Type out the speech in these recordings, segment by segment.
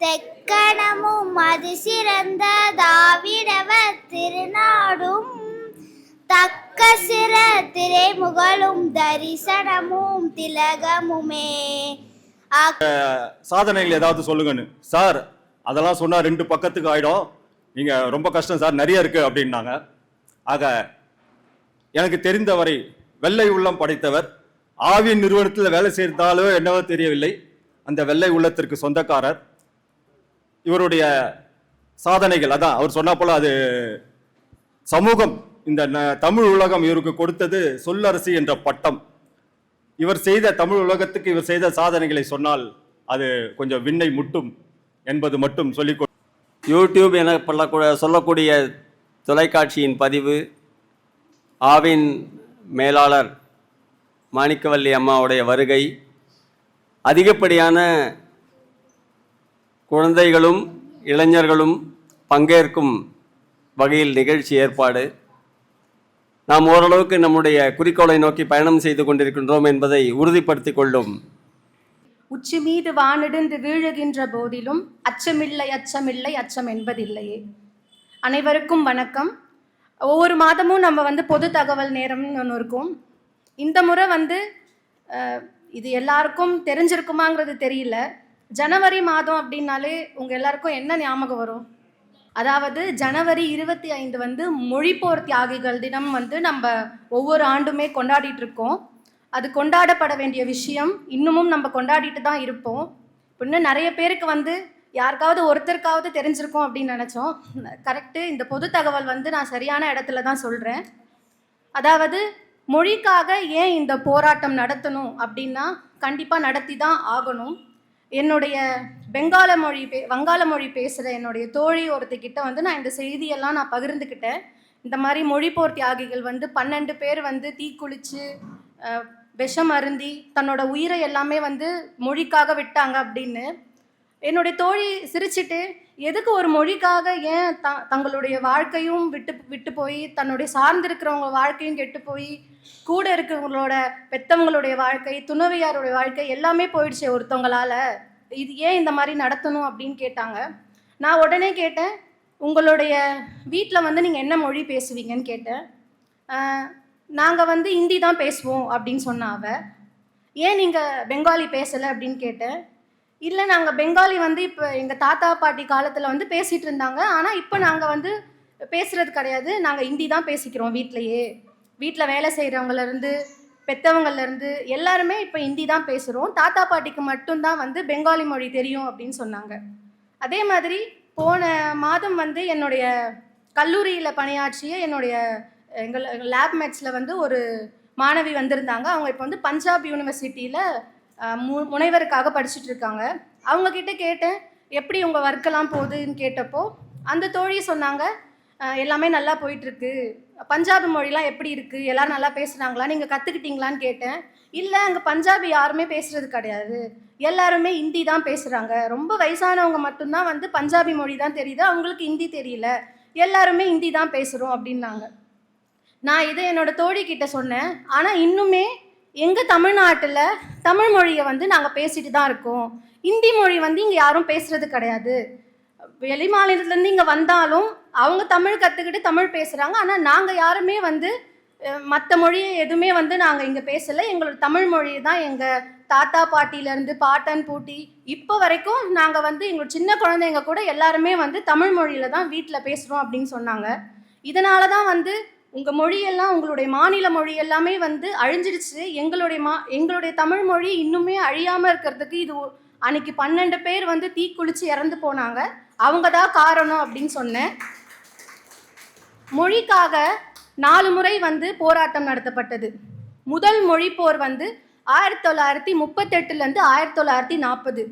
தெக்கணமும் அது சிறந்த தாவிடவர் திருநாடும் தக்க சிற திரைமுகலும் தரிசனமும் திலகமுமே. சாதனைகள் ஏதாவது சொல்லுங்கன்னு. சார் அதெல்லாம் சொன்னா 2 பக்கத்துக்கு ஆயிடும், நீங்க ரொம்ப கஷ்டம் சார், நிறைய இருக்கு அப்படின்னாங்க. ஆக எனக்கு தெரிந்தவரை வெள்ளை உள்ளம் படைத்தவர். ஆவின் நிறுவனத்தில் வேலை செய்தாலோ என்னவோ தெரியவில்லை, அந்த வெள்ளை உள்ளத்திற்கு சொந்தக்காரர். இவருடைய சாதனைகள் அதான் அவர் சொன்ன போல, அது சமூகம், இந்த தமிழ் உலகம் இவருக்கு கொடுத்தது சொல்லரசி என்ற பட்டம். இவர் செய்த தமிழ் உலகத்துக்கு இவர் செய்த சாதனைகளை சொன்னால் அது கொஞ்சம் விண்ணை முட்டும் என்பது மட்டும் சொல்லிக் யூடியூப் என சொல்லக்கூடிய தொலைக்காட்சியின் பதிவு, ஆவின் மேலாளர் மாணிக்கவல்லி அம்மாவுடைய வருகை, அதிகப்படியான குழந்தைகளும் இளைஞர்களும் பங்கேற்கும் வகையில் நிகழ்ச்சி ஏற்பாடு, நாம் ஓரளவுக்கு நம்முடைய குறிக்கோளை நோக்கி பயணம் செய்து கொண்டிருக்கின்றோம் என்பதை உறுதிப்படுத்திக் கொள்ளும். உச்சி மீது வானிடிந்து வீழுகின்ற போதிலும் அச்சமில்லை அச்சமில்லை அச்சம் என்பதில்லையே. அனைவருக்கும் வணக்கம். ஒவ்வொரு மாதமும் நம்ம பொது தகவல் நேரம்னு ஒன்று இருக்கும். இந்த முறை இது எல்லாருக்கும் தெரிஞ்சிருக்குமாங்கிறது தெரியல. ஜனவரி மாதம் அப்படின்னாலே உங்கள் எல்லாருக்கும் என்ன ஞாபகம் வரும்? அதாவது ஜனவரி 25 மொழிப்போர் தியாகிகள் தினம் நம்ம ஒவ்வொரு ஆண்டுமே கொண்டாடிட்டு இருக்கோம். அது கொண்டாடப்பட வேண்டிய விஷயம். இன்னமும் நம்ம கொண்டாடிட்டு தான் இருப்போம். இன்னும் நிறைய பேருக்கு யாருக்காவது ஒருத்தருக்காவது தெரிஞ்சிருக்கோம் அப்படின்னு நினச்சோம். கரெக்டு. இந்த பொது தகவல் நான் சரியான இடத்துல தான் சொல்கிறேன். அதாவது மொழிக்காக ஏன் இந்த போராட்டம் நடத்தணும் அப்படின்னா கண்டிப்பாக நடத்தி தான் ஆகணும். என்னுடைய வங்காள மொழி பேசுகிற என்னுடைய தோழி ஒருத்திக்கிட்ட நான் இந்த செய்தியெல்லாம் நான் பகிர்ந்துக்கிட்டேன். இந்த மாதிரி மொழிப்போர் தியாகிகள் 12 பேர் தீக்குளிச்சு விஷம் அருந்தி தன்னோட உயிரை எல்லாமே மொழிக்காக விட்டாங்க அப்படின்னு. என்னுடைய தோழி சிரிச்சிட்டு, எதுக்கு ஒரு மொழிக்காக ஏன் தங்களுடைய வாழ்க்கையும் விட்டு போய், தன்னுடைய சார்ந்திருக்கிறவங்க வாழ்க்கையும் கெட்டு போய், கூட இருக்கிறவங்களோட பெத்தவங்களுடைய வாழ்க்கை, துணைவியாருடைய வாழ்க்கை எல்லாமே போயிடுச்சு ஒருத்தவங்களால, இது ஏன் இந்த மாதிரி நடத்தணும் அப்படின்னு கேட்டாங்க. நான் உடனே கேட்டேன், உங்களுடைய வீட்டில் நீங்கள் என்ன மொழி பேசுவீங்கன்னு கேட்டேன். நாங்கள் ஹிந்தி தான் பேசுவோம் அப்படின்னு சொன்ன அவ. ஏன் நீங்கள் பெங்காலி பேசலை அப்படின்னு கேட்டேன். இல்லை, நாங்கள் பெங்காலி இப்போ எங்கள் தாத்தா பாட்டி காலத்தில் பேசிகிட்டு இருந்தாங்க, ஆனால் இப்போ நாங்கள் பேசுகிறது கிடையாது, நாங்கள் ஹிந்தி தான் பேசிக்கிறோம் வீட்டிலையே. வீட்டில் வேலை செய்கிறவங்கலேருந்து பெற்றவங்கள்லேருந்து எல்லாருமே இப்போ ஹிந்தி தான் பேசுகிறோம், தாத்தா பாட்டிக்கு மட்டும்தான் பெங்காலி மொழி தெரியும் அப்படின்னு சொன்னாங்க. அதே மாதிரி போன மாதம் என்னுடைய கல்லூரியில் பணியாற்றிய எங்கள் லேப் மேட்ஸில் ஒரு மாணவி வந்திருந்தாங்க. அவங்க இப்போ பஞ்சாப் யூனிவர்சிட்டியில் முனைவருக்காக படிச்சுட்டு இருக்காங்க. அவங்கக்கிட்ட கேட்டேன், எப்படி உங்கள் ஒர்க்கெல்லாம் போகுதுன்னு கேட்டப்போ அந்த தோழி சொன்னாங்க, எல்லாமே நல்லா போயிட்டுருக்கு, பஞ்சாபி மொழிலாம் எப்படி இருக்குது, எல்லோரும் நல்லா பேசுகிறாங்களா, நீங்கள் கற்றுக்கிட்டீங்களான்னு கேட்டேன். இல்லை, அங்கே பஞ்சாபி யாருமே பேசுகிறது கிடையாது, எல்லாருமே ஹிந்தி தான் பேசுகிறாங்க, ரொம்ப வயசானவங்க மட்டும்தான் பஞ்சாபி மொழி தான் தெரியுது, அவங்களுக்கு ஹிந்தி தெரியல, எல்லாருமே ஹிந்தி தான் பேசுகிறோம் அப்படின்னாங்க. நான் இதை என்னோட தோழிக்கிட்ட சொன்னேன். ஆனால் இன்னுமே எங்கள் தமிழ்நாட்டில் தமிழ் மொழியை நாங்கள் பேசிட்டு தான் இருக்கோம். ஹிந்தி மொழி இங்கே யாரும் பேசுகிறது கிடையாது. வெளி மாநிலத்துலேருந்து இங்கே வந்தாலும் அவங்க தமிழ் கற்றுக்கிட்டு தமிழ் பேசுகிறாங்க. ஆனால் நாங்கள் யாருமே மற்ற மொழியை எதுவுமே நாங்கள் இங்கே பேசலை. எங்களோட தமிழ் மொழி தான் எங்கள் தாத்தா பாட்டியிலேருந்து பாட்டன் பூட்டி இப்போ வரைக்கும் நாங்கள் எங்களோட சின்ன குழந்தைங்க கூட எல்லாருமே தமிழ் மொழியில் தான் வீட்டில் பேசுகிறோம் அப்படின்னு சொன்னாங்க. இதனால தான் உங்கள் மொழியெல்லாம், உங்களுடைய மாநில மொழி எல்லாமே அழிஞ்சிடுச்சு. எங்களுடைய தமிழ் மொழி இன்னுமே அழியாமல் இருக்கிறதுக்கு இது அன்னைக்கு 12 பேர் தீக்குளிச்சு இறந்து போனாங்க, அவங்க தான் காரணம் அப்படின்னு சொன்னேன். மொழிக்காக 4 முறை போராட்டம் நடத்தப்பட்டது. முதல் மொழிப்போர் 1938லேருந்து 1940,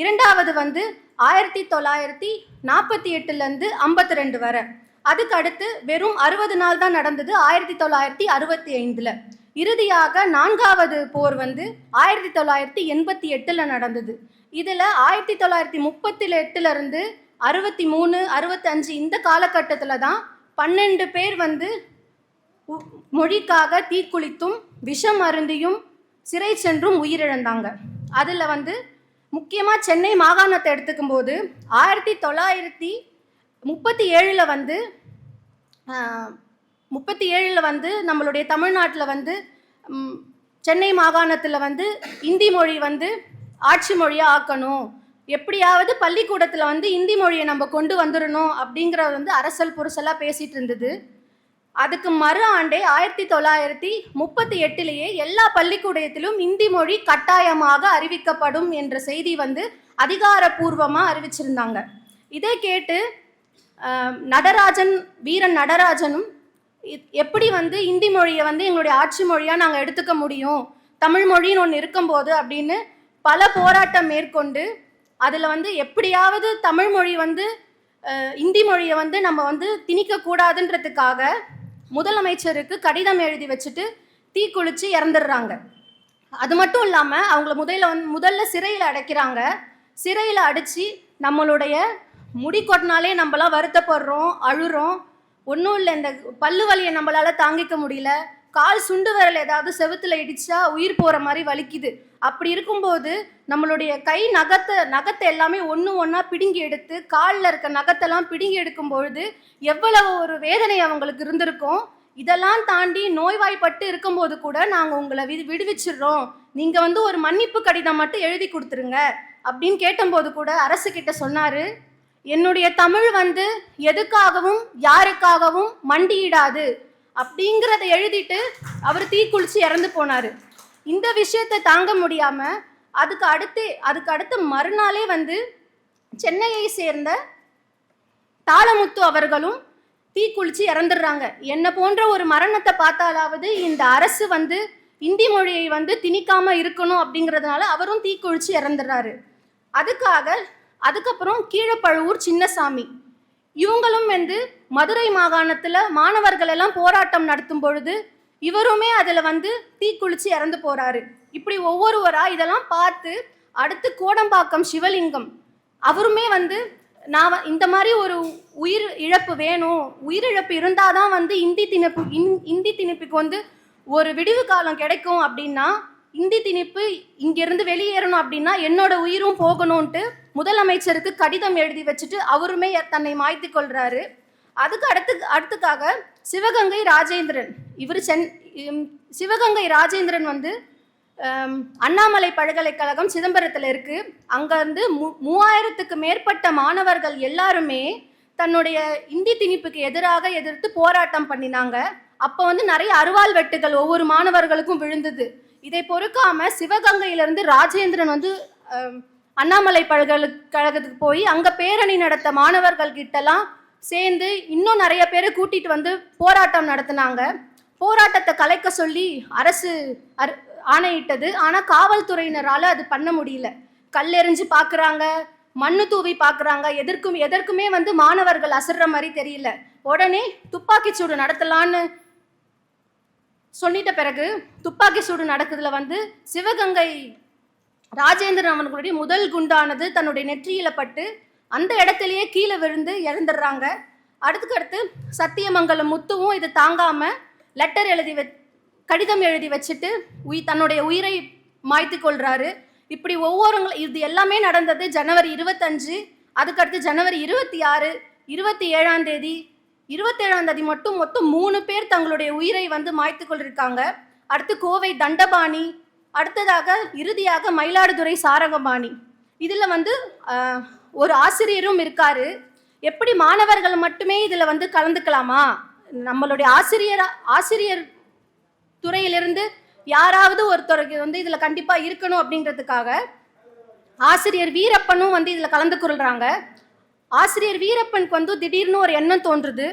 இரண்டாவது 1948லேருந்து 52 வரை. அதுக்கு அடுத்து வெறும் 60 நாள் தான் நடந்தது 1965. இறுதியாக 4வது போர் 1988 நடந்தது. இதில் 1938லேருந்து 63, 65 இந்த காலகட்டத்தில் தான் 12 பேர் மொழிக்காக தீக்குளித்தும் விஷம் அருந்தியும் சிறை சென்றும் உயிரிழந்தாங்க. அதில் முக்கியமாக சென்னை மாகாணத்தை எடுத்துக்கும் போது 1937 வந்து 37 வந்து நம்மளுடைய தமிழ்நாட்டில் வந்து சென்னை மாகாணத்தில் வந்து இந்தி மொழி வந்து ஆட்சி மொழியாக ஆக்கணும், எப்படியாவது பள்ளிக்கூடத்தில் வந்து இந்தி மொழியை நம்ம கொண்டு வந்துடணும் அப்படிங்கிறத வந்து அரசல் புரசலாக பேசிகிட்டு இருந்தது. அதுக்கு மறு ஆண்டே 1938 எல்லா பள்ளிக்கூடத்திலும் இந்தி மொழி கட்டாயமாக அறிவிக்கப்படும் என்ற செய்தி வந்து அதிகாரப்பூர்வமாக அறிவிச்சிருந்தாங்க. இதை கேட்டு வீரன் நடராஜனும் எப்படி வந்து இந்தி மொழியை வந்து எங்களுடைய ஆட்சி மொழியாக நாங்கள் எடுத்துக்க முடியும், தமிழ் மொழின்னு ஒன்று இருக்கும்போது அப்படின்னு பல போராட்டம் மேற்கொண்டு அதில் வந்து எப்படியாவது தமிழ் மொழி வந்து இந்தி மொழியை வந்து நம்ம வந்து திணிக்கக்கூடாதுன்றதுக்காக முதலமைச்சருக்கு கடிதம் எழுதி வச்சுட்டு தீக்குளிச்சு இறந்துடுறாங்க. அது மட்டும் இல்லாமல் அவங்கள முதல்ல சிறையில் அடைக்கிறாங்க. சிறையில் அடைச்சி நம்மளுடைய முடி கொட்டினாலே நம்மளாம் வருத்தப்படுறோம், அழுறோம். ஒன்றும் இல்லை, இந்த பல்லு வலியை நம்மளால் தாங்கிக்க முடியல, கால் சுண்டு விரல் ஏதாவது செவுத்தில் இடிச்சா உயிர் போகிற மாதிரி வலிக்குது. அப்படி இருக்கும்போது நம்மளுடைய கை நகத்தை எல்லாமே ஒன்றா பிடுங்கி எடுத்து காலில் இருக்க நகத்தெல்லாம் பிடுங்கி எடுக்கும்பொழுது எவ்வளவு ஒரு வேதனை அவங்களுக்கு இருந்திருக்கும். இதெல்லாம் தாண்டி நோய்வாய்ப்பட்டு இருக்கும்போது கூட நாங்கள் உங்களை விடுவிச்சிடுறோம், நீங்கள் வந்து ஒரு மன்னிப்பு கடிதம் மட்டும் எழுதி கொடுத்துருங்க அப்படின்னு கேட்டபோது கூட அரசு கிட்ட சொன்னார், என்னுடைய தமிழ் வந்து எதுக்காகவும் யாருக்காகவும் மண்டியிடாது அப்படிங்கிறத எழுதிட்டு அவர் தீக்குளிச்சு இறந்து போனார். இந்த விஷயத்தை தாங்க முடியாமல் அதுக்கு அடுத்த மறுநாளே வந்து சென்னையை சேர்ந்த தாளமுத்து அவர்களும் தீக்குளிச்சு இறந்துடுறாங்க. என்ன போன்ற ஒரு மரணத்தை பார்த்தாலாவது இந்த அரசு வந்து இந்தி மொழியை வந்து திணிக்காம இருக்கணும் அப்படிங்கிறதுனால அவரும் தீக்குளிச்சு இறந்துடுறாரு. அதுக்கப்புறம் கீழப்பழுவூர் சின்னசாமி இவங்களும் வந்து மதுரை மாகாணத்தில் மாணவர்கள் எல்லாம் போராட்டம் நடத்தும் பொழுது இவருமே அதில் வந்து தீக்குளிச்சு இறந்து போறாரு. இப்படி ஒவ்வொருவராக இதெல்லாம் பார்த்து அடுத்து கோடம்பாக்கம் சிவலிங்கம் அவருமே வந்து நான் இந்த மாதிரி ஒரு உயிர் இழப்பு வேணும், உயிரிழப்பு இருந்தால் தான் வந்து இந்தி திணிப்புக்கு வந்து ஒரு விடிவு காலம் கிடைக்கும் அப்படின்னா, இந்தி திணிப்பு இங்கிருந்து வெளியேறணும் அப்படின்னா என்னோட உயிரும் போகணும்ன்ட்டு முதலமைச்சருக்கு கடிதம் எழுதி வச்சுட்டு அவருமே தன்னை மாய்த்து கொள்றாரு. அதுக்கு அடுத்துக்காக சிவகங்கை ராஜேந்திரன் சிவகங்கை ராஜேந்திரன் வந்து அண்ணாமலை பல்கலைக்கழகம் சிதம்பரத்தில் இருக்கு. அங்க வந்து 3000க்கு மேற்பட்ட மாணவர்கள் எல்லாருமே தன்னுடைய இந்தி திணிப்புக்கு எதிர்த்து போராட்டம் பண்ணினாங்க. அப்போ வந்து நிறைய அருவாள் வெட்டுகள் ஒவ்வொரு மாணவர்களுக்கும் விழுந்தது. இதை பொறுக்காம சிவகங்கையிலிருந்து ராஜேந்திரன் வந்து அண்ணாமலை பல்கலைக்கழகத்துக்கு போய் அங்க பேரணி நடத்த மாணவர்கள் கிட்டலாம் சேர்ந்து இன்னும் நிறைய பேரை கூட்டிட்டு வந்து போராட்டம் நடத்தினாங்க. போராட்டத்தை கலைக்க சொல்லி அரசு ஆணையிட்டது. ஆனால் காவல்துறையினரால் அது பண்ண முடியல. கல்லெறிஞ்சு பார்க்குறாங்க, மண்ணு தூவி பார்க்குறாங்க, எதற்குமே வந்து மாணவர்கள் அசர்ற மாதிரி தெரியல. உடனே துப்பாக்கி சூடு நடத்தலான்னு சொல்லிட்ட பிறகு துப்பாக்கி சூடு நடக்குதுல வந்து சிவகங்கை ராஜேந்திரன் அவர்களுடைய முதல் குண்டானது தன்னுடைய நெற்றியில பட்டு அந்த இடத்துலயே கீழே விழுந்து இறந்துடுறாங்க. அடுத்து சத்தியமங்கலம் முத்துவும் இது தாங்காம கடிதம் எழுதி வச்சுட்டு தன்னுடைய உயிரை மாய்த்து கொள்றாரு. இப்படி இது எல்லாமே நடந்தது ஜனவரி 25. அதுக்கடுத்து ஜனவரி 26, 27ஆம் தேதி மட்டும் மொத்தம் 3 பேர் தங்களுடைய உயிரை வந்து மாய்த்து கொண்டிருக்காங்க. அடுத்து கோவை தண்டபாணி, அடுத்ததாக இறுதியாக மயிலாடுதுறை சாரங்கபாணி. இதில் வந்து ஒரு ஆசிரியரும் இருக்காரு. எப்படி மாணவர்கள் மட்டுமே இதில் வந்து கலந்துக்கலாமா, நம்மளுடைய ஆசிரியர் துறையிலிருந்து யாராவது ஒருத்தருக்கு வந்து இதில் கண்டிப்பாக இருக்கணும் அப்படின்றதுக்காக ஆசிரியர் வீரப்பனும் வந்து இதில் கலந்து கொள்கிறாங்க. ஆசிரியர் வீரப்பனுக்கு வந்து திடீர்னு ஒரு எண்ணம் தோன்றுது,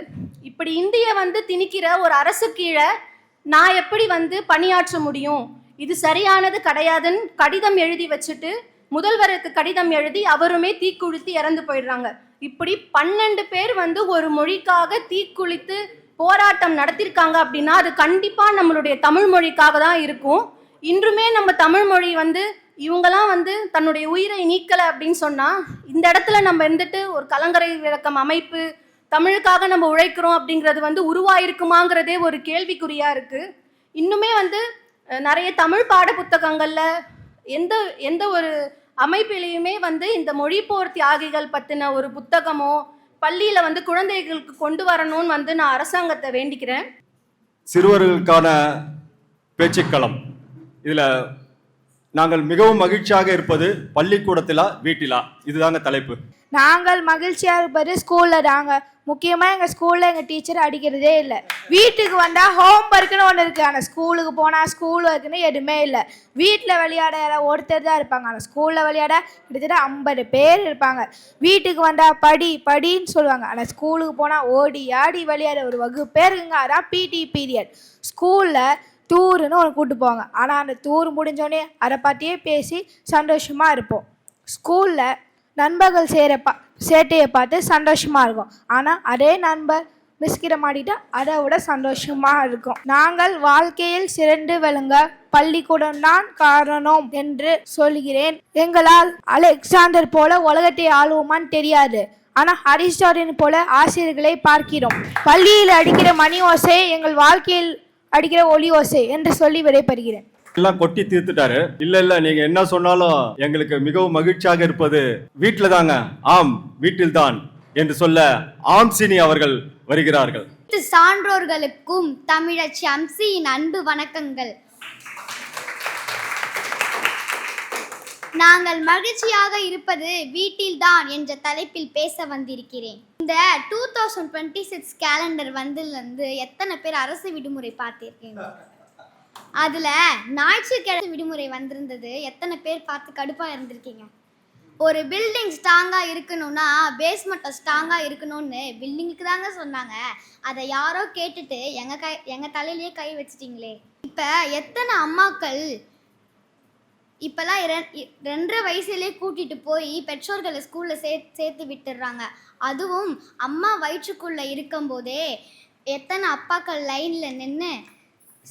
இப்படி இந்திய வந்து திணிக்கிற ஒரு அரசு கீழே நான் எப்படி வந்து பணியாற்ற முடியும், இது சரியானது கிடையாதுன்னு கடிதம் எழுதி வச்சுட்டு முதல்வருக்கு கடிதம் எழுதி அவருமே தீக்குளித்து இறந்து போயிடுறாங்க. இப்படி 12 பேர் வந்து ஒரு மொழிக்காக தீக்குளித்து போராட்டம் நடத்திருக்காங்க அப்படின்னா அது கண்டிப்பாக நம்மளுடைய தமிழ் மொழிக்காக தான் இருக்கும். இன்றுமே நம்ம தமிழ் மொழி வந்து இவங்கெல்லாம் வந்து தன்னுடைய உயிரை நீக்கலை அப்படின்னு சொன்னால் இந்த இடத்துல நம்ம இருந்துட்டு ஒரு கலங்கரை விளக்கம் அமைப்பு தமிழுக்காக நம்ம உழைக்கிறோம் அப்படிங்கிறது வந்து உருவாயிருக்குமாங்கிறதே ஒரு கேள்விக்குறியாக இருக்குது. இன்னுமே வந்து நிறைய தமிழ் பாட புத்தகங்களில் எந்த ஒரு அமைப்பிலையுமே வந்து இந்த மொழிப்போர் தியாகிகள் பற்றின ஒரு புத்தகமோ பள்ளியில் வந்து குழந்தைகளுக்கு கொண்டு வரணும்னு வந்து நான் அரசாங்கத்தை வேண்டிக்கிறேன். சிறுவர்களுக்கான பேச்சுக்களம். இதில் நாங்கள் மிகவும் மகிழ்ச்சியாக இருப்பது பள்ளிக்கூடத்திலா வீட்டிலா, இதுதாங்க தலைப்பு. நாங்கள் மகிழ்ச்சியாக இருப்பது ஸ்கூலில் தாங்க. முக்கியமாக எங்கள் ஸ்கூலில் எங்கள் டீச்சர் அடிக்கிறதே இல்லை. வீட்டுக்கு வந்தால் ஹோம் ஒர்க்குன்னு ஒன்று இருக்குது, ஆனால் ஸ்கூலுக்கு போனால் ஸ்கூல் ஒர்க்குன்னு எதுவுமே இல்லை. வீட்டில் விளையாட யாராவது ஒருத்தர் தான் இருப்பாங்க, ஆனால் ஸ்கூலில் விளையாட கிட்டத்தட்ட 50 பேர் இருப்பாங்க. வீட்டுக்கு வந்தால் படின்னு சொல்லுவாங்க, ஆனால் ஸ்கூலுக்கு போனால் ஓடி ஆடி விளையாட ஒரு வகுப்பே இருக்குங்க. அதான் பிடி பீரியட். ஸ்கூலில் டூருன்னு ஒன்று கூப்பிட்டு போவாங்க, ஆனால் அந்த டூர் முடிஞ்சோடனே அதை பற்றியே பேசி சந்தோஷமாக இருப்போம். ஸ்கூலில் நண்பர்கள் சேட்டையை பார்த்து சந்தோஷமாக இருக்கும், ஆனால் அதே நண்பர் மிஸ்கிட்ட மாட்டிட்டா அதை விட சந்தோஷமாக இருக்கும். நாங்கள் வாழ்க்கையில் சிறந்து விளங்க பள்ளிக்கூடம் தான் காரணம் என்று சொல்கிறேன். எங்களால் அலெக்சாண்டர் போல உலகத்தை ஆளுவோமான்னு தெரியாது, ஆனால் அரிஸ்டாட்டில் போல ஆசிரியர்களை பார்க்கிறோம். பள்ளியில் அடிக்கிற மணி ஓசை எங்கள் வாழ்க்கையில் அடிக்கிற ஒலி ஓசை என்று சொல்லி விடைபெறுகிறேன். எல்லாம் கொட்டி தீர்த்துட்டாரு. இல்ல நீங்க என்ன சொன்னாலும் எங்களுக்கு மிகவும் மகிழ்ச்சியாக இருப்பது வீட்டில் தாங்க. ஆம், வீட்டில் தான் என்று சொல்ல ஆம்சினி அவர்கள் வருகிறார்கள். சான்றோர்களுக்கும் தமிழச்சி அம்சியின் அன்பு வணக்கங்கள். நாங்கள் மகிழ்ச்சியாக இருப்பது வீட்டில்தான் என்ற தலைப்பில் பேச வந்திருக்கிறேன். இந்த 2026 கேலண்டர் வந்ததுலேருந்து எத்தனை பேர் அரசு விடுமுறை பார்த்திருக்கீங்க? அதில் ஞாயிற்றுக்கிழமை விடுமுறை வந்திருந்தது. எத்தனை பேர் பார்த்து கடுப்பாக இருந்திருக்கீங்க? ஒரு பில்டிங் ஸ்ட்ராங்காக இருக்கணும்னா பேஸ்மெண்ட்டை ஸ்ட்ராங்காக இருக்கணும்னு பில்டிங்குக்கு தாங்க சொன்னாங்க. அதை யாரோ கேட்டுட்டு எங்கள் தலையிலேயே கை வச்சிட்டிங்களே. இப்போ எத்தனை அம்மாக்கள் இப்போல்லாம் 2.5 வயசுலேயே கூட்டிகிட்டு போய் பெற்றோர்களை ஸ்கூலில் சேர்த்து விட்டுடுறாங்க. அதுவும் அம்மா வயிற்றுக்குள்ளே இருக்கும்போதே எத்தனை அப்பாக்கள் லைனில் நின்று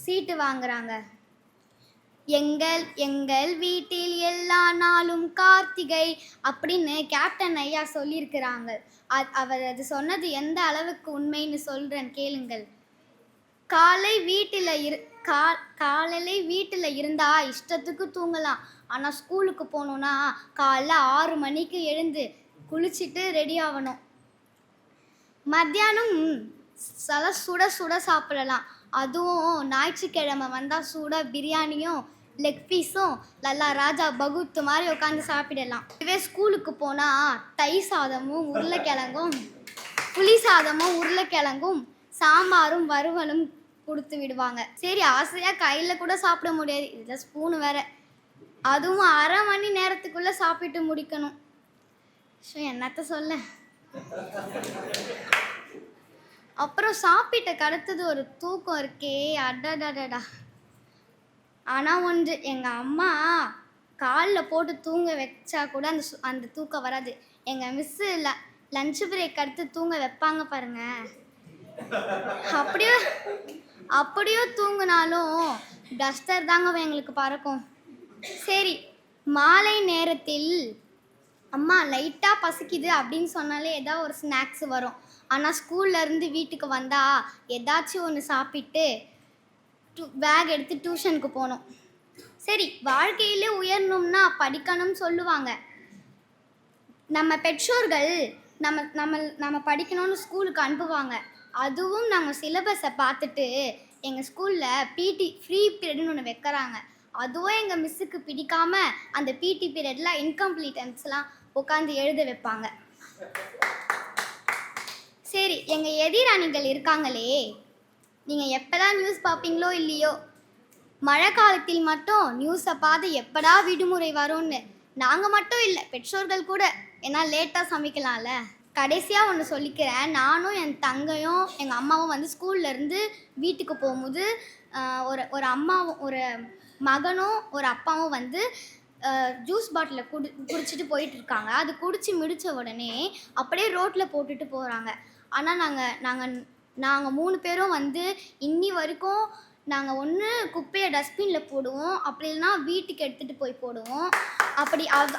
சீட்டு வாங்குறாங்க. எங்கள் வீட்டில் எல்லா நாளும் கார்த்திகை அப்படின்னு கேப்டன் ஐயா சொல்லியிருக்கிறாங்க. அவர் அது சொன்னது எந்த அளவுக்கு உண்மைன்னு சொல்கிறேன் கேளுங்கள். காலையில் வீட்டில் இருந்தால் இஷ்டத்துக்கு தூங்கலாம், ஆனால் ஸ்கூலுக்கு போகணுன்னா காலைல 6 மணிக்கு எழுந்து குளிச்சுட்டு ரெடி ஆகணும். மத்தியானம் சுட சுட சாப்பிடலாம். அதுவும் ஞாயிற்றுக்கிழமை வந்தால் சுட பிரியாணியும் லெக் பீஸும் நல்லா ராஜா பகுத்து மாதிரி உட்காந்து சாப்பிடலாம். இதுவே ஸ்கூலுக்கு போனால் தயிர் சாதமும் உருளைக்கிழங்கும், புளி சாதமும் உருளைக்கிழங்கும், சாம்பாரும் வறுவலும் கொடுத்து விடுவாங்க. சரி, ஆசையாக கையில் கூட சாப்பிட முடியாது, இதில் ஸ்பூனு வேற. அதுவும் 1/2 மணி நேரத்துக்குள்ளே சாப்பிட்டு முடிக்கணும். ஸோ என்னத்த சொல்ல. அப்புறம் சாப்பிட்ட கடத்தது ஒரு தூக்கம் இருக்கே, அடடடடா. ஆனால் ஒன்று, எங்கள் அம்மா காலில் போட்டு தூங்க வச்சா கூட அந்த தூக்கம் வராது. எங்கள் மிஸ்ஸு லஞ்ச் பிரேக் அடுத்து தூங்க வைப்பாங்க பாருங்க. அப்படியோ தூங்கினாலும் டஸ்டர் தாங்க எங்களுக்கு பறக்கும். சரி, மாலை நேரத்தில் அம்மா லைட்டாக பசிக்குது அப்படின்னு சொன்னாலே ஏதாவது ஒரு ஸ்நாக்ஸ் வரும். ஆனால் ஸ்கூல்லேருந்து வீட்டுக்கு வந்தால் ஏதாச்சும் ஒன்று சாப்பிட்டு பேக் எடுத்து டியூஷனுக்கு போகணும். சரி, வாழ்க்கையிலே உயரணும்னா படிக்கணும்னு சொல்லுவாங்க. நம்ம பெற்றோர்கள் நம்ம படிக்கணும்னு ஸ்கூலுக்கு அனுப்புவாங்க. அதுவும் நாங்கள் சிலபஸை பார்த்துட்டு எங்கள் ஸ்கூலில் பிடி ஃப்ரீ பீரியட்னு ஒன்று வைக்கிறாங்க. அதுவும் எங்கள் மிஸ்ஸுக்கு பிடிக்காமல் அந்த பிடி பீரியடில் இன்கம்ப்ளீட்டன்ஸ்லாம் உட்காந்து எழுத வைப்பாங்க. சரி, எங்கள் எதிரணிகள் இருக்காங்களே, நீங்கள் எப்போதான் நியூஸ் பார்ப்பீங்களோ இல்லையோ, மழை காலத்தில் மட்டும் நியூஸை பார்த்து எப்படா விடுமுறை வரும்னு நாங்கள் மட்டும் இல்லை, பெற்றோர்கள் கூட. ஏன்னா லேட்டாக சமைக்கலாம்ல. கடைசியாக ஒன்று சொல்லிக்கிறேன். நானும் என் தங்கையும் எங்கள் அம்மாவும் வந்து ஸ்கூல்லேருந்து வீட்டுக்கு போகும்போது ஒரு அம்மாவும் ஒரு மகனும் ஒரு அப்பாவும் வந்து ஜூஸ் பாட்டிலை குடிச்சிட்டு போயிட்டுருக்காங்க. அது குடிச்சு முடித்த உடனே அப்படியே ரோட்டில் போட்டுட்டு போகிறாங்க. ஆனால் நாங்கள் 3 பேரும் வந்து இன்னி வரைக்கும் நாங்கள் ஒன்று குப்பையை டஸ்ட்பினில் போடுவோம், அப்படி இல்லைனா வீட்டுக்கு எடுத்துகிட்டு போய் போடுவோம்.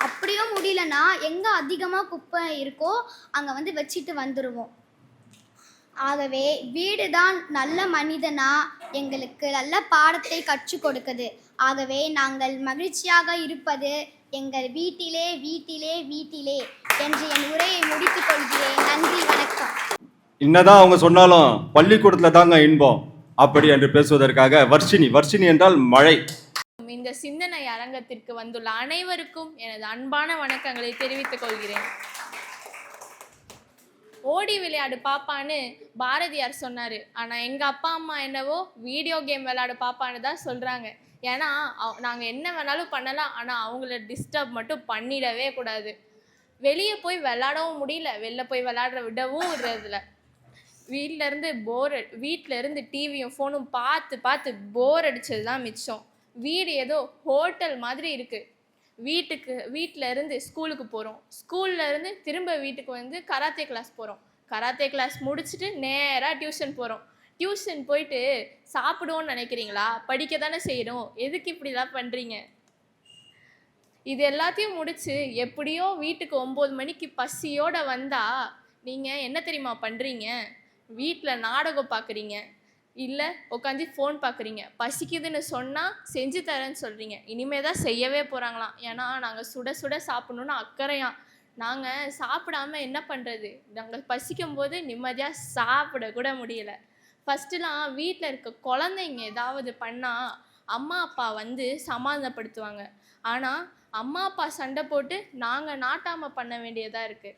அப்படியும் முடியலன்னா எங்கே அதிகமாக குப்பை இருக்கோ அங்கே வந்து வச்சுட்டு வந்துடுவோம். ஆகவே வீடு தான் நல்ல மனிதனா எங்களுக்கு நல்ல பாடத்தை கற்றுக் கொடுக்குது. ஆகவே நாங்கள் மகிழ்ச்சியாக இருப்பது எங்கள் வீட்டிலே வீட்டிலே வீட்டிலே என்று என் உரையை முடித்துக் கொள்கிறேன். நன்றி, வணக்கம். என்னதான் அவங்க சொன்னாலும் பள்ளிக்கூடத்துல தாங்க இன்பம் அப்படி என்று பேசுவதற்காக வர்ஷினி என்றால் மழை. இந்த சிந்தனை அரங்கத்திற்கு வந்துள்ள அனைவருக்கும் எனது அன்பான வணக்கங்களை தெரிவித்துக் கொள்கிறேன். ஓடி விளையாடு பாப்பான்னு பாரதியார் சொன்னார். ஆனால் எங்கள் அப்பா அம்மா என்னவோ வீடியோ கேம் விளையாடு பாப்பான்னு தான் சொல்கிறாங்க. ஏன்னா நாங்கள் என்ன வேணாலும் பண்ணலாம், ஆனால் அவங்கள டிஸ்டர்ப் மட்டும் பண்ணிடவே கூடாது. வெளியே போய் விளையாடவும் முடியல, வெளில போய் விளையாடுற விடவும் விடுறதில்ல. வீட்டில் இருந்து டிவியும் ஃபோனும் பார்த்து போர் அடித்தது தான் மிச்சம். வீடு ஏதோ ஹோட்டல் மாதிரி இருக்குது. வீட்டில் இருந்து ஸ்கூலுக்கு போகிறோம், ஸ்கூல்ல இருந்து திரும்ப வீட்டுக்கு வந்து கராத்தே கிளாஸ் போகிறோம், கராத்தே கிளாஸ் முடிச்சுட்டு நேராக டியூஷன் போகிறோம். டியூஷன் போயிட்டு சாப்பிடுவோன்னு நினைக்கிறீங்களா? படிக்க தானே செய்யணும், எதுக்கு இப்படிலாம் பண்ணுறீங்க? இது எல்லாத்தையும் முடித்து எப்படியோ வீட்டுக்கு 9 மணிக்கு பசியோடு வந்தால் நீங்கள் என்ன தெரியுமா பண்ணுறீங்க? வீட்டில் நாடகம் பார்க்குறீங்க, இல்லை உட்காந்து ஃபோன் பார்க்குறீங்க. பசிக்குதுன்னு சொன்னால் செஞ்சு தரேன்னு சொல்கிறீங்க. இனிமே தான் செய்யவே போகிறாங்களாம். ஏன்னா நாங்கள் சுட சுட சாப்பிட்ணுன்னு அக்கறையாம். நாங்கள் சாப்பிடாம என்ன பண்ணுறது? நாங்கள் பசிக்கும் போது நிம்மதியாக சாப்பிட கூட முடியல. ஃபஸ்ட்டுலாம் வீட்டில் இருக்க குழந்தைங்க ஏதாவது பண்ணால் அம்மா அப்பா வந்து சமாதானப்படுத்துவாங்க. ஆனால் அம்மா அப்பா சண்டை போட்டு நாங்கள் நாட்டாமல் பண்ண வேண்டியதாக இருக்குது.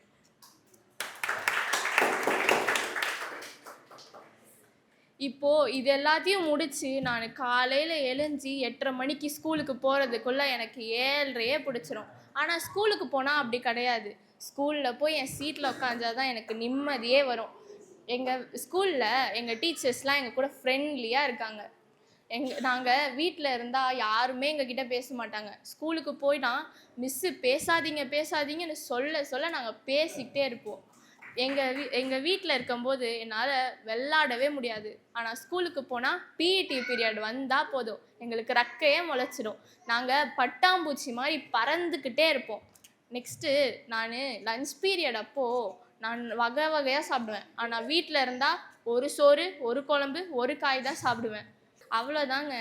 இப்போது இது எல்லாத்தையும் முடித்து நான் காலையில் எழுஞ்சி 8:30 மணிக்கு ஸ்கூலுக்கு போகிறதுக்குள்ளே எனக்கு 7:30 பிடிச்சிரும். ஆனால் ஸ்கூலுக்கு போனால் அப்படி கிடையாது. ஸ்கூலில் போய் என் சீட்டில் உட்காந்தா தான் எனக்கு நிம்மதியே வரும். எங்கள் ஸ்கூலில் எங்கள் டீச்சர்ஸ்லாம் எங்கள் கூட ஃப்ரெண்ட்லியாக இருக்காங்க. நாங்கள் வீட்டில் இருந்தால் யாருமே எங்ககிட்ட பேச மாட்டாங்க. ஸ்கூலுக்கு போய்னா மிஸ்ஸு பேசாதீங்கன்னு சொல்ல நாங்கள் பேசிக்கிட்டே இருப்போம். எங்கள் வீட்டில் இருக்கும்போது என்னால் விளாடவே முடியாது. ஆனால் ஸ்கூலுக்கு போனால் பிஇடி பீரியட் வந்தால் போதும், எங்களுக்கு ரெக்கையே முளைச்சிடும். நாங்கள் பட்டாம்பூச்சி மாதிரி பறந்துக்கிட்டே இருப்போம். நெக்ஸ்ட்டு நான் லன்ச் பீரியட் அப்போது நான் வகையாக சாப்பிடுவேன். ஆனால் வீட்டில் இருந்தால் ஒரு சோறு, ஒரு குழம்பு, ஒரு காய் தான் சாப்பிடுவேன். அவ்வளோதாங்க.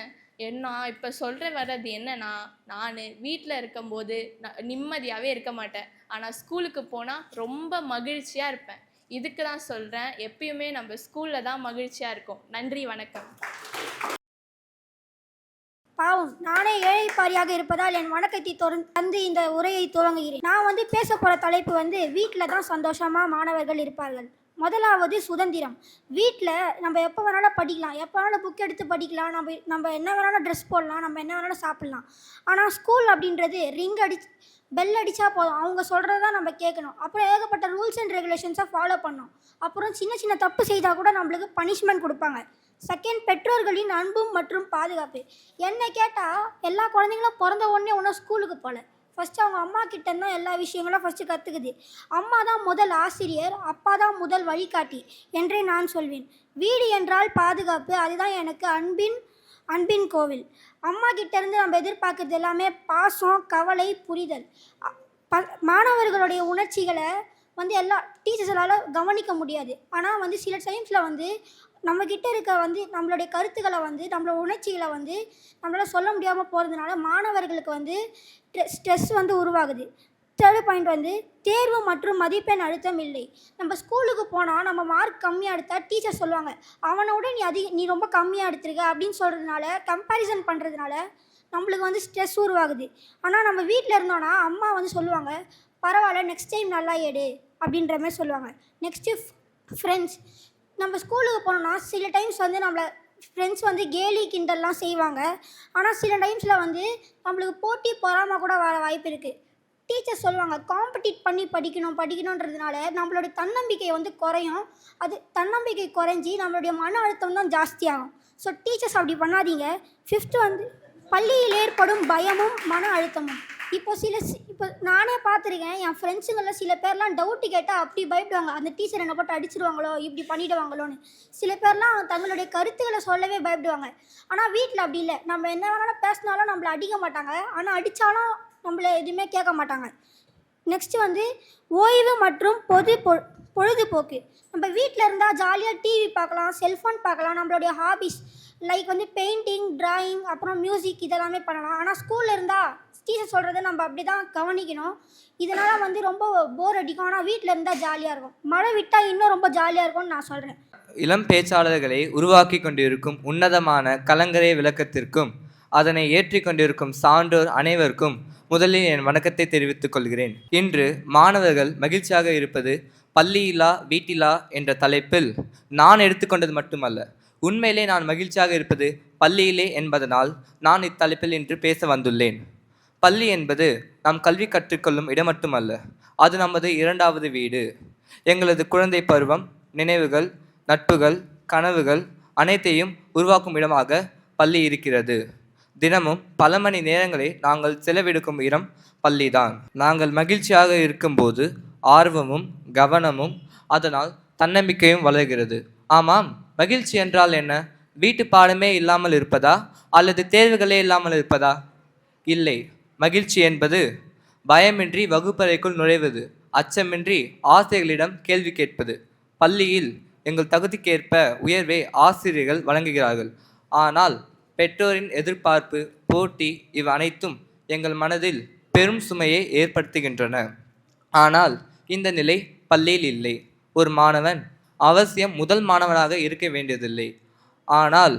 என்ன இப்போ வர்றது என்னன்னா, நான் வீட்டில் இருக்கும்போது நிம்மதியாகவே இருக்க மாட்டேன். ஆனால் ஸ்கூலுக்கு போனால் ரொம்ப மகிழ்ச்சியாக இருப்பேன். இதுக்கு தான் சொல்கிறேன், எப்பயுமே நம்ம ஸ்கூலில் தான் மகிழ்ச்சியாக இருக்கும். நன்றி, வணக்கம். பாவம், நானே ஏழைப்பாரியாக இருப்பதால் என் வணக்கத்தை தந்து இந்த உரையை துவங்குகிறேன். நான் பேச போகிற தலைப்பு வீட்டில் தான் சந்தோஷமாக மாணவர்கள் இருப்பார்கள். முதலாவது சுதந்திரம். வீட்டில் நம்ம எப்போ வேணாலும் படிக்கலாம், எப்போ வேணாலும் புக் எடுத்து படிக்கலாம், நம்ம என்ன வேணாலும் ட்ரெஸ் போடலாம், நம்ம என்ன வேணாலும் சாப்பிட்லாம். ஆனால் ஸ்கூல் அப்படின்றது பெல் அடித்தா போதும், அவங்க சொல்கிறது தான் நம்ம கேட்கணும். அப்புறம் ஏகப்பட்ட ரூல்ஸ் அண்ட் ரெகுலேஷன்ஸை ஃபாலோ பண்ணணும். அப்புறம் சின்ன தப்பு செய்தால் கூட நம்மளுக்கு பனிஷ்மெண்ட் கொடுப்பாங்க. செகண்ட், பெற்றோர்களின் அன்பும் மற்றும் பாதுகாப்பு. என்னை கேட்டால் எல்லா குழந்தைங்களும் பிறந்த உடனே ஒன்றும் ஸ்கூலுக்கு போகல. ஃபஸ்ட்டு அவங்க அம்மா கிட்ட தான் எல்லா விஷயங்களும் ஃபஸ்ட்டு கற்றுக்குது. அம்மா தான் முதல் ஆசிரியர், அப்பா தான் முதல் வழிகாட்டி என்றே நான் சொல்வேன். வீடு என்றால் பாதுகாப்பு, அதுதான் எனக்கு அன்பின் கோவில். அம்மா கிட்டேருந்து நம்ம எதிர்பார்க்குறது எல்லாமே பாசம், கவலை, புரிதல். மாணவர்களுடைய உணர்ச்சிகளை எல்லா டீச்சர்ஸால் கவனிக்க முடியாது. ஆனால் சில டைம்ஸில் நம்மக்கிட்ட இருக்க நம்மளுடைய கருத்துக்களை நம்மளோட உணர்ச்சிகளை நம்மளால் சொல்ல முடியாமல் போகிறதுனால மாணவர்களுக்கு ஸ்ட்ரெஸ் உருவாகுது. தேர்டு பாயிண்ட் தேர்வு மற்றும் மதிப்பெண் அழுத்தம் இல்லை. நம்ம ஸ்கூலுக்கு போனால் நம்ம மார்க் கம்மியாக எடுத்தால் டீச்சர் சொல்லுவாங்க, அவனோட நீ ரொம்ப கம்மியாக எடுத்திருக்க அப்படின்னு சொல்கிறதுனால, கம்பேரிசன் பண்ணுறதுனால நம்மளுக்கு ஸ்ட்ரெஸ் உருவாகுது. ஆனால் நம்ம வீட்டில் இருந்தோன்னா அம்மா சொல்லுவாங்க, பரவாயில்ல நெக்ஸ்ட் டைம் நல்லா எடு அப்படின்ற மாதிரி சொல்லுவாங்க. Next friends. நம்ம ஸ்கூலுக்கு போனோம்னா சில டைம்ஸ் நம்மளை ஃப்ரெண்ட்ஸ் கேலி கிண்டல்லாம் செய்வாங்க. ஆனால் சில டைம்ஸில் நம்மளுக்கு போட்டி பொறாமல் கூட வர வாய்ப்பு இருக்குது. டீச்சர் சொல்லுவாங்க, காம்படிட் பண்ணி படிக்கணுன்றதுனால நம்மளுடைய தன்னம்பிக்கை குறையும். அது தன்னம்பிக்கை குறைஞ்சி நம்மளுடைய மன அழுத்தம் தான் ஜாஸ்தியாகும். ஸோ டீச்சர்ஸ் அப்படி பண்ணாதீங்க. ஃபிஃப்த்து பள்ளியில் ஏற்படும் பயமும் மன அழுத்தமும். இப்போ நானே பார்த்துருக்கேன், என் ஃப்ரெண்ட்ஸுங்களில் சில பேர்லாம் டவுட்டு கேட்டால் அப்படி பயப்படுவாங்க, அந்த டீச்சர் என்னை போட்டு அடிச்சிடுவாங்களோ, இப்படி பண்ணிவிடுவாங்களோன்னு. சில பேர்லாம் தங்களுடைய கருத்துக்களை சொல்லவே பயப்படுவாங்க. ஆனால் வீட்டில் அப்படி இல்லை. நம்ம என்ன வேணாலும் பேசினாலும் நம்மளை அடிக்க மாட்டாங்க, ஆனால் அடித்தாலும் நம்மளை எதுவுமே கேட்க மாட்டாங்க. நெக்ஸ்ட்டு ஓய்வு மற்றும் பொழுதுபோக்கு. நம்ம வீட்டில் இருந்தால் ஜாலியாக டிவி பார்க்கலாம், செல்ஃபோன் பார்க்கலாம், நம்மளுடைய ஹாபிஸ் லைக் பெயிண்டிங், ட்ராயிங், அப்புறம் மியூசிக் இதெல்லாமே பண்ணலாம். ஆனால் ஸ்கூலில் இருந்தால் டீச்சர் சொல்கிறத நம்ம அப்படி தான் கவனிக்கணும். இதனால் வந்து ரொம்ப போர் அடிக்கும். ஆனால் வீட்டில் இருந்தால் ஜாலியாக இருக்கும். மழை விட்டால் இன்னும் ரொம்ப ஜாலியாக இருக்கும்னு நான் சொல்கிறேன். இளம் பேச்சாளர்களை உருவாக்கி கொண்டிருக்கும் உன்னதமான கலங்கரை விளக்கத்திற்கும் அதனை ஏற்றி கொண்டிருக்கும் சான்றோர் அனைவருக்கும் முதலில் என் வணக்கத்தை தெரிவித்துக் கொள்கிறேன். இன்று மாணவர்கள் மகிழ்ச்சியாக இருப்பது பள்ளியிலா வீட்டிலா என்ற தலைப்பில் நான் எடுத்துக்கொண்டது மட்டுமல்ல, உண்மையிலே நான் மகிழ்ச்சியாக இருப்பது பள்ளியிலே என்பதனால் நான் இத்தலைப்பில் இன்று பேச வந்துள்ளேன். பள்ளி என்பது நாம் கல்வி கற்றுக்கொள்ளும் இடம் மட்டுமல்ல, அது நமது இரண்டாவது வீடு. எங்களது குழந்தை பருவம், நினைவுகள், நட்புகள், கனவுகள் அனைத்தையும் உருவாக்கும் இடமாக பள்ளி இருக்கிறது. தினமும் பல மணி நேரங்களை நாங்கள் செலவெடுக்கும் இடம் பள்ளிதான். நாங்கள் மகிழ்ச்சியாக இருக்கும்போது ஆர்வமும் கவனமும், அதனால் தன்னம்பிக்கையும் வளர்கிறது. ஆமாம், மகிழ்ச்சி என்றால் என்ன? வீட்டு பாடமே இல்லாமல் இருப்பதா அல்லது தேர்வுகளே இல்லாமல் இருப்பதா? இல்லை, மகிழ்ச்சி என்பது பயமின்றி வகுப்பறைக்குள் நுழைவது, அச்சமின்றி ஆசிரியர்களிடம் கேள்வி கேட்பது. பள்ளியில் எங்கள் தகுதிக்கேற்ப உயர்வை ஆசிரியர்கள் வழங்குகிறார்கள். ஆனால் பெற்றோரின் எதிர்பார்ப்பு, போட்டி இவை அனைத்தும் எங்கள் மனதில் பெரும் சுமையை ஏற்படுத்துகின்றன. ஆனால் இந்த நிலை பள்ளியில் இல்லை. ஒரு மாணவன் அவசியம் முதல் மாணவனாக இருக்க வேண்டியதில்லை, ஆனால்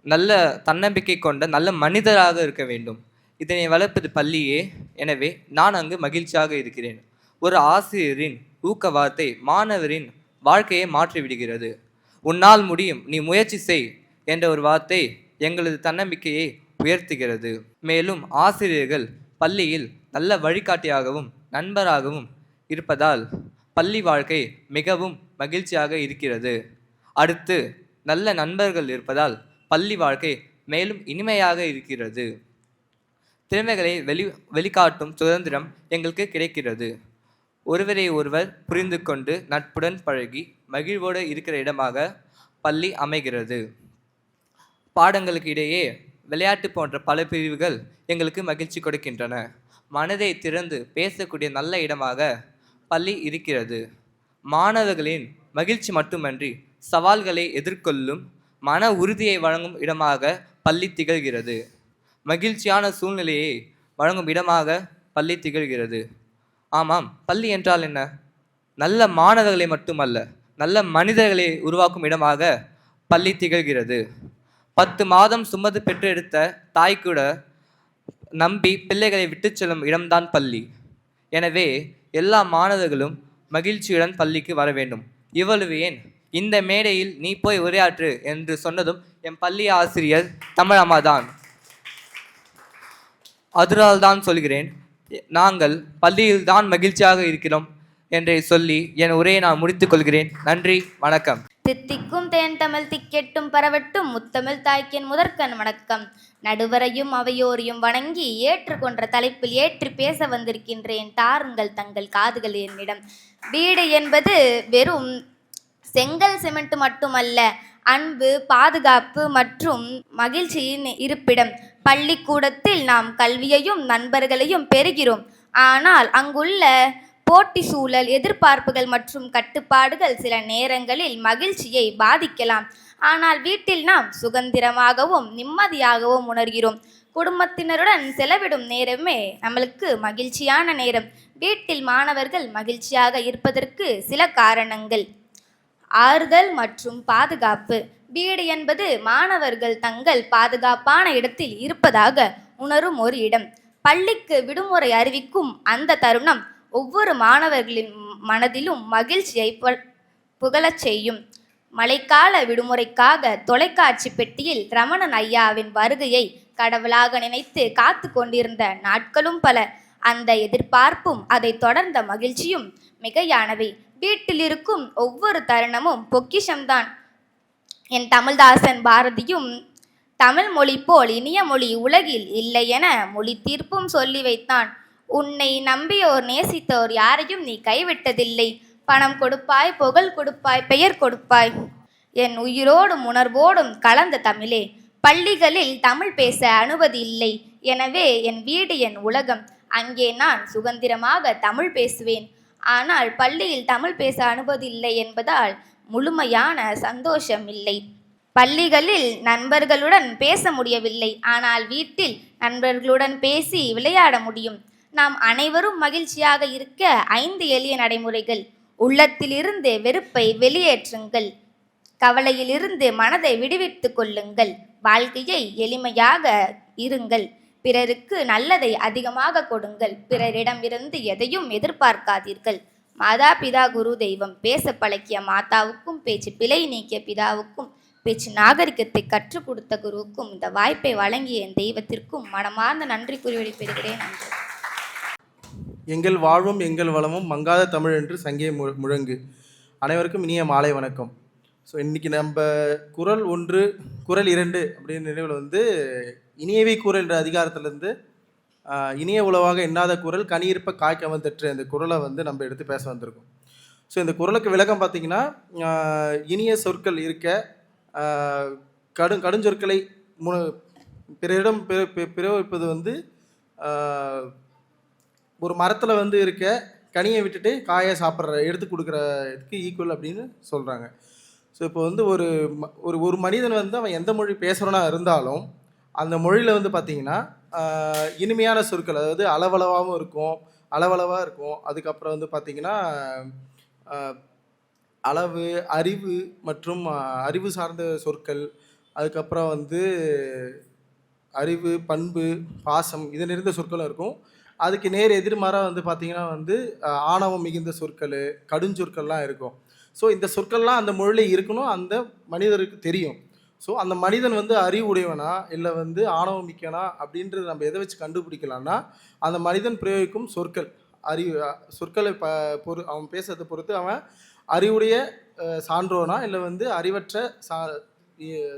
நல்ல தன்னம்பிக்கை கொண்ட நல்ல மனிதராக இருக்க வேண்டும். இதனை வளர்ப்பது பள்ளியே. எனவே நான் அங்கு மகிழ்ச்சியாக இருக்கிறேன். ஒரு ஆசிரியரின் ஊக்க வார்த்தை மாணவரின் வாழ்க்கையை மாற்றிவிடுகிறது. உன்னால் முடியும், நீ முயற்சி செய் என்ற ஒரு வார்த்தை எங்களது தன்னம்பிக்கையை உயர்த்துகிறது. மேலும் ஆசிரியர்கள் பள்ளியில் நல்ல வழிகாட்டியாகவும் நண்பராகவும் இருப்பதால் பள்ளி வாழ்க்கை மிகவும் மகிழ்ச்சியாக இருக்கிறது. அடுத்து நல்ல நண்பர்கள் இருப்பதால் பள்ளி வாழ்க்கை மேலும் இனிமையாக இருக்கிறது. திறமைகளை வெளிக்காட்டும் சுதந்திரம் எங்களுக்கு கிடைக்கிறது. ஒருவரை ஒருவர் புரிந்து கொண்டு நட்புடன் பழகி மகிழ்வோடு இருக்கிற இடமாக பள்ளி அமைகிறது. பாடங்களுக்கு இடையே விளையாட்டு போன்ற பல பிரிவுகள் எங்களுக்கு மகிழ்ச்சி கொடுக்கின்றன. மனதை திறந்து பேசக்கூடிய நல்ல இடமாக பள்ளி இருக்கிறது. மாணவர்களின் மகிழ்ச்சி மட்டுமன்றி சவால்களை எதிர்கொள்ளும் மன உறுதியை வழங்கும் இடமாக பள்ளி திகழ்கிறது. மகிழ்ச்சியான சூழ்நிலையை வழங்கும் இடமாக பள்ளி திகழ்கிறது. ஆமாம், பள்ளி என்றால் என்ன? நல்ல மாணவர்களை மட்டுமல்ல, நல்ல மனிதர்களை உருவாக்கும் இடமாக பள்ளி திகழ்கிறது. 10 மாதம் சுமந்து பெற்றெடுத்த தாய் கூட நம்பி பிள்ளைகளை விட்டு செல்லும் இடம்தான் பள்ளி. எனவே எல்லா மாணவர்களும் மகிழ்ச்சியுடன் பள்ளிக்கு வர வேண்டும். இவ்வளவு ஏன், இந்த மேடையில் நீ போய் உரையாற்று என்று சொன்னதும் என் பள்ளி ஆசிரியர் தமிழ் அம்மா தான். அதனால் தான் சொல்கிறேன், நாங்கள் பள்ளியில் தான் மகிழ்ச்சியாக இருக்கிறோம் என்றே சொல்லி என் உரையை நான் முடித்துக் கொள்கிறேன். நன்றி, வணக்கம். தித்திக்கும் தேன் தமிழ் திக்கெட்டும் பரவட்டும் முத்தமிழ் தாய்க்கின் முதற்கண் வணக்கம். நடுவரையும் அவையோரையும் வணங்கி ஏற்றுக்கொன்ற தலைப்பில் ஏற்றி பேச வந்திருக்கின்றேன். தாருங்கள் தங்கள் காதுகள் என்னிடம். வீடு என்பது வெறும் செங்கல் சிமெண்ட் மட்டுமல்ல, அன்பு, பாதுகாப்பு மற்றும் மகிழ்ச்சியின் இருப்பிடம். பள்ளிக்கூடத்தில் நாம் கல்வியையும் நண்பர்களையும் பெறுகிறோம். ஆனால் அங்குள்ள போட்டி சூழல், எதிர்பார்ப்புகள் மற்றும் கட்டுப்பாடுகள் சில நேரங்களில் மகிழ்ச்சியை பாதிக்கலாம். ஆனால் வீட்டில் நாம் சுதந்திரமாகவும் நிம்மதியாகவும் உணர்கிறோம். குடும்பத்தினருடன் செலவிடும் நேரமே நம்மளுக்கு மகிழ்ச்சியான நேரம். வீட்டில் மாணவர்கள் மகிழ்ச்சியாக இருப்பதற்கு சில காரணங்கள். ஆறுதல் மற்றும் பாதுகாப்பு. வீடு என்பது மாணவர்கள் தங்கள் பாதுகாப்பான இடத்தில் இருப்பதாக உணரும் ஒரு இடம். பள்ளிக்கு விடுமுறை அறிவிக்கும் அந்த தருணம் ஒவ்வொரு மாணவர்களின் மனதிலும் மகிழ்ச்சியை புகழச் செய்யும். மழைக்கால விடுமுறைக்காக தொலைக்காட்சி பெட்டியில் ரமணன் ஐயாவின் வருகையை கடவுளாக நினைத்து காத்து கொண்டிருந்த நாட்களும் பல. அந்த எதிர்பார்ப்பும் அதை தொடர்ந்த மகிழ்ச்சியும் மிகையானவை. வீட்டில் இருக்கும் ஒவ்வொரு தருணமும் பொக்கிஷம்தான். என் தமிழ்தாசன் பாரதியும் தமிழ் மொழி போல் இனிய மொழி உலகில் இல்லை என மொழி தீர்ப்பும் சொல்லி வைத்தான். உன்னை நம்பியோர் நேசித்தோர் யாரையும் நீ கைவிட்டதில்லை. பணம் கொடுப்பாய், புகழ் கொடுப்பாய், பெயர் கொடுப்பாய். என் உயிரோடும் உணர்வோடும் கலந்த தமிழே. பள்ளிகளில் தமிழ் பேச அனுமதி இல்லை. எனவே என் வீடு என் உலகம். அங்கே நான் சுதந்திரமாக தமிழ் பேசுவேன். ஆனால் பள்ளியில் தமிழ் பேச அனுமதி இல்லை என்பதால் முழுமையான சந்தோஷம் இல்லை. பள்ளிகளில் நண்பர்களுடன் பேச முடியவில்லை, ஆனால் வீட்டில் நண்பர்களுடன் பேசி விளையாட முடியும். நாம் அனைவரும் மகிழ்ச்சியாக இருக்க 5 எளிய நடைமுறைகள். உள்ளத்திலிருந்து வெறுப்பை வெளியேற்றுங்கள். கவலையிலிருந்து மனதை விடுவித்துக் கொள்ளுங்கள். வாழ்க்கையை எளிமையாக இருங்கள். பிறருக்கு நல்லதை அதிகமாக கொடுங்கள். பிறரிடமிருந்து எதையும் எதிர்பார்க்காதீர்கள். மாதா பிதா குரு தெய்வம். பேச பழக்கிய மாதாவுக்கும், பேச்சு பிழை நீக்கிய பிதாவுக்கும், பேச்சு நாகரிகத்தை கற்றுக் கொடுத்த குருவுக்கும், இந்த வாய்ப்பை வழங்கிய என் தெய்வத்திற்கும் மனமார்ந்த நன்றி கூறி விடைபெறுகிறேன். நன்றி. எங்கள் வாழ்வும் எங்கள் வளமும் மங்காத தமிழ் என்று சங்கே முழங்கு. அனைவருக்கும் இனிய மாலை வணக்கம். ஸோ இன்றைக்கி நம்ம குறள் 1 குறள் 2 அப்படின்னு நினைவில் வந்து இனியவை குறள் என்ற அதிகாரத்திலேருந்து இனிய உளவாக எண்ணாத குறள் கனியிருப்ப காய்க்க வந்தற்று இந்த குறளை வந்து நம்ம எடுத்து பேச வந்திருக்கோம். ஸோ இந்த குறளுக்கு விளக்கம் பார்த்திங்கன்னா, இனிய சொற்கள் இருக்க கடுஞ்சொற்களை பிறரிடம் பிரயோகிப்பது வந்து ஒரு மரத்தில் வந்து இருக்க கனியை விட்டுட்டு காயை எடுத்து கொடுக்குறதுக்கு ஈக்குவல் அப்படின்னு சொல்கிறாங்க. ஸோ இப்போ வந்து ஒரு மனிதன் வந்து அவன் எந்த மொழி பேசுகிறனா இருந்தாலும் அந்த மொழியில் வந்து பார்த்திங்கன்னா இனிமையான சொற்கள், அதாவது அளவளவாகவும் இருக்கும், அளவளவாக இருக்கும். அதுக்கப்புறம் வந்து பார்த்திங்கன்னா அளவு, அறிவு மற்றும் அறிவு சார்ந்த சொற்கள், அதுக்கப்புறம் வந்து அறிவு, பண்பு, பாசம் இது நிறைந்த சொற்களும் இருக்கும். அதுக்கு நேர் எதிர்மாறாக வந்து பார்த்திங்கன்னா வந்து ஆணவம் மிகுந்த சொற்கள், கடுஞ்சொற்கள்லாம் இருக்கும். ஸோ இந்த சொற்கள்லாம் அந்த மொழியில் இருக்கணும், அந்த மனிதருக்கு தெரியும். ஸோ அந்த மனிதன் வந்து அறிவுடையவனா இல்லை வந்து ஆணவம் மிக்கனா அப்படின்றது நம்ம எதை வச்சு கண்டுபிடிக்கலாம்னா, அந்த மனிதன் பிரயோகிக்கும் சொற்கள், சொற்களை அவன் பேசுறதை பொறுத்து அவன் அறிவுடைய சான்றோனா இல்லை வந்து அறிவற்ற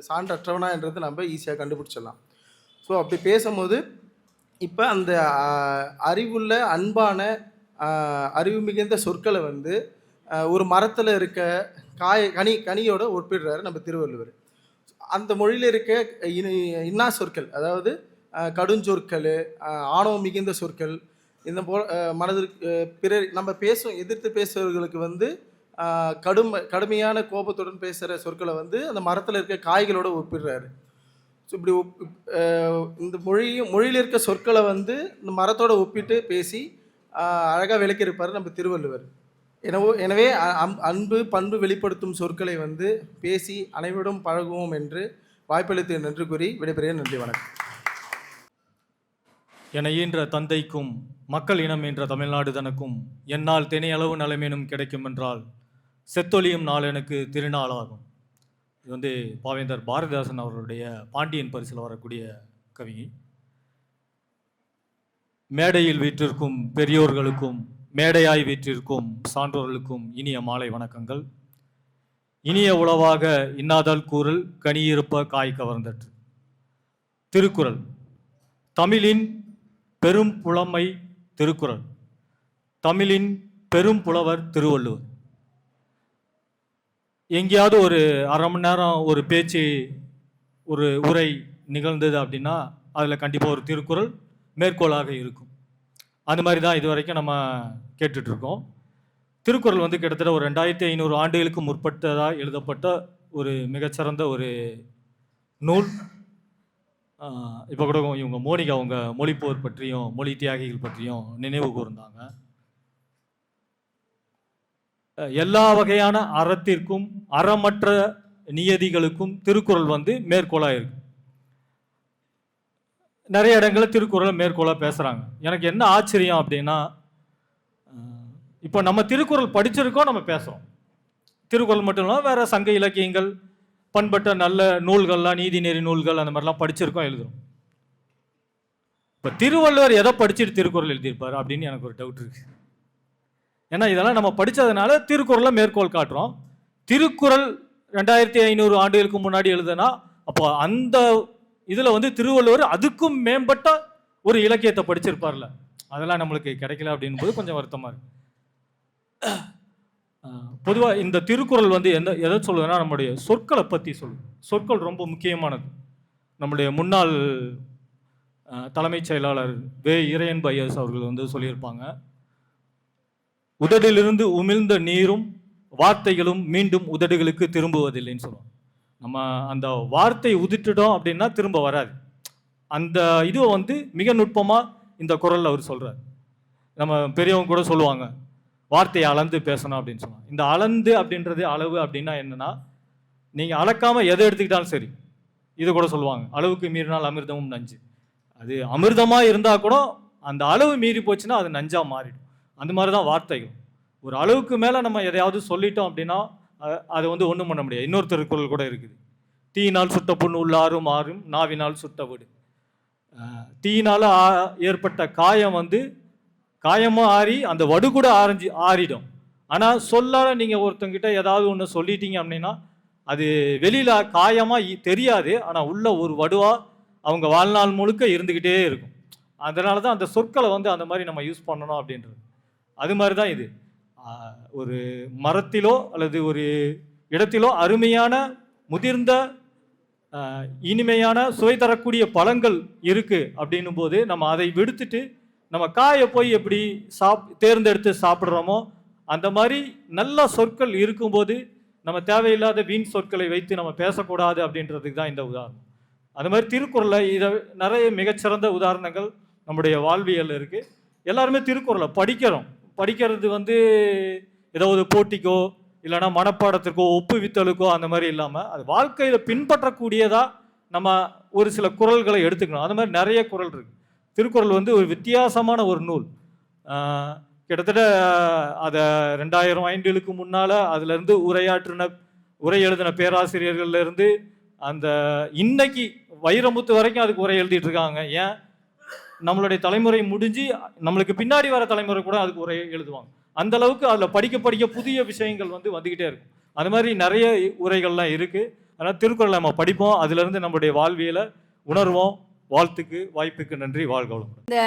சான்றற்றவனா என்றது நம்ம ஈஸியாக கண்டுபிடிச்சிடலாம். ஸோ அப்படி பேசும்போது இப்போ அந்த அறிவுள்ள அன்பான அறிவு மிகுந்த சொற்களை வந்து ஒரு மரத்தில் இருக்க கனியோட ஒப்பிடுறாரு நம்ம திருவள்ளுவர். அந்த மொழியில் இருக்க இன்னா சொற்கள், அதாவது கடுஞ்சொற்கள், ஆணவம் மிகுந்த சொற்கள், இந்த மனதிற்கு பிறர் நம்ம எதிர்த்து பேசுகிறவர்களுக்கு வந்து கடுமையான கோபத்துடன் பேசுகிற சொற்களை வந்து அந்த மரத்தில் இருக்க காய்களோட ஒப்பிடுறாரு. ஸோ இப்படி இந்த மொழியில் இருக்க சொற்களை வந்து இந்த மரத்தோட ஒப்பிட்டு பேசி அழகாக விளக்கியிருப்பார் நம்ம திருவள்ளுவர். எனவே அன்பு பண்பு வெளிப்படுத்தும் சொற்களை வந்து பேசி அனைவரும் பழகுவோம் என்று வாய்ப்பளித்து நன்றி கூறி விடைபெறுகிறேன். நன்றி, வணக்கம். என ஈன்ற தந்தைக்கும் மக்கள் இனம் என்ற தமிழ்நாடு தனக்கும் என்னால் தினையளவு நலமேனும் கிடைக்கும் என்றால் செத்தொழியும் நாள் எனக்கு திருநாளாகும். இது வந்து பாவேந்தர் பாரதிதாசன் அவர்களுடைய பாண்டியன் பரிசில் வரக்கூடிய கவி. மேடையில் வீற்றிருக்கும் பெரியோர்களுக்கும் மேடையாய் வீற்றிருக்கும் சான்றோர்களுக்கும் இனிய மாலை வணக்கங்கள். இனிய உளவாக இன்னாதல் கூறல் கனியிருப்ப காய் கவர்ந்தற்று. திருக்குறள் தமிழின் பெரும் புலமை திருக்குறள். தமிழின் பெரும் புலவர் திருவள்ளுவர். எங்கேயாவது ஒரு அரை மணி நேரம் ஒரு பேச்சு ஒரு உரை நிகழ்ந்தது அப்படின்னா அதில் கண்டிப்பாக ஒரு திருக்குறள் மேற்கோளாக இருக்கும். அந்த மாதிரி தான் இது வரைக்கும் நம்ம கேட்டுட்ருக்கோம். திருக்குறள் வந்து கிட்டத்தட்ட ஒரு 2500 ஆண்டுகளுக்கு முற்பட்டதாக எழுதப்பட்ட ஒரு மிகச்சிறந்த ஒரு நூல். இப்போ கூட இவங்க மோனிகா அவங்க மொழிப்போர் பற்றியும் மொழி தியாகிகள் பற்றியும் நினைவு கூர்ந்தாங்க. எல்லா வகையான அறத்திற்கும் அறமற்ற நியதிகளுக்கும் திருக்குறள் வந்து மேற்கோளாக இருக்கு. நிறைய இடங்களில் திருக்குறளை மேற்கோளாக பேசுகிறாங்க. எனக்கு என்ன ஆச்சரியம் அப்படின்னா, இப்போ நம்ம திருக்குறள் படிச்சிருக்கோம், நம்ம பேசுகிறோம். திருக்குறள் மட்டும் இல்லாமல் வேறு சங்க இலக்கியங்கள், பண்பட்ட நல்ல நூல்கள்லாம், நீதிநெறி நூல்கள் அந்த மாதிரிலாம் படிச்சிருக்கோம், எழுதுகிறோம். இப்போ திருவள்ளுவர் எதை படிச்சுட்டு திருக்குறள் எழுதியிருப்பார் அப்படின்னு எனக்கு ஒரு டவுட் இருக்குது. ஏன்னா இதெல்லாம் நம்ம படித்ததுனால திருக்குறளை மேற்கோள் காட்டுறோம். திருக்குறள் 2500 ஆண்டுகளுக்கு முன்னாடி எழுதுனா அப்போ அந்த இதில் வந்து திருவள்ளுவர் அதுக்கும் மேம்பட்ட ஒரு இலக்கியத்தை படிச்சிருப்பார்ல, அதெல்லாம் நம்மளுக்கு கிடைக்கல அப்படின் போது கொஞ்சம் வருத்தமாக இருக்கு. பொதுவாக இந்த திருக்குறள் வந்து எதை சொல்லுதுன்னா நம்முடைய சொற்களை பற்றி சொல்லுது. சொற்கள் ரொம்ப முக்கியமானது. நம்முடைய முன்னாள் தலைமைச் செயலாளர் இறையன்பு ஐஎஸ் அவர்கள் வந்து சொல்லியிருப்பாங்க, உதடிலிருந்து உமிழ்ந்த நீரும் வார்த்தைகளும் மீண்டும் உதடுகளுக்கு திரும்புவதில்லைன்னு சொல்லுவாங்க. நம்ம அந்த வார்த்தை உதிட்டுட்டோம் அப்படின்னா திரும்ப வராது. அந்த இதுவை வந்து மிக நுட்பமாக இந்த குரலில் அவர் சொல்கிறார். நம்ம பெரியவங்க கூட சொல்லுவாங்க வார்த்தையை அளந்து பேசணும் அப்படின்னு சொல்லுவாங்க. இந்த அளந்து அப்படின்றது அளவு அப்படின்னா என்னன்னா, நீங்கள் அளக்காமல் எதை எடுத்துக்கிட்டாலும் சரி, இது கூட சொல்லுவாங்க அளவுக்கு மீறினால் அமிர்தமும் நஞ்சு. அது அமிர்தமாக இருந்தால் கூட அந்த அளவு மீறி போச்சுன்னா அது நஞ்சாக மாறிடும். அந்த மாதிரி தான் வார்த்தைகள். ஒரு அளவுக்கு மேலே நம்ம எதையாவது சொல்லிட்டோம் அப்படின்னா அதை வந்து ஒன்றும் பண்ண முடியாது. இன்னொரு திருக்குறள் கூட இருக்குது, தீயினால் சுட்ட புண் உள்ளாரும் ஆறும் நாவினால் சுட்ட வீடு. தீயினால் ஏற்பட்ட காயம் வந்து காயமாக ஆறி அந்த வடு கூட ஆறிடும். ஆனால் சொல்லால் நீங்கள் ஒருத்தங்கிட்ட ஏதாவது ஒன்று சொல்லிட்டீங்க அப்படின்னா அது வெளியில் காயமாக தெரியாது, ஆனால் உள்ள ஒரு வடுவாக அவங்க வாழ்நாள் முழுக்க இருந்துக்கிட்டே இருக்கும். அதனால தான் அந்த சொற்களை வந்து அந்த மாதிரி நம்ம யூஸ் பண்ணணும் அப்படின்றது. அது மாதிரி தான் இது. ஒரு மரத்திலோ அல்லது ஒரு இடத்திலோ அருமையான முதிர்ந்த இனிமையான சுவை தரக்கூடிய பழங்கள் இருக்குது அப்படின்னும் போது நம்ம அதை விடுத்துட்டு நம்ம காயை போய் எப்படி தேர்ந்தெடுத்து சாப்பிட்றோமோ அந்த மாதிரி நல்ல சொற்கள் இருக்கும்போது நம்ம தேவையில்லாத வீண் சொற்களை வைத்து நம்ம பேசக்கூடாது அப்படின்றதுக்கு தான் இந்த உதாரணம். அது மாதிரி திருக்குறளில் இதை நிறைய மிகச்சிறந்த உதாரணங்கள் நம்முடைய வாழ்வியல் இருக்குது. எல்லாருமே திருக்குறளை படிக்கிறது வந்து ஏதாவது போட்டிக்கோ இல்லைனா மனப்பாடத்திற்கோ ஒப்புவித்தலுக்கோ அந்த மாதிரி இல்லாமல் அது வாழ்க்கையில் பின்பற்றக்கூடியதாக நம்ம ஒரு சில குறள்களை எடுத்துக்கணும். அது மாதிரி நிறைய குறள் இருக்குது. திருக்குறள் வந்து ஒரு வித்தியாசமான ஒரு நூல். கிட்டத்தட்ட அதை 2000 ஆண்டுகளுக்கு முன்னால் அதுலேருந்து உரை எழுதின பேராசிரியர்கள்லேருந்து அந்த இன்னைக்கு வைரமுத்து வரைக்கும் அதுக்கு உரை எழுதிட்டு இருக்காங்க. ஏன், நம்மளுடைய தலைமுறை முடிஞ்சு நம்மளுக்கு பின்னாடி வர தலைமுறை கூட அதுக்கு உரை எழுதுவாங்க. அந்த அளவுக்கு அதில் படிக்க புதிய விஷயங்கள் வந்து வந்துக்கிட்டே இருக்கும். அது மாதிரி நிறைய உரைகள்லாம் இருக்குது. அதனால் திருக்குறளை நம்ம படிப்போம், அதுலேருந்து நம்மளுடைய வாழ்வியலை உணர்வோம். வாழ்த்துக்கு வாய்ப்புக்கு நன்றி. வாழ்க வளமுடன். இந்த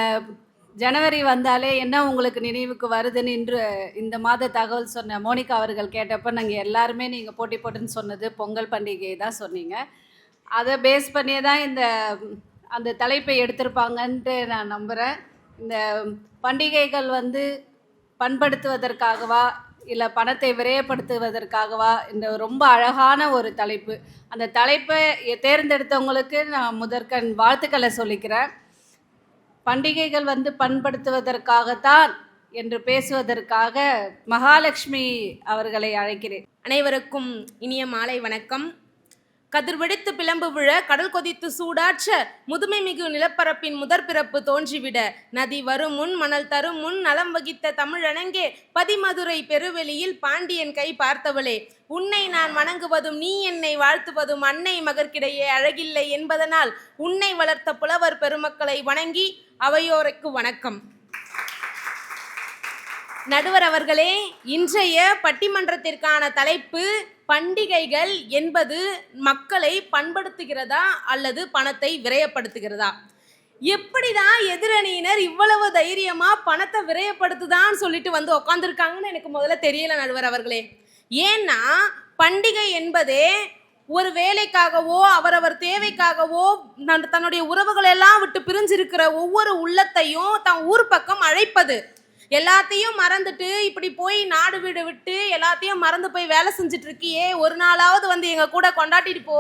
ஜனவரி வந்தாலே என்ன உங்களுக்கு நினைவுக்கு வருதுன்னு இன்று இந்த மாத தகவல் சொன்ன மோனிகா அவர்கள் கேட்டப்போ நாங்கள் எல்லாருமே நீங்கள் போட்டி போட்டுன்னு சொன்னது பொங்கல் பண்டிகையை தான் சொன்னீங்க. அதை பேஸ் பண்ணியே தான் அந்த தலைப்பை எடுத்திருப்பாங்கன்ட்டு நான் நம்புகிறேன். இந்த பண்டிகைகள் வந்து பண்படுத்துவதற்காகவா இல்லை பணத்தை விரயப்படுத்துவதற்காகவா இந்த ரொம்ப அழகான ஒரு தலைப்பு. அந்த தலைப்பை தேர்ந்தெடுத்தவங்களுக்கு நான் முதற்கண் வாழ்த்துக்களை சொல்லிக்கிறேன். பண்டிகைகள் வந்து பண்படுத்துவதற்காகத்தான் என்று பேசுவதற்காக மகாலட்சுமி அவர்களை அழைக்கிறேன். அனைவருக்கும் இனிய மாலை வணக்கம். கதிர்வெடித்து பிளம்பு விழ கடல் கொதித்து சூடாற்ற முதுமை மிகு நிலப்பரப்பின் முதற் பிறப்பு தோன்றிவிட நதி வரும் முன் மணல் தரும் முன் நலம் வகித்த தமிழனங்கே பதிமதுரை பெருவெளியில் பாண்டியன் கை பார்த்தவளே, உன்னை நான் வணங்குவதும் நீ என்னை வாழ்த்துவதும் அன்னை மகற்கிடையே அழகில்லை என்பதனால் உன்னை வளர்த்த புலவர் பெருமக்களை வணங்கி அவையோருக்கு வணக்கம். நடுவர் அவர்களே, இன்றைய பட்டிமன்றத்திற்கான தலைப்பு பண்டிகைகள் என்பது மக்களை பண்படுத்துகிறதா அல்லது பணத்தை விரயப்படுத்துகிறதா? எப்படிதான் எதிரணியினர் இவ்வளவு தைரியமா பணத்தை விரயப்படுத்துதான்னு சொல்லிட்டு வந்து உட்காந்துருக்காங்கன்னு எனக்கு முதல்ல தெரியல நடுவர் அவர்களே. ஏன்னா பண்டிகை என்பதே ஒரு வேலைக்காகவோ அவரவர் தேவைக்காகவோ தன்னுடைய உறவுகளெல்லாம் விட்டு பிரிஞ்சிருக்கிற ஒவ்வொரு உள்ளத்தையும் தன் ஊர் பக்கம் அழைப்பது. எல்லாத்தையும் மறந்துட்டு இப்படி போய் நாடு வீடு விட்டு எல்லாத்தையும் மறந்து போய் வேலை செஞ்சுட்டு இருக்கியே, ஒரு நாளாவது வந்து எங்கள் கூட கொண்டாடிட்டு போ,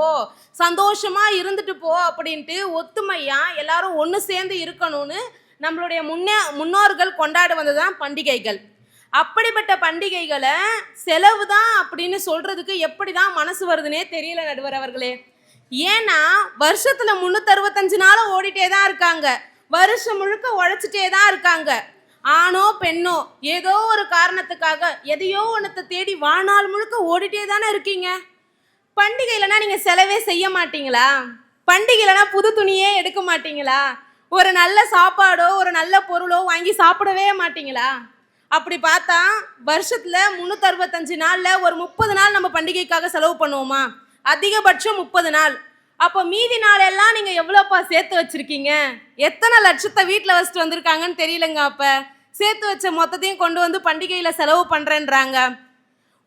சந்தோஷமா இருந்துட்டு போ அப்படின்ட்டு ஒத்துமையா எல்லாரும் ஒன்று சேர்ந்து இருக்கணும்னு நம்மளுடைய முன்னோர்கள் கொண்டாடுவது தான் பண்டிகைகள். அப்படிப்பட்ட பண்டிகைகளை செலவு தான் அப்படின்னு சொல்றதுக்கு எப்படி தான் மனசு வருதுன்னே தெரியல நடுவர் அவர்களே. ஏன்னா வருஷத்துல 365 நாளும் ஓடிட்டே தான் இருக்காங்க, வருஷம் முழுக்க உழைச்சிட்டே தான் இருக்காங்க. ஆணோ பெண்ணோ ஏதோ ஒரு காரணத்துக்காக எதையோ ஒன்றத்தை தேடி வாழ்நாள் முழுக்க ஓடிட்டே தானே இருக்கீங்க. பண்டிகைலனா நீங்கள் செலவே செய்ய மாட்டீங்களா? பண்டிகைலனா புது துணியே எடுக்க மாட்டீங்களா? ஒரு நல்ல சாப்பாடோ ஒரு நல்ல பொருளோ வாங்கி சாப்பிடவே மாட்டீங்களா? அப்படி பார்த்தா வருஷத்தில் 365 நாளில் ஒரு 30 நாள் நம்ம பண்டிகைக்காக செலவு பண்ணுவோமா? அதிகபட்சம் 30 நாள். அப்போ மீதி நாள் எல்லாம் நீங்கள் எவ்வளோப்பா சேர்த்து வச்சுருக்கீங்க? எத்தனை லட்சத்தை வீட்டில் வச்சுட்டு வந்திருக்காங்கன்னு தெரியலங்க. அப்போ சேர்த்து வச்ச மொத்தத்தையும் கொண்டு வந்து பண்டிகையில் செலவு பண்ணுறேன்றாங்க.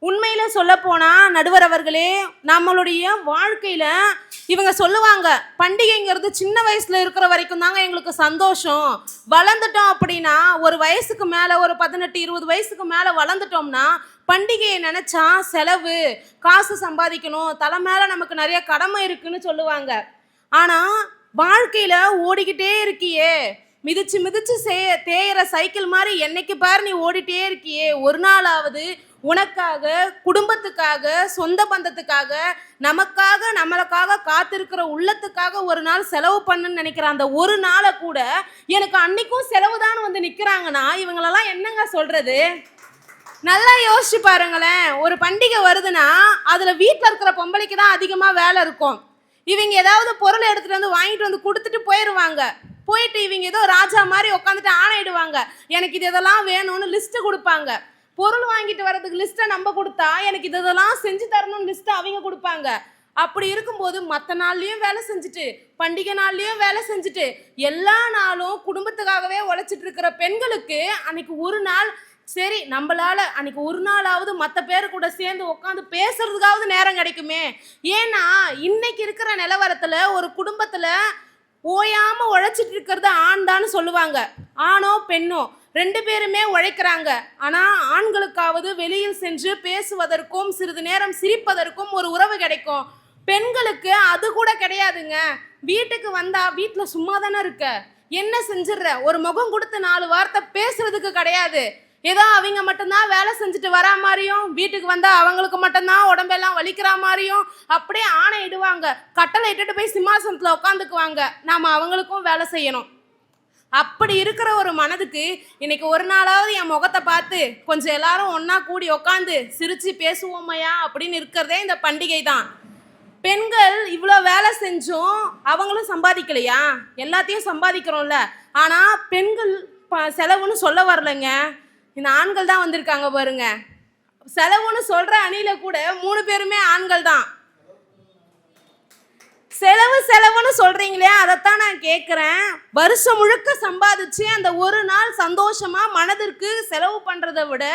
உண்மையில் சொல்லப்போனால் நடுவர் அவர்களே, நம்மளுடைய வாழ்க்கையில் இவங்க சொல்லுவாங்க பண்டிகைங்கிறது சின்ன வயசில் இருக்கிற வரைக்கும் தாங்க எங்களுக்கு சந்தோஷம். வளர்ந்துட்டோம் அப்படின்னா ஒரு வயசுக்கு மேலே ஒரு 18-20 வயசுக்கு மேலே வளர்ந்துட்டோம்னா பண்டிகையை நினச்சா செலவு, காசு சம்பாதிக்கணும், தலை மேலே நமக்கு நிறைய கடமை இருக்குன்னு சொல்லுவாங்க. ஆனால் வாழ்க்கையில் ஓடிக்கிட்டே இருக்கியே, மிதிச்சு மிதிச்சு தேயிற சைக்கிள் மாதிரி என்னைக்கு பாரு நீ ஓடிட்டே இருக்கியே, ஒரு நாளாவது உனக்காக, குடும்பத்துக்காக, சொந்த பந்தத்துக்காக, நம்மளுக்காக காத்திருக்கிற உள்ளத்துக்காக ஒரு நாள் செலவு பண்ணுன்னு நினைக்கிற அந்த ஒரு நாளை கூட எனக்கு அன்னைக்கும் செலவு தான் வந்து நிற்கிறாங்கன்னா இவங்களெல்லாம் என்னங்க சொல்றது? நல்லா யோசிச்சு பாருங்களேன். ஒரு பண்டிகை வருதுன்னா அதில் வீட்டில் இருக்கிற பொம்பளைக்கு தான் அதிகமாக வேலை இருக்கும். இவங்க ஏதாவது பொருள் எடுத்துகிட்டு வந்து வாங்கிட்டு வந்து கொடுத்துட்டு போயிடுவாங்க. போயிட்டு இவங்க ஏதோ ராஜா மாதிரி உட்காந்துட்டு ஆணையிடுவாங்க, எனக்கு இது இதெல்லாம் வேணும்னு லிஸ்ட்டு கொடுப்பாங்க. பொருள் வாங்கிட்டு வர்றதுக்கு லிஸ்ட்டை நம்ம கொடுத்தா எனக்கு இதெல்லாம் செஞ்சு தரணும்னு லிஸ்ட்டை அவங்க கொடுப்பாங்க. அப்படி இருக்கும்போது மற்ற நாள்லேயும் வேலை செஞ்சுட்டு, பண்டிகை நாள்லேயும் வேலை செஞ்சுட்டு, எல்லா நாளும் குடும்பத்துக்காகவே உழைச்சிட்டு இருக்கிற பெண்களுக்கு அன்னைக்கு ஒரு நாள் சரி நம்மளால அன்னைக்கு ஒரு நாளாவது மற்ற பேர் கூட சேர்ந்து உட்காந்து பேசுறதுக்காவது நேரம் கிடைக்குமே. ஏன்னா இன்னைக்கு இருக்கிற நிலவரத்தில் ஒரு குடும்பத்தில் ஓயாமல் உழைச்சிட்டு இருக்கிறது ஆண் தான் சொல்லுவாங்க. ஆணோ பெண்ணோ 2 பேருமே உழைக்கிறாங்க. ஆனால் ஆண்களுக்காவது வெளியில் சென்று பேசுவதற்கும் சிறிது நேரம் சிரிப்பதற்கும் ஒரு உறவு கிடைக்கும். பெண்களுக்கு அது கூட கிடையாதுங்க. வீட்டுக்கு வந்தா வீட்டில் சும்மா தானே இருக்க, என்ன செஞ்சிடுற, ஒரு முகம் கொடுத்து 4 வார்த்தை பேசுறதுக்கு கிடையாது. ஏதோ அவங்க மட்டும்தான் வேலை செஞ்சுட்டு வரா மாதிரியும், வீட்டுக்கு வந்தால் அவங்களுக்கு மட்டும்தான் உடம்பெல்லாம் வலிக்கிற மாதிரியும் அப்படியே ஆணையிடுவாங்க. கட்டளை இட்டுட்டு போய் சிம்மாசனத்தில் உட்காந்துக்குவாங்க. நாம் அவங்களுக்கும் வேலை செய்யணும். அப்படி இருக்கிற ஒரு மனதுக்கு இன்னைக்கு ஒரு நாளாவது என் முகத்தை பார்த்து கொஞ்சம் எல்லாரும் ஒன்றா கூடி உட்காந்து சிரித்து பேசுவோமையா அப்படின்னு இருக்கிறதே இந்த பண்டிகை தான். பெண்கள் இவ்வளோ வேலை செஞ்சும் அவங்களும் சம்பாதிக்கலையா? எல்லாத்தையும் சம்பாதிக்கிறோம்ல. ஆனால் பெண்கள் செலவுன்னு சொல்ல வரலைங்க. இந்த ஆண்கள் தான் வந்திருக்காங்க பாருங்க. செலவுன்னு சொல்கிற அணியில் கூட 3 பேருமே ஆண்கள் தான். செலவுன்னு சொல்கிறீங்களே, அதைத்தான் நான் கேட்குறேன். வருஷம் முழுக்க சம்பாதிச்சு அந்த ஒரு நாள் சந்தோஷமாக மனதிற்கு செலவு பண்ணுறதை விட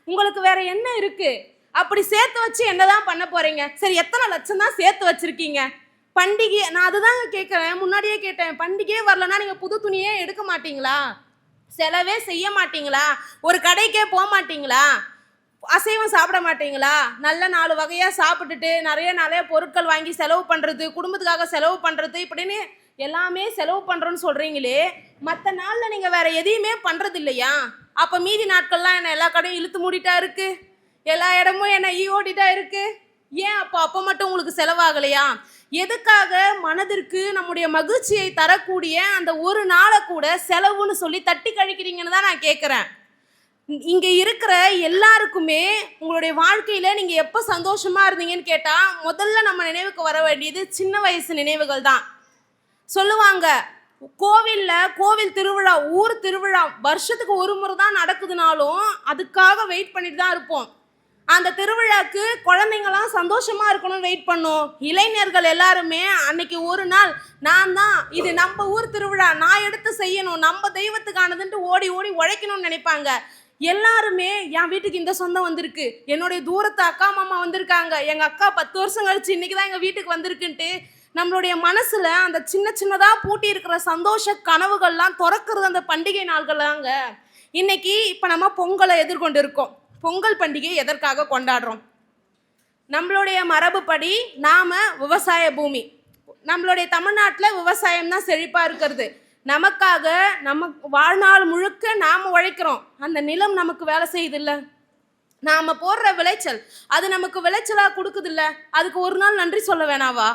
உங்களுக்கு வேற என்ன இருக்குது? அப்படி சேர்த்து வச்சு என்னதான் பண்ண போகிறீங்க? சரி, எத்தனை லட்சம் தான் சேர்த்து வச்சுருக்கீங்க? பண்டிகை நான் அதுதாங்க கேட்குறேன். முன்னாடியே கேட்டேன், பண்டிகையே வரலன்னா நீங்கள் புது துணியே எடுக்க மாட்டீங்களா? செலவே செய்ய மாட்டீங்களா? ஒரு கடைக்கே போக மாட்டீங்களா? அசைவம் சாப்பிட மாட்டீங்களா? நல்ல 4 வகையாக சாப்பிட்டுட்டு நிறைய பொருட்கள் வாங்கி செலவு பண்ணுறது, குடும்பத்துக்காக செலவு பண்ணுறது, இப்படின்னு எல்லாமே செலவு பண்ணுறோன்னு சொல்கிறீங்களே, மற்ற நாளில் நீங்கள் வேறு எதையுமே பண்ணுறது இல்லையா? அப்போ மீதி நாட்கள்லாம் என்ன எல்லா கடையும் இழுத்து மூடிட்டா இருக்குது? எல்லா இடமும் என்ன ஓடிட்டா இருக்குது? ஏன் அப்போ மட்டும் உங்களுக்கு செலவாகலையா? எதுக்காக மனதிற்கு நம்முடைய மகிழ்ச்சியை தரக்கூடிய அந்த ஒரு நாளை கூட செலவுன்னு சொல்லி தட்டி கழிக்கிறீங்கன்னு தான் நான் கேட்குறேன். இங்கே இருக்கிற எல்லாருக்குமே உங்களுடைய வாழ்க்கையில் நீங்கள் எப்போ சந்தோஷமாக இருந்தீங்கன்னு கேட்டால் முதல்ல நம்ம நினைவுக்கு வர வேண்டியது சின்ன வயசு நினைவுகள் தான். சொல்லுவாங்க, கோவில் திருவிழா, ஊர் திருவிழா வருஷத்துக்கு ஒரு முறை தான் நடக்குதுனாலும் அதுக்காக வெயிட் பண்ணிட்டு தான் இருப்போம். அந்த திருவிழாக்கு குழந்தைங்களாம் சந்தோஷமாக இருக்கணும்னு வெயிட் பண்ணோம். இளைஞர்கள் எல்லாருமே அன்னைக்கு ஒரு நாள் நான் தான், இது நம்ம ஊர் திருவிழா, நான் எடுத்து செய்யணும், நம்ம தெய்வத்துக்கானதுன்ட்டு ஓடி உழைக்கணும்னு நினைப்பாங்க. எல்லாருமே என் வீட்டுக்கு இந்த சொந்தம் வந்திருக்கு, என்னுடைய தூரத்து அக்கா மாமா வந்திருக்காங்க, எங்கள் அக்கா 10 வருஷம் கழிச்சு இன்றைக்கி தான் எங்கள் வீட்டுக்கு வந்திருக்குன்ட்டு நம்மளுடைய மனசில் அந்த சின்னதாக பூட்டி இருக்கிற சந்தோஷ கனவுகள்லாம் திறக்கிறது அந்த பண்டிகை நாள்கள் தாங்க. இன்னைக்கு இப்போ நம்ம பொங்கலை எதிர்கொண்டு இருக்கோம். பொங்கல் பண்டிகை எதற்காக கொண்டாடுறோம்? நம்மளுடைய மரபுப்படி நாம் விவசாய பூமி, நம்மளுடைய தமிழ்நாட்டில் விவசாயம் தான் செழிப்பாக இருக்கிறது. நமக்காக நம்ம வாழ்நாள் முழுக்க நாம் உழைக்கிறோம். அந்த நிலம் நமக்கு வேலை செய்யுதில்ல, நாம் போடுற விளைச்சல் அது நமக்கு விளைச்சலாக கொடுக்குதில்ல, அதுக்கு ஒரு நாள் நன்றி சொல்ல வேணாவா?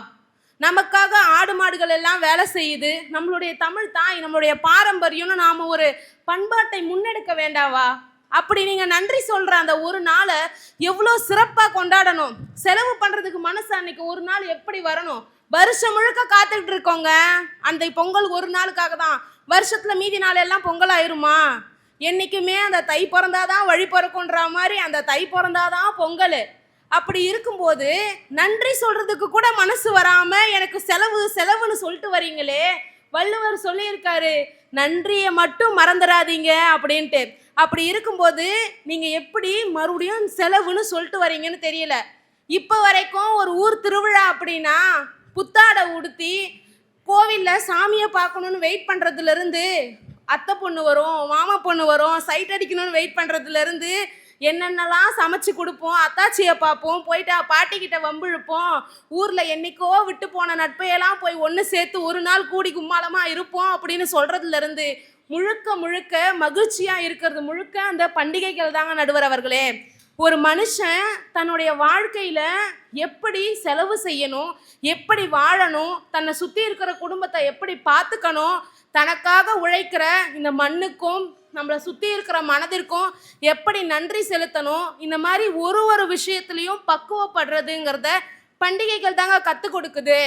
நமக்காக ஆடு மாடுகள் எல்லாம் வேலை செய்யுது. நம்மளுடைய தமிழ் தாய், நம்மளுடைய பாரம்பரியம்னு நாம் ஒரு பண்பாட்டை முன்னெடுக்க வேண்டாவா? அப்படி நீங்கள் நன்றி சொல்கிற அந்த ஒரு நாளை எவ்வளோ சிறப்பாக கொண்டாடணும். செலவு பண்ணுறதுக்கு மனசு அன்னைக்கு ஒரு நாள் எப்படி வரணும்? வருஷம் முழுக்க காத்துக்கிட்டு இருக்கோங்க அந்த பொங்கல் ஒரு நாளுக்காக தான். வருஷத்தில் மீதி நாள் எல்லாம் பொங்கல் ஆயிருமா? என்றைக்குமே அந்த தை பிறந்தாதான் வழி பிறக்குன்ற மாதிரி அந்த தை பிறந்தாதான் பொங்கல். அப்படி இருக்கும்போது நன்றி சொல்கிறதுக்கு கூட மனசு வராமல் எனக்கு செலவுன்னு சொல்லிட்டு வரீங்களே. வள்ளுவர் சொல்லியிருக்காரு, நன்றியை மட்டும் மறந்துடாதீங்க அப்படின்ட்டு. அப்படி இருக்கும்போது நீங்கள் எப்படி மறுபடியும் செலவுன்னு சொல்லிட்டு வரீங்கன்னு தெரியல. இப்போ வரைக்கும் ஒரு ஊர் திருவிழா அப்படின்னா புத்தாடை உடுத்தி கோவிலில் சாமியை பார்க்கணுன்னு வெயிட் பண்ணுறதுலேருந்து, அத்தை பொண்ணு வரும், மாமா பொண்ணு வரும், சைட் அடிக்கணும்னு வெயிட் பண்ணுறதுலேருந்து, என்னென்னலாம் சமைச்சு கொடுப்போம், அத்தாச்சியை பார்ப்போம், போயிட்டு பாட்டிக்கிட்ட வம்பிழுப்போம், ஊரில் என்னைக்கோ விட்டு போன நட்பையெல்லாம் போய் ஒன்று சேர்த்து ஒரு நாள் கூடி கும்மாளமாக இருப்போம் அப்படின்னு சொல்கிறதுலேருந்து முழுக்க முழுக்க மகிழ்ச்சியாக இருக்கிறது முழுக்க அந்த பண்டிகைகள் தாங்க நடுவர் அவர்களே. ஒரு மனுஷன் தன்னுடைய வாழ்க்கையில் எப்படி செலவு செய்யணும், எப்படி வாழணும், தன்னை சுற்றி இருக்கிற குடும்பத்தை எப்படி பார்த்துக்கணும், தனக்காக உழைக்கிற இந்த மண்ணுக்கும் நம்மளை சுற்றி இருக்கிற மனதிற்கும் எப்படி நன்றி செலுத்தணும், இந்த மாதிரி ஒரு விஷயத்துலையும் பக்குவப்படுறதுங்கிறத பண்டிகைகள் தாங்க கற்றுக் கொடுக்குது.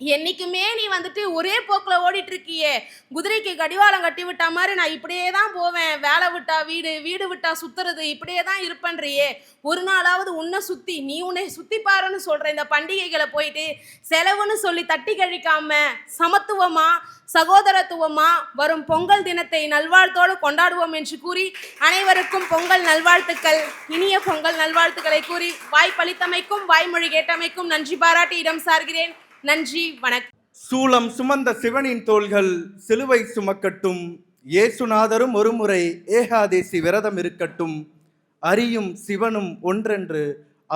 என்றைக்குமே நீ வந்துட்டு ஒரே போக்கில் ஓடிட்டு இருக்கியே, குதிரைக்கு கடிவாளம் கட்டி விட்டா மாதிரி நான் இப்படியே தான் போவேன், வேலை விட்டா வீடு, வீடு விட்டா சுற்றுறது, இப்படியே தான் இருப்பன்றியே, ஒரு நாளாவது உன்னை சுற்றி நீ உன்னை சுற்றி பாருன்னு சொல்கிற இந்த பண்டிகைகளை போயிட்டு செலவுன்னு சொல்லி தட்டி கழிக்காம சமத்துவமா சகோதரத்துவமா வரும் பொங்கல் தினத்தை நல்வாழ்த்தோடு கொண்டாடுவோம் என்று கூறி அனைவருக்கும் பொங்கல் நல்வாழ்த்துக்கள், இனிய பொங்கல் நல்வாழ்த்துக்களை கூறி வாய்ப்பளித்தமைக்கும் வாய்மொழி கேட்டமைக்கும் நன்றி பாராட்டி இடம் சார்கிறேன். நன்றி, வணக்கம். சூலம் சுமந்த சிவனின் தோள்கள் சிலுவை சுமக்கட்டும், இயேசுநாதரும் ஒருமுறை ஏகாதேசி விரதம் இருக்கட்டும், அறியும் சிவனும் ஒன்றென்று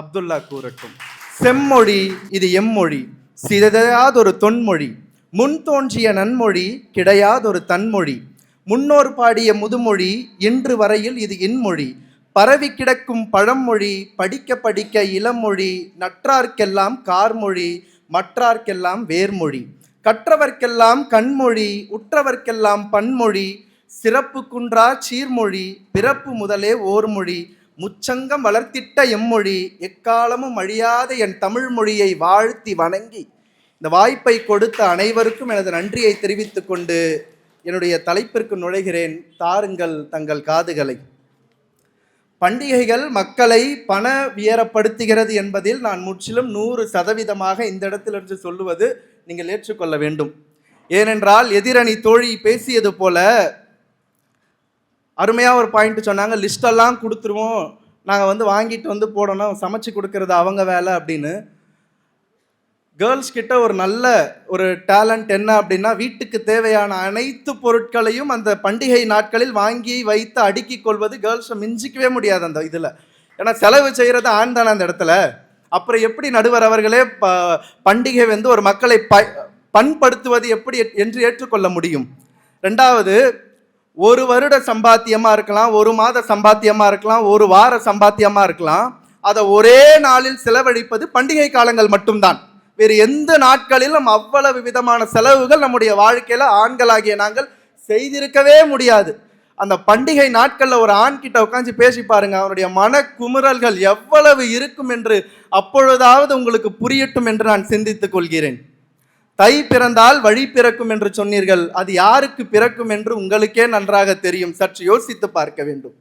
அப்துல்லா கூறட்டும். செம்மொழி இது எம்மொழி, சிதையாதொரு தொன்மொழி, முன் தோன்றிய நன்மொழி கிடையாதொரு தன்மொழி, முன்னோர் பாடிய முதுமொழி இன்று வரையில் இது இன்மொழி, பரவி கிடக்கும் பழமொழி படிக்க படிக்க இளமொழி, நற்றார்க்கெல்லாம் கார்மொழி மற்றார்க்கெல்லாம் வேர்மொழி, கற்றவர்க்கெல்லாம் கண்மொழி உற்றவர்க்கெல்லாம் பன்மொழி, சிறப்பு குன்றா சீர்மொழி பிறப்பு முதலே ஓர்மொழி, முச்சங்கம் வளர்த்திட்ட எம்மொழி எக்காலமும் அழியாத என் தமிழ் மொழியை வாழ்த்தி வணங்கி இந்த வாய்ப்பை கொடுத்த அனைவருக்கும் எனது நன்றியை தெரிவித்துக் கொண்டு என்னுடைய தலைப்பிற்கு நுழைகிறேன். தாருங்கள் தங்கள் காதுகளை. பண்டிகைகள் மக்களை பண வியரப்படுத்துகிறது என்பதில் நான் முற்றிலும் 100% இந்த இடத்திலிருந்து சொல்லுவது நீங்கள் ஏற்றுக்கொள்ள வேண்டும். ஏனென்றால் எதிரணி தோழி பேசியது போல அருமையாக ஒரு பாயிண்ட் சொன்னாங்க, லிஸ்டெல்லாம் கொடுத்துருவோம், நாங்கள் வாங்கிட்டு போடணும், சமைச்சு கொடுக்கறது அவங்க வேலை அப்படின்னு. கேர்ள்ஸ் கிட்ட ஒரு நல்ல ஒரு டேலண்ட் என்ன அப்படின்னா, வீட்டுக்கு தேவையான அனைத்து பொருட்களையும் அந்த பண்டிகை நாட்களில் வாங்கி வைத்து அடுக்கி கொள்வது கேர்ள்ஸை மிஞ்சிக்கவே முடியாது அந்த இதில். ஏன்னா செலவு செய்கிறது ஆண் தானே அந்த இடத்துல. அப்புறம் எப்படி நடுவர் அவர்களே பண்டிகை ஒரு மக்களை பண்படுத்துவது எப்படி என்று ஏற்றுக்கொள்ள முடியும்? ரெண்டாவது, ஒரு வருட சம்பாத்தியமாக இருக்கலாம், ஒரு மாத சம்பாத்தியமாக இருக்கலாம், ஒரு வார சம்பாத்தியமாக இருக்கலாம், அதை ஒரே நாளில் செலவழிப்பது பண்டிகை காலங்கள் மட்டும்தான். வேறு எந்த நாட்களிலும் அவ்வளவு விதமான செலவுகள் நம்முடைய வாழ்க்கையில் ஆண்களாகிய நாங்கள் செய்திருக்கவே முடியாது. அந்த பண்டிகை நாட்களில் ஒரு ஆண் கிட்ட உட்காந்து பேசி பாருங்க, அவனுடைய மன குமுறல்கள் எவ்வளவு இருக்கும் என்று அப்பொழுதாவது உங்களுக்கு புரியட்டும் என்று நான் சிந்தித்துக் கொள்கிறேன். தை பிறந்தால் வழி பிறக்கும் என்று சொன்னீர்கள், அது யாருக்கு பிறக்கும் என்று உங்களுக்கே நன்றாக தெரியும். சற்று யோசித்து பார்க்க வேண்டும்.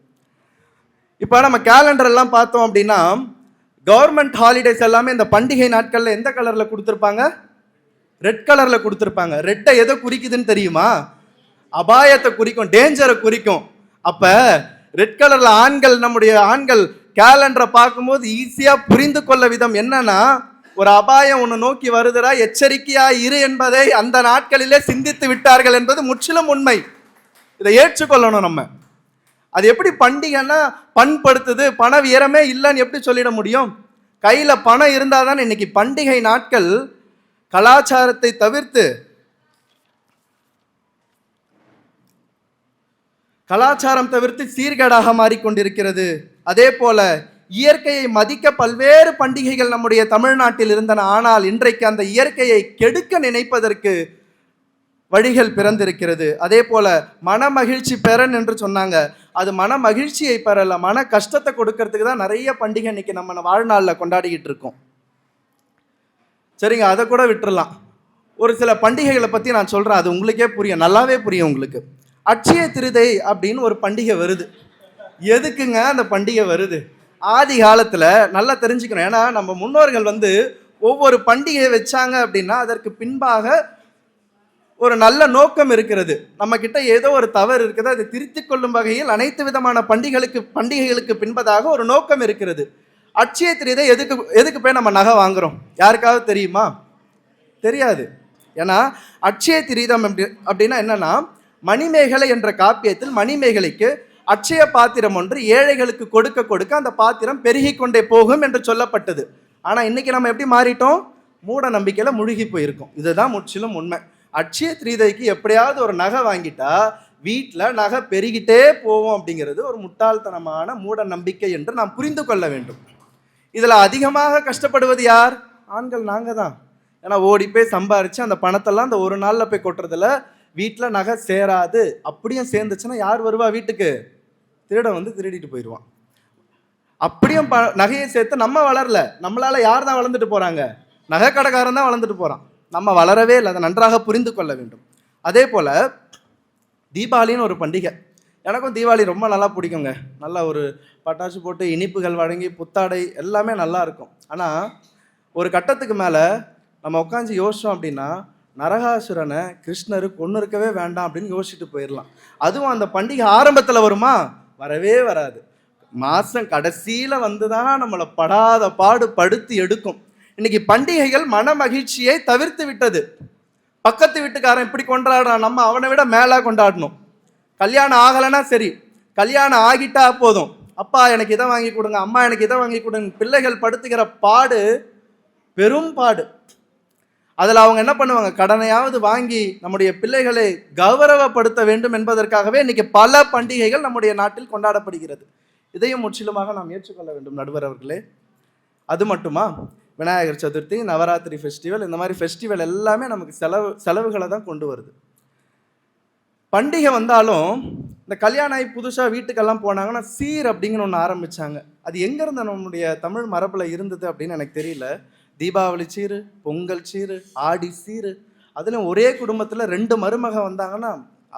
இப்போ நம்ம கேலண்டர் எல்லாம் பார்த்தோம் அப்படின்னா, கவர்மெண்ட் ஹாலிடேஸ் எல்லாமே இந்த பண்டிகை நாட்களில் எந்த கலரில் கொடுத்துருப்பாங்க? ரெட் கலரில் கொடுத்துருப்பாங்க. ரெட்டை எதை குறிக்குதுன்னு தெரியுமா? அபாயத்தை குறிக்கும், டேஞ்சரை குறிக்கும். அப்போ ரெட் கலரில் நம்முடைய ஆண்கள் கேலண்டரை பார்க்கும்போது ஈஸியாக புரிந்து கொள்ள விதம் என்னன்னா, ஒரு அபாயம் ஒன்று நோக்கி வருதுடா, எச்சரிக்கையாக இரு என்பதை அந்த நாட்களிலே சிந்தித்து விட்டார்கள் என்பது முற்றிலும் உண்மை. இதை ஏற்றுக்கொள்ளணும் நம்ம. அது எப்படி பண்டிகைன்னா பண்படுத்துது, பண வியரமே இல்லைன்னு எப்படி சொல்லிட முடியும்? கையில் பணம் இருந்தால் தான் இன்னைக்கு பண்டிகை நாட்கள் கலாச்சாரத்தை தவிர்த்து சீர்கேடாக மாறிக்கொண்டிருக்கிறது. அதே போல இயற்கையை மதிக்க பல்வேறு பண்டிகைகள் நம்முடைய தமிழ்நாட்டில் இருந்தன. ஆனால் இன்றைக்கு அந்த இயற்கையை கெடுக்க நினைப்பதற்கு வழிகள் பிறந்திருக்கிறது. அதே போல மன மகிழ்ச்சி பெறன் என்று சொன்னாங்க, அது மன மகிழ்ச்சியை பெறல, மன கஷ்டத்தை கொடுக்கறதுக்கு தான் நிறைய பண்டிகை இன்னைக்கு நம்ம வாழ்நாளில் கொண்டாடிக்கிட்டு இருக்கோம். சரிங்க, அதை கூட விட்டுறலாம். ஒரு சில பண்டிகைகளை பற்றி நான் சொல்கிறேன், அது உங்களுக்கே புரியும், நல்லாவே புரியும் உங்களுக்கு. அட்சய திருதை அப்படின்னு ஒரு பண்டிகை வருது. எதுக்குங்க அந்த பண்டிகை வருது? ஆதி காலத்தில் நல்லா தெரிஞ்சுக்கணும். ஏன்னா நம்ம முன்னோர்கள் ஒவ்வொரு பண்டிகையை வச்சாங்க அப்படின்னா அதற்கு பின்பாக ஒரு நல்ல நோக்கம் இருக்கிறது. நம்ம கிட்ட ஏதோ ஒரு தவறு இருக்குது, அதை திருத்திக் கொள்ளும் வகையில் அனைத்து விதமான பண்டிகைகளுக்கு பின்பதாக ஒரு நோக்கம் இருக்கிறது. அட்சய திருதை எதுக்கு போய் நம்ம நகை வாங்குறோம்? யாருக்காவது தெரியுமா? தெரியாது. ஏன்னா அட்சய திரீதம் அப்படின்னா என்னன்னா, மணிமேகலை என்ற காப்பியத்தில் மணிமேகலைக்கு அட்சய பாத்திரம் ஒன்று ஏழைகளுக்கு கொடுக்க கொடுக்க அந்த பாத்திரம் பெருகி கொண்டே போகும் என்று சொல்லப்பட்டது. ஆனால் இன்னைக்கு நம்ம எப்படி மாறிட்டோம்? மூட நம்பிக்கையில் முழுகி போயிருக்கோம். இதுதான் முற்றிலும் உண்மை. அட்சய திரீதைக்கு எப்படியாவது ஒரு நகை வாங்கிட்டா வீட்டில் நகை பெருகிட்டே போவோம் அப்படிங்கிறது ஒரு முட்டாள்தனமான மூட நம்பிக்கை என்று நாம் புரிந்து கொள்ள வேண்டும். இதில் அதிகமாக கஷ்டப்படுவது யார்? ஆண்கள். நாங்கள் தான். ஏன்னா ஓடி போய் சம்பாரித்து அந்த பணத்தெல்லாம் அந்த ஒரு நாளில் போய் கொட்டுறதுல வீட்டில் நகை சேராது. அப்படியும் சேர்ந்துச்சுன்னா யார் வருவா வீட்டுக்கு? திருடன் வந்து திருடிட்டு போயிடுவான். அப்படியும் நகையை சேர்த்து நம்ம வளரல. நம்மளால் யார் தான் வளர்ந்துட்டு போகிறாங்க? நகை கடைக்காரன் தான் வளர்ந்துட்டு போகிறான். நம்ம வளரவே இல்லை. அதை நன்றாக புரிந்து கொள்ள வேண்டும். அதே போல் தீபாவளின்னு ஒரு பண்டிகை. எனக்கும் தீபாவளி ரொம்ப நல்லா பிடிக்குங்க. நல்லா ஒரு பட்டாசு போட்டு இனிப்புகள் வழங்கி புத்தாடை எல்லாமே நல்லா இருக்கும். ஆனால் ஒரு கட்டத்துக்கு மேலே நம்ம உட்காந்து யோசிச்சோம் அப்படின்னா நரகாசுரனை கிருஷ்ணர் கொன்று இருக்கவே வேண்டாம் அப்படின்னு யோசிச்சுட்டு போயிடலாம். அதுவும் அந்த பண்டிகை ஆரம்பத்தில் வருமா? வரவே வராது. மாதம் கடைசியில் வந்து தான் நம்மளை படாத பாடு படுத்தி எடுக்கும். இன்னைக்கு பண்டிகைகள் மன மகிழ்ச்சியை தவிர்த்து விட்டது. பக்கத்து வீட்டுக்காரன் இப்படி கொண்டாடுறான், நம்ம அவனை விட மேலே கொண்டாடணும். கல்யாணம் ஆகலைன்னா சரி, கல்யாணம் ஆகிட்டா போதும், அப்பா எனக்கு இதை வாங்கி கொடுங்க, அம்மா எனக்கு இதை வாங்கி கொடுங்க. பிள்ளைகள் படுத்துக்கிற பாடு பெரும் பாடு. அதில் அவங்க என்ன பண்ணுவாங்க? கடனையாவது வாங்கி நம்முடைய பிள்ளைகளை கௌரவப்படுத்த வேண்டும் என்பதற்காகவே இன்னைக்கு பல பண்டிகைகள் நம்முடைய நாட்டில் கொண்டாடப்படுகிறது. இதையும் முற்றிலுமாக நாம் ஏற்றுக்கொள்ள வேண்டும் நடுவர் அவர்களே. அது மட்டுமா? விநாயகர் சதுர்த்தி, நவராத்திரி ஃபெஸ்டிவல், இந்த மாதிரி ஃபெஸ்டிவல் எல்லாமே நமக்கு செலவுகளை தான் கொண்டு வருது. பண்டிகை வந்தாலும் இந்த கல்யாணம் ஆகி புதுசாக வீட்டுக்கெல்லாம் போனாங்கன்னா சீர் அப்படிங்கிற ஒன்று ஆரம்பித்தாங்க. அது எங்கேருந்து நம்முடைய தமிழ் மரபில் இருந்தது அப்படின்னு எனக்கு தெரியல. தீபாவளி சீரு, பொங்கல் சீரு, ஆடி சீரு, அதில் ஒரே குடும்பத்தில் 2 மருமக வந்தாங்கன்னா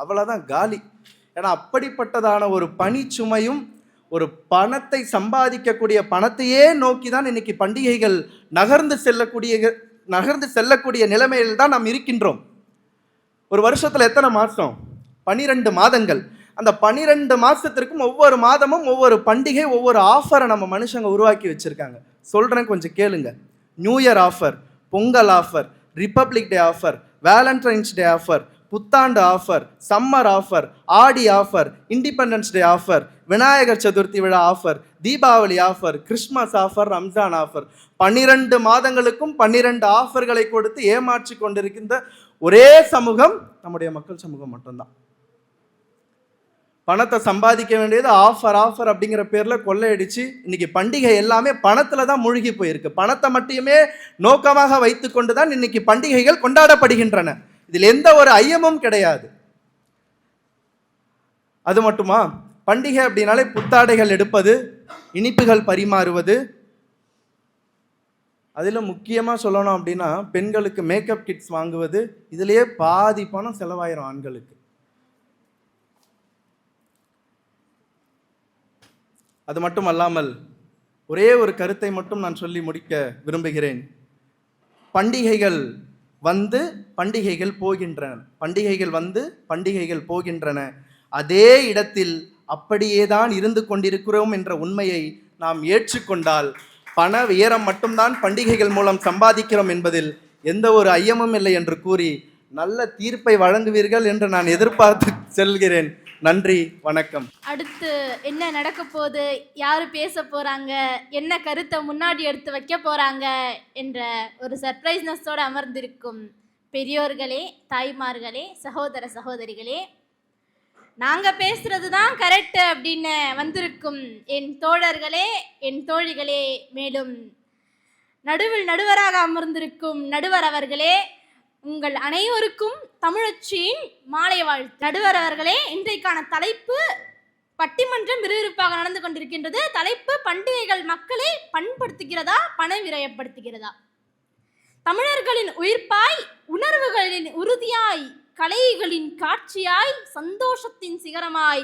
அவ்வளோதான் காலி. ஏன்னா அப்படிப்பட்டதான ஒரு பணிச்சுமையும் ஒரு பணத்தை சம்பாதிக்கக்கூடிய பணத்தையே நோக்கி தான் இன்னைக்கு பண்டிகைகள் நகர்ந்து செல்லக்கூடிய நிலைமையில் தான் நாம் இருக்கின்றோம். ஒரு வருஷத்தில் எத்தனை மாதம்? 12 மாதங்கள். அந்த 12 மாதத்திற்கும் ஒவ்வொரு மாதமும் ஒவ்வொரு பண்டிகை, ஒவ்வொரு ஆஃபரை நம்ம மனுஷங்க உருவாக்கி வச்சுருக்காங்க. சொல்கிறேன், கொஞ்சம் கேளுங்க. New year offer, Pongal offer, republic day offer, Valentine's day offer, புத்தாண்டு offer, summer offer, Aadi offer, independence day offer, Vinayagar Chaturthi விழா offer, Deepavali offer, Christmas offer, Ramzan offer. 12 மாதங்களுக்கும் 12 ஆஃபர்களை கொடுத்து ஏமாற்றி கொண்டிருக்கின்ற ஒரே சமூகம் நம்முடைய மக்கள் சமூகம் மட்டும்தான். பணத்தை சம்பாதிக்க வேண்டியது ஆஃபர் அப்படிங்கிற பேரில் கொள்ளையடிச்சு இன்னைக்கு பண்டிகை எல்லாமே பணத்தில் தான் மூழ்கி போயிருக்கு. பணத்தை மட்டுமே நோக்கமாக வைத்து கொண்டு தான் இன்னைக்கு பண்டிகைகள் கொண்டாடப்படுகின்றன. இதில் எந்த ஒரு ஐயமும் கிடையாது. அது மட்டுமா? பண்டிகை அப்படின்னாலே புத்தாடைகள் எடுப்பது, இனிப்புகள் பரிமாறுவது, அதில் முக்கியமாக சொல்லணும் அப்படின்னா பெண்களுக்கு மேக்கப் கிட்ஸ் வாங்குவது, இதிலேயே பாதி பணம் செலவாயிரும் ஆண்களுக்கு. அது மட்டும் அல்லாமல் ஒரே ஒரு கருத்தை மட்டும் நான் சொல்லி முடிக்க விரும்புகிறேன். பண்டிகைகள் வந்து பண்டிகைகள் போகின்றன, பண்டிகைகள் வந்து பண்டிகைகள் போகின்றன. அதே இடத்தில் அப்படியே தான் இருந்து கொண்டிருக்கிறோம் என்ற உண்மையை நாம் ஏற்றுக்கொண்டால் பண உயரம் மட்டும்தான் பண்டிகைகள் மூலம் சம்பாதிக்கிறோம் என்பதில் எந்த ஒரு ஐயமும் இல்லை என்று கூறி நல்ல தீர்ப்பை வழங்குவீர்கள் என்று நான் எதிர்பார்த்து செல்கிறேன். நன்றி, வணக்கம். அடுத்து என்ன நடக்க போகுது, யார் பேச போகிறாங்க, என்ன கருத்தை முன்னாடி எடுத்து வைக்க போகிறாங்க என்ற ஒரு சர்ப்ரைஸ்னஸோடு அமர்ந்திருக்கும் பெரியோர்களே, தாய்மார்களே, சகோதர சகோதரிகளே, நாங்கள் பேசுகிறது தான் கரெக்டு அப்படின்னு வந்திருக்கும் என் தோழர்களே, என் தோழிகளே, மேலும் நடுவராக அமர்ந்திருக்கும் நடுவர் அவர்களே, உங்கள் அனைவருக்கும் தமிழச்சியின் மாலை வாழ்த்து. நடுவர் அவர்களே, இன்றைக்கான தலைப்பு பட்டிமன்றம் விறுவிறுப்பாக நடந்து கொண்டிருக்கின்றது. தலைப்பு பண்டிகைகள் மக்களை பண்படுத்துகிறதா, பண விரயப்படுத்துகிறதா? தமிழர்களின் உயிர்ப்பாய், உணர்வுகளின் உறுதியாய், கலைகளின் காட்சியாய், சந்தோஷத்தின் சிகரமாய்,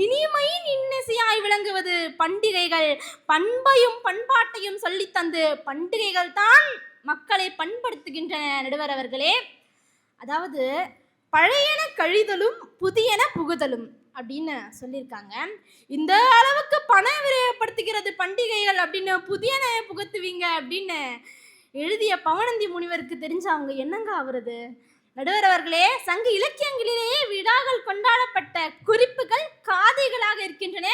இனிமையின் இன்னிசையாய் விளங்குவது பண்டிகைகள். பண்பையும் பண்பாட்டையும் சொல்லித்தந்து பண்டிகைகள் தான் மக்களை பண்படுத்துகின்றன. நடுவர் அவர்களே, அதாவது பழையன கழிதலும் புதியன புகுதலும் அப்படின்னு சொல்லியிருக்காங்க. இந்த அளவுக்கு பணம் விரயப்படுத்துகிறது பண்டிகைகள் அப்படின்னு புதியன புகுத்துவீங்க அப்படின்னு எழுதிய பவனந்தி முனிவருக்கு தெரிஞ்ச அவங்க என்னங்க ஆகுறது? நடுவர் அவர்களே, சங்க இலக்கியங்களிலேயே விழாக்கள் கொண்டாடப்பட்ட குறிப்புகள் காதைகளாக இருக்கின்றன.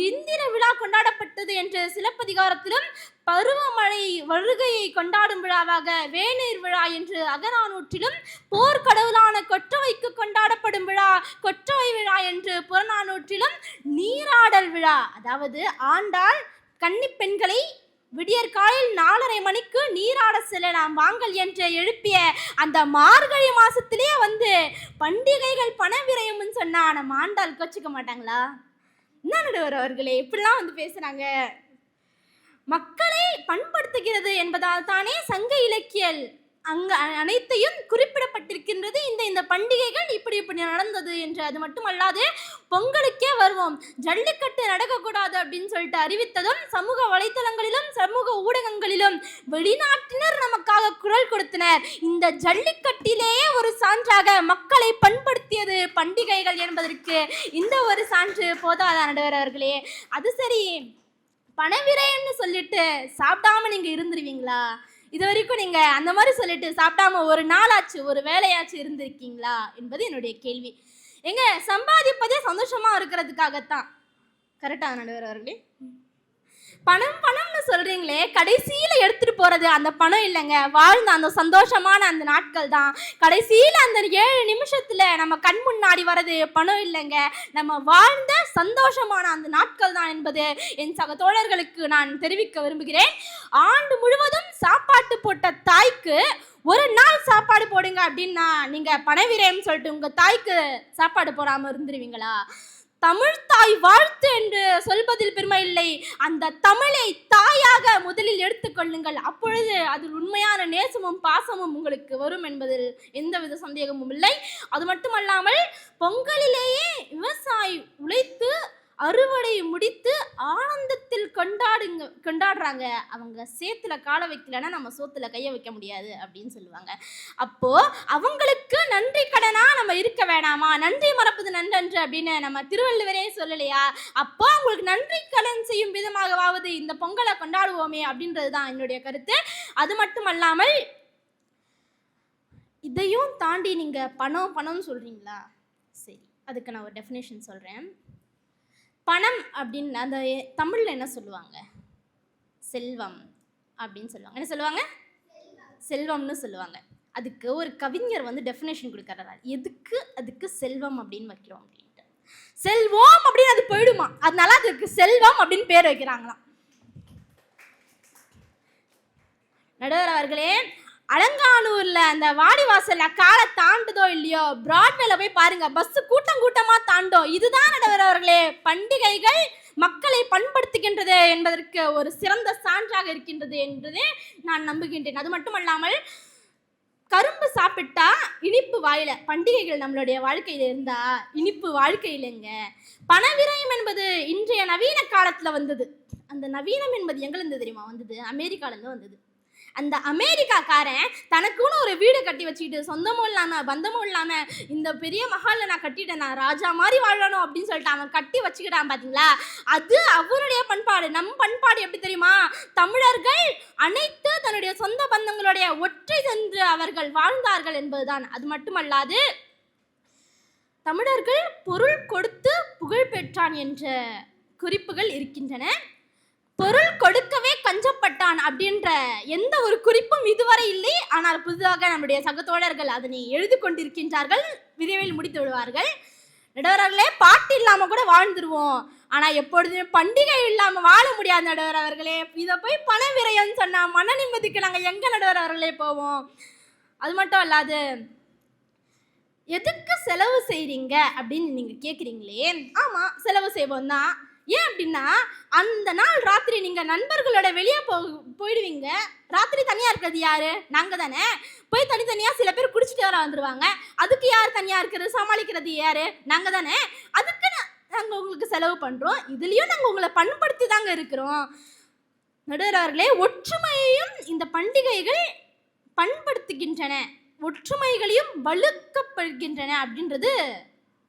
இந்திர விழா கொண்டாடப்பட்டது என்று சிலப்பதிகாரத்திலும், பருவமழை வருகையை கொண்டாடும் விழாவாக வேநீர் விழா என்று அகநானூற்றிலும், போர்க்கடவுளான கொற்றவைக்கு கொண்டாடப்படும் விழா கொற்றவை விழா என்று புறநானூற்றிலும், நீராடல் விழா அதாவது ஆண்டாள் கன்னி பெண்களை விடியற் காலையில் 4:30 மணிக்கு நீராட செல்லலாம் வாங்கல் என்று எழுப்பிய அந்த மார்கழி மாசத்திலே பண்டிகைகள் பணவிரயம்னு சொன்னா நம்ம ஆண்டாள் கோச்சிக்க மாட்டாங்களா? என்ன நடுவர் அவர்களே இப்படிலாம் பேசுறாங்க? மக்களை பண்படுத்துகிறது என்பதால் தானே சங்க இலக்கியல் அங்க அனைத்தையும் குறிப்பிடப்பட்டிருக்கின்றது. இந்த பண்டிகைகள் இப்படி நடந்தது என்று. அது மட்டுமல்லாது பொங்கலுக்கே வருவோம். ஜல்லிக்கட்டு நடக்கக்கூடாது அப்படின்னு சொல்லிட்டு அறிவித்ததும் சமூக வலைத்தளங்களிலும் சமூக ஊடகங்களிலும் வெளிநாட்டினர் நமக்காக குரல் கொடுத்தனர். இந்த ஜல்லிக்கட்டிலேயே ஒரு சான்றாக மக்களை பண்படுத்தியது பண்டிகைகள் என்பதற்கு இந்த ஒரு சான்று போதாதா நடுவர் அவர்களே? அது சரி, பணவிரயம்னு சொல்லிட்டு சாப்பிடாம நீங்க இருந்துருவீங்களா? இது வரைக்கும் நீங்க அந்த மாதிரி சொல்லிட்டு சாப்பிடாம ஒரு நாளாச்சு ஒரு வேலையாச்சு இருந்திருக்கீங்களா என்பது என்னுடைய கேள்வி. எங்க சம்பாதிப்பதே சந்தோஷமா இருக்கிறதுக்காகத்தான். கரெக்டா நடுவர் அவர்களே? பணம்னு சொல்றீங்களே, கடைசியில எடுத்துட்டு போறது அந்த பணம் இல்லைங்க, வாழ்ந்த அந்த சந்தோஷமான அந்த நாட்கள் தான். கடைசியில அந்த 7 நிமிஷத்துல நம்ம கண் முன்னாடி வர்றது பணம் இல்லைங்க, நம்ம வாழ்ந்த சந்தோஷமான அந்த நாட்கள் தான் என்பது என் சக தோழர்களுக்கு நான் தெரிவிக்க விரும்புகிறேன். ஆண்டு முழுவதும் சாப்பாட்டு போட்ட தாய்க்கு ஒரு நாள் சாப்பாடு போடுங்க அப்படின்னா நீங்க பணவிரயம் சொல்லிட்டு உங்க தாய்க்கு சாப்பாடு போடாம இருந்துருவீங்களா? தமிழ் தாய் வாழ்த்து என்று சொல்வதில் பெருமை இல்லை. அந்த தமிழை தாயாக முதலில் எடுத்துக்கொள்ளுங்கள். அப்பொழுது அதில் உண்மையான நேசமும் பாசமும் உங்களுக்கு வரும் என்பதில் எந்தவித சந்தேகமும் இல்லை. அது மட்டுமல்லாமல் பொங்கலிலேயே விவசாயி உழைத்து அறுவடை முடித்து ஆனந்தத்தில் கொண்டாடுறாங்க. அவங்க சேத்துல கால வைக்கலன்னா நம்ம சோத்துல கைய வைக்க முடியாது அப்படின்னு சொல்லுவாங்க. அப்போ அவங்களுக்கு நன்றி கடனா நம்ம இருக்க வேணாமா? நன்றி மறப்பது நன்றன்று அப்படின்னு நம்ம திருவள்ளுவரே சொல்லலையா? அப்போ அவங்களுக்கு நன்றி கடன் செய்யும் விதமாகவாவது இந்த பொங்கலை கொண்டாடுவோமே அப்படின்றதுதான் என்னுடைய கருத்து. அது மட்டுமல்லாமல் இதையும் தாண்டி நீங்க பணம் சொல்றீங்களா? சரி, அதுக்கு நான் ஒரு டெஃபினேஷன் சொல்றேன். பணம் அப்படின்னு அந்த தமிழில் என்ன சொல்லுவாங்க? செல்வம் அப்படின்னு சொல்லுவாங்க. என்ன சொல்லுவாங்க? செல்வம்னு சொல்லுவாங்க. அதுக்கு ஒரு கவிஞர் டெஃபினேஷன் கொடுக்கறாரு. எதுக்கு அதுக்கு செல்வம் அப்படின்னு வைக்கிறோம் அப்படின்ட்டு. செல்வம் அப்படின்னு அது போயிடுமா, அதனால அதுக்கு செல்வம் அப்படின்னு பேர் வைக்கிறாங்களாம். நடுவர் அவர்களே, அலங்கானூர்ல அந்த வாடிவாசல்ல காலை தாண்டுதோ இல்லையோ, பிராட்வேல போய் பாருங்க, பஸ் கூட்டமா தாண்டும். இதுதான் நடுவர் அவர்களே பண்டிகைகள் மக்களை பண்படுத்துகின்றது என்பதற்கு ஒரு சிறந்த சான்றாக இருக்கின்றது என்பதை நான் நம்புகின்றேன். அது மட்டுமல்லாமல் கரும்பு சாப்பிட்டா இனிப்பு வாயில, பண்டிகைகள் நம்மளுடைய வாழ்க்கையில இருந்தா இனிப்பு வாழ்க்கையிலங்க. பணவிரயம் என்பது இன்றைய நவீன காலத்துல வந்தது. அந்த நவீனம் என்பது எங்க இருந்து தெரியுமா வந்தது? அமெரிக்கால இருந்து வந்தது. அந்த அமெரிக்காக்காரன் தனக்குன்னு ஒரு வீடு கட்டி வச்சுக்கிட்டு சொந்தமும் இல்லாம பந்தமும் இல்லாம இந்த பெரிய மஹால்ல நான் கட்டிட்டேன், நான் ராஜா மாதிரி வாழணும் அப்படின்னு சொல்லிட்டு அவன் கட்டி வச்சுக்கிட்டான் பாத்தீங்களா? அது அவருடைய பண்பாடு. நம் பண்பாடு எப்படி தெரியுமா? தமிழர்கள் அனைத்து தன்னுடைய சொந்த பந்தங்களுடைய ஒற்றை சென்று அவர்கள் வாழ்ந்தார்கள் என்பதுதான். அது மட்டுமல்லாது தமிழர்கள் பொருள் கொடுத்து புகழ் பெற்றான் என்ற குறிப்புகள் இருக்கின்றன. பொருள் கொடுக்கவே கஞ்சப்பட்டான் அப்படின்ற எந்த ஒரு குறிப்பும் இதுவரை இல்லை. ஆனால் புதிதாக நம்முடைய சகத்தோழர்கள் அதனை எழுதி கொண்டிருக்கின்றார்கள். விரைவில் முடித்து விடுவார்கள். நடுவர்களே, பாட்டு இல்லாம கூட வாழ்ந்துருவோம், ஆனா எப்பொழுதுமே பண்டிகை இல்லாம வாழ முடியாது நடுவர் அவர்களே. இதை போய் பண விரயம் சொன்னா மன நிம்மதிக்கு நாங்க எங்க நடுவர் அவர்களே போவோம்? அது மட்டும் அல்லாது எதுக்கு செலவு செய்றீங்க அப்படின்னு நீங்க கேக்குறீங்களே, ஆமா செலவு செய்வோம் தான். ஏன் அப்படின்னா அந்த நாள் ராத்திரி நீங்க நண்பர்களோட வெளியே போயிடுவீங்க. ராத்திரி தனியா இருக்கிறது யாரு? நாங்க தானே. போய் தனித்தனியா சில பேர் குடிச்சிட்டு வர வந்துருவாங்க. அதுக்கு யார் தனியா இருக்கிறது சமாளிக்கிறது யாரு? நாங்க தானே. அதுக்கு நாங்க உங்களுக்கு செலவு பண்றோம். இதுலயும் நாங்க உங்களை பண்படுத்தி தாங்க இருக்கிறோம். நடுவர்களே, ஒற்றுமையையும் இந்த பண்டிகைகள் பண்படுத்துகின்றன, ஒற்றுமைகளையும் வலுக்கப்படுகின்றன அப்படின்றது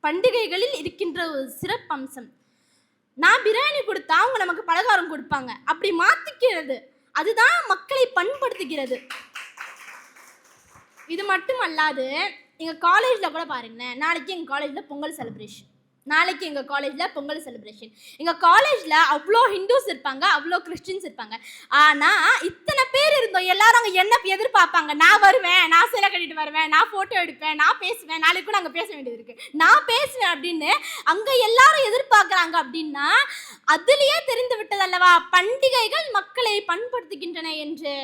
பண்டிகைகளில் இருக்கின்ற ஒரு சிறப்பம்சம். நான் பிரியாணி கொடுத்தா அவங்க நமக்கு பலகாரம் கொடுப்பாங்க, அப்படி மாத்திக்கிறது அதுதான் மக்களை பண்படுத்துகிறது. இது மட்டும் அல்லாது எங்கள் காலேஜில் கூட பாருங்களேன், நாளைக்கு எங்கள் காலேஜில் பொங்கல் செலிப்ரேஷன். எங்கள் காலேஜில் அவ்வளோ ஹிந்துஸ் இருப்பாங்க, அவ்வளோ கிறிஸ்டின்ஸ் இருப்பாங்க. ஆனால் இத்தனை பேர் இருந்தோம், எல்லாரும் அங்கே என்ன எதிர்பார்ப்பாங்க? நான் வருவேன், நான் சேலை கட்டிட்டு வருவேன், நான் ஃபோட்டோ எடுப்பேன், நான் பேசுவேன், நாளைக்கு கூட அங்கே பேச வேண்டியது இருக்குது, நான் பேசுவேன் அப்படின்னு அங்கே எல்லாரும் எதிர்பார்க்குறாங்க. அப்படின்னா அதுலேயே தெரிந்து விட்டதல்லவா பண்டிகைகள் மக்களை பண்படுத்துகின்றன என்று.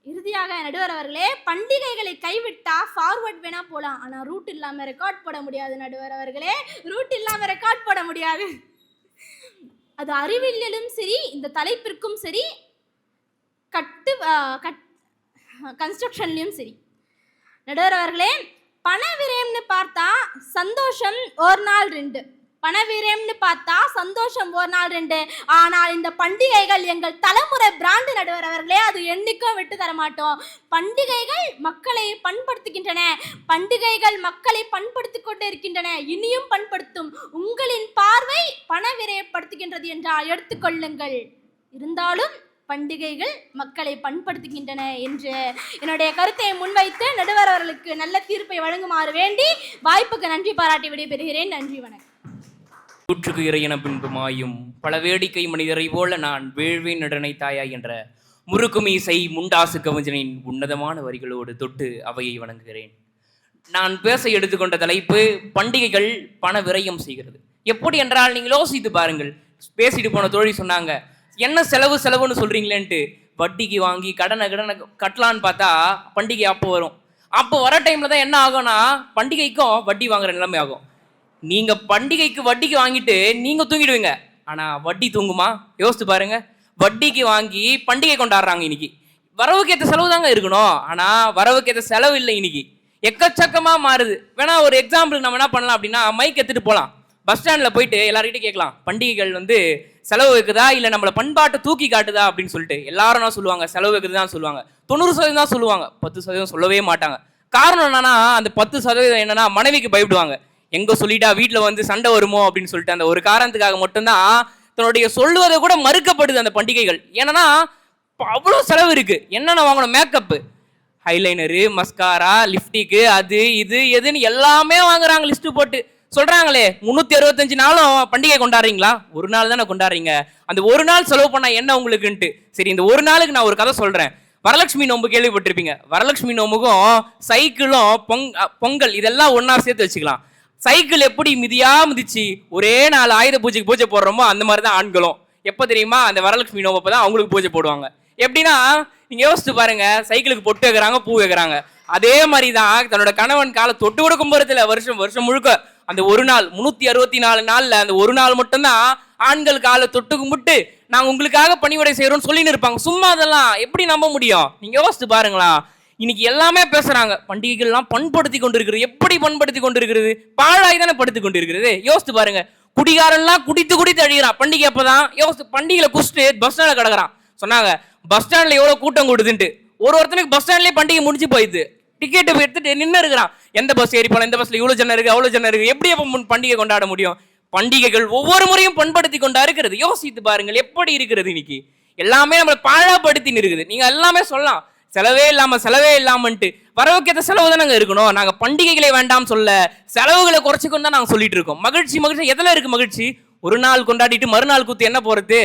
இறுதியாக நடுவர் அவர்களே, பண்டிகைகளை கைவிட்டா ஃபார்வர்ட் வேணா போகலாம், ஆனால் ரூட் இல்லாமல் ரெக்கார்ட் போட முடியாது. நடுவர் அவர்களே, ரூட் இல்லாமல் ரெக்கார்ட் போட முடியாது. அது அறிவியலிலும் சரி, இந்த தலைப்பிற்கும் சரி, கன்ஸ்ட்ரக்ஷன்லையும் சரி. நடுவர் அவர்களே, பண விரயம்னு பார்த்தா சந்தோஷம் ஒரு நாள் 2, ஆனால் இந்த பண்டிகைகள் எங்கள் தலைமுறை பிராண்டு. நடுவர் அவர்களே, அது என்னைக்கும் விட்டு தர மாட்டோம். பண்டிகைகள் மக்களை பண்படுத்துகின்றன, பண்டிகைகள் மக்களை பண்படுத்திக் கொண்டு இருக்கின்றன, இனியும் பண்படுத்தும். உங்களின் பார்வை பண விரயப்படுத்துகின்றது என்றால் எடுத்துக்கொள்ளுங்கள். இருந்தாலும் பண்டிகைகள் மக்களை பண்படுத்துகின்றன என்று என்னுடைய கருத்தை முன்வைத்து நடுவர் அவர்களுக்கு நல்ல தீர்ப்பை வழங்குமாறு வேண்டி வாய்ப்புக்கு நன்றி பாராட்டி விடைபெறுகிறேன். நன்றி, வணக்கம். கூற்றுக்கு இறையென பின்புமாயும் பல வேடிக்கை மனிதரை போல நான் வேள்வேன் நடனை தாயா என்ற முறுக்குமீசை முண்டாசு கவிஞனின் உன்னதமான வரிகளோடு தொட்டு அவையை வணங்குகிறேன். நான் பேச எடுத்துக்கொண்ட தலைப்பு பண்டிகைகள் பண விரயம் செய்கிறது. எப்படி என்றால், நீங்கள் யோசித்து பாருங்கள். பேசிட்டு போன தோழி சொன்னாங்க, என்ன செலவுன்னு சொல்றீங்களேன்ட்டு. வட்டிக்கு வாங்கி கடனை கட்டலான்னு பார்த்தா பண்டிகை அப்போ வரும். அப்போ வர டைம்ல தான் என்ன ஆகும்னா, பண்டிகைக்கும் வட்டி வாங்குற நிலைமை ஆகும். நீங்க பண்டிகைக்கு வட்டிக்கு வாங்கிட்டு நீங்க தூங்கிடுவீங்க, ஆனா வட்டி தூங்குமா? யோசித்து பாருங்க. வட்டிக்கு வாங்கி பண்டிகை கொண்டாடுறாங்க. இன்னைக்கு வரவுக்கு ஏற்ற செலவு தாங்க இருக்கணும், ஆனா வரவுக்கு ஏற்ற செலவு இல்லை. இன்னைக்கு எக்கச்சக்கமா மாறுது. வேணா ஒரு எக்ஸாம்பிள் நம்ம என்ன பண்ணலாம் அப்படின்னா, மைக் எடுத்துட்டு போகலாம், பஸ் ஸ்டாண்ட்ல போயிட்டு எல்லார்கிட்டையும் கேட்கலாம், பண்டிகைகள் செலவு வைக்குதா இல்லை நம்மளை பண்பாட்டை தூக்கி காட்டுதா அப்படின்னு சொல்லிட்டு. எல்லாரும் என்ன சொல்லுவாங்க? செலவு வைக்கிறது தான் சொல்லுவாங்க. 90% தான் சொல்லுவாங்க, 10% சொல்லவே மாட்டாங்க. காரணம் என்னன்னா, அந்த 10% என்னன்னா மனைவிக்கு பயப்படுவாங்க. எங்க சொல்லிட்டா வீட்டில் சண்டை வருமோ அப்படின்னு சொல்லிட்டு அந்த ஒரு காரணத்துக்காக மட்டும்தான் தன்னுடைய சொல்லுவதை கூட மறுக்கப்படுது அந்த பண்டிகைகள். ஏன்னா அவ்வளோ செலவு இருக்கு. என்னென்ன வாங்கணும்? மேக்கப்பு, ஹைலைனரு, மஸ்காரா, லிப்டிக்கு, அது இது எதுன்னு எல்லாமே வாங்குறாங்க. லிஸ்ட் போட்டு சொல்றாங்களே, 365 நாளும் பண்டிகை கொண்டாடுறீங்களா? ஒரு நாள் தானே கொண்டாடுறீங்க. அந்த ஒரு நாள் செலவு பண்ணா என்ன உங்களுக்குன்ட்டு. சரி, இந்த ஒரு நாளுக்கு நான் ஒரு கதை சொல்றேன். வரலட்சுமி நோம்பு கேள்விப்பட்டிருப்பீங்க. வரலட்சுமி நோம்புக்கும் சைக்கிளும் பொங்கல் இதெல்லாம் ஒன்னா சேர்த்து வச்சுக்கலாம். சைக்கிள் எப்படி மிதிச்சு ஒரே நாள் ஆயுத பூஜைக்கு பூஜை போடுறோமோ அந்த மாதிரி தான் ஆண்களும். எப்போ தெரியுமா? அந்த வரலட்சுமி நோம்பப்போ தான் அவங்களுக்கு பூஜை போடுவாங்க. எப்படின்னா, நீங்க யோசிச்சு பாருங்க, சைக்கிளுக்கு பொட்டு வைக்கிறாங்க, பூ வைக்கிறாங்க. அதே மாதிரி தான் தன்னோட கணவன் காலை தொட்டு கொடுக்கும் போறதுல வருஷம் முழுக்க அந்த ஒரு நாள் 364 நாள்ல அந்த ஒரு நாள் மட்டும்தான் ஆண்கள் காலை தொட்டு கும்பிட்டு நாங்கள் உங்களுக்காக பணிவிடை செய்யறோம்னு சொல்லின்னு இருப்பாங்க. சும்மா அதெல்லாம் எப்படி நம்ப முடியும்? நீங்க யோசிச்சு பாருங்களா. இன்னைக்கு எல்லாமே பேசுறாங்க, பண்டிகைகள்லாம் பண்படுத்தி கொண்டிருக்கிறது. எப்படி பண்படுத்தி கொண்டிருக்கிறது? பாழாய் தானே படுத்தி கொண்டிருக்கிறது. யோசித்து பாருங்க, குடிகாரெல்லாம் குடித்து அழிகிறான் பண்டிகை அப்பதான். யோசித்து பண்டிகையில குடிச்சிட்டு பஸ் ஸ்டாண்ட்ல கிடக்குறான். சொன்னாங்க பஸ் ஸ்டாண்ட்ல எவ்வளவு கூட்டம் கூடுதுன்ட்டு. ஒருத்தனுக்கு பஸ் ஸ்டாண்ட்லயே பண்டிகை முடிஞ்சு போயிடுது. டிக்கெட் எடுத்துட்டு நின்று இருக்கிறான். எந்த பஸ் ஏறி போலாம், இந்த பஸ்ல இவ்வளவு ஜனம் இருக்கு, அவ்வளவு ஜனம் இருக்கு, எப்படி அப்ப பண்டிகை கொண்டாட முடியும்? பண்டிகைகள் ஒவ்வொரு முறையும் பண்படுத்தி கொண்டா இருக்கிறது. யோசித்து பாருங்கள் எப்படி இருக்கிறது. இன்னைக்கு எல்லாமே நம்மளை பாழாப்படுத்தின்னு இருக்குது. நீங்க எல்லாமே சொல்லலாம், செலவே இல்லாமன்ட்டு. வரவுக்கேற்ற செலவு தானே இருக்கணும். நாங்க பண்டிகைகளை வேண்டாம் சொல்ல, செலவுகளை குறைச்சிக்கொண்டு தான் நாங்க சொல்லிட்டு இருக்கோம். மகிழ்ச்சி எதுல இருக்கு மகிழ்ச்சி? ஒரு நாள் கொண்டாடிட்டு மறுநாள் கூத்து என்ன போறது?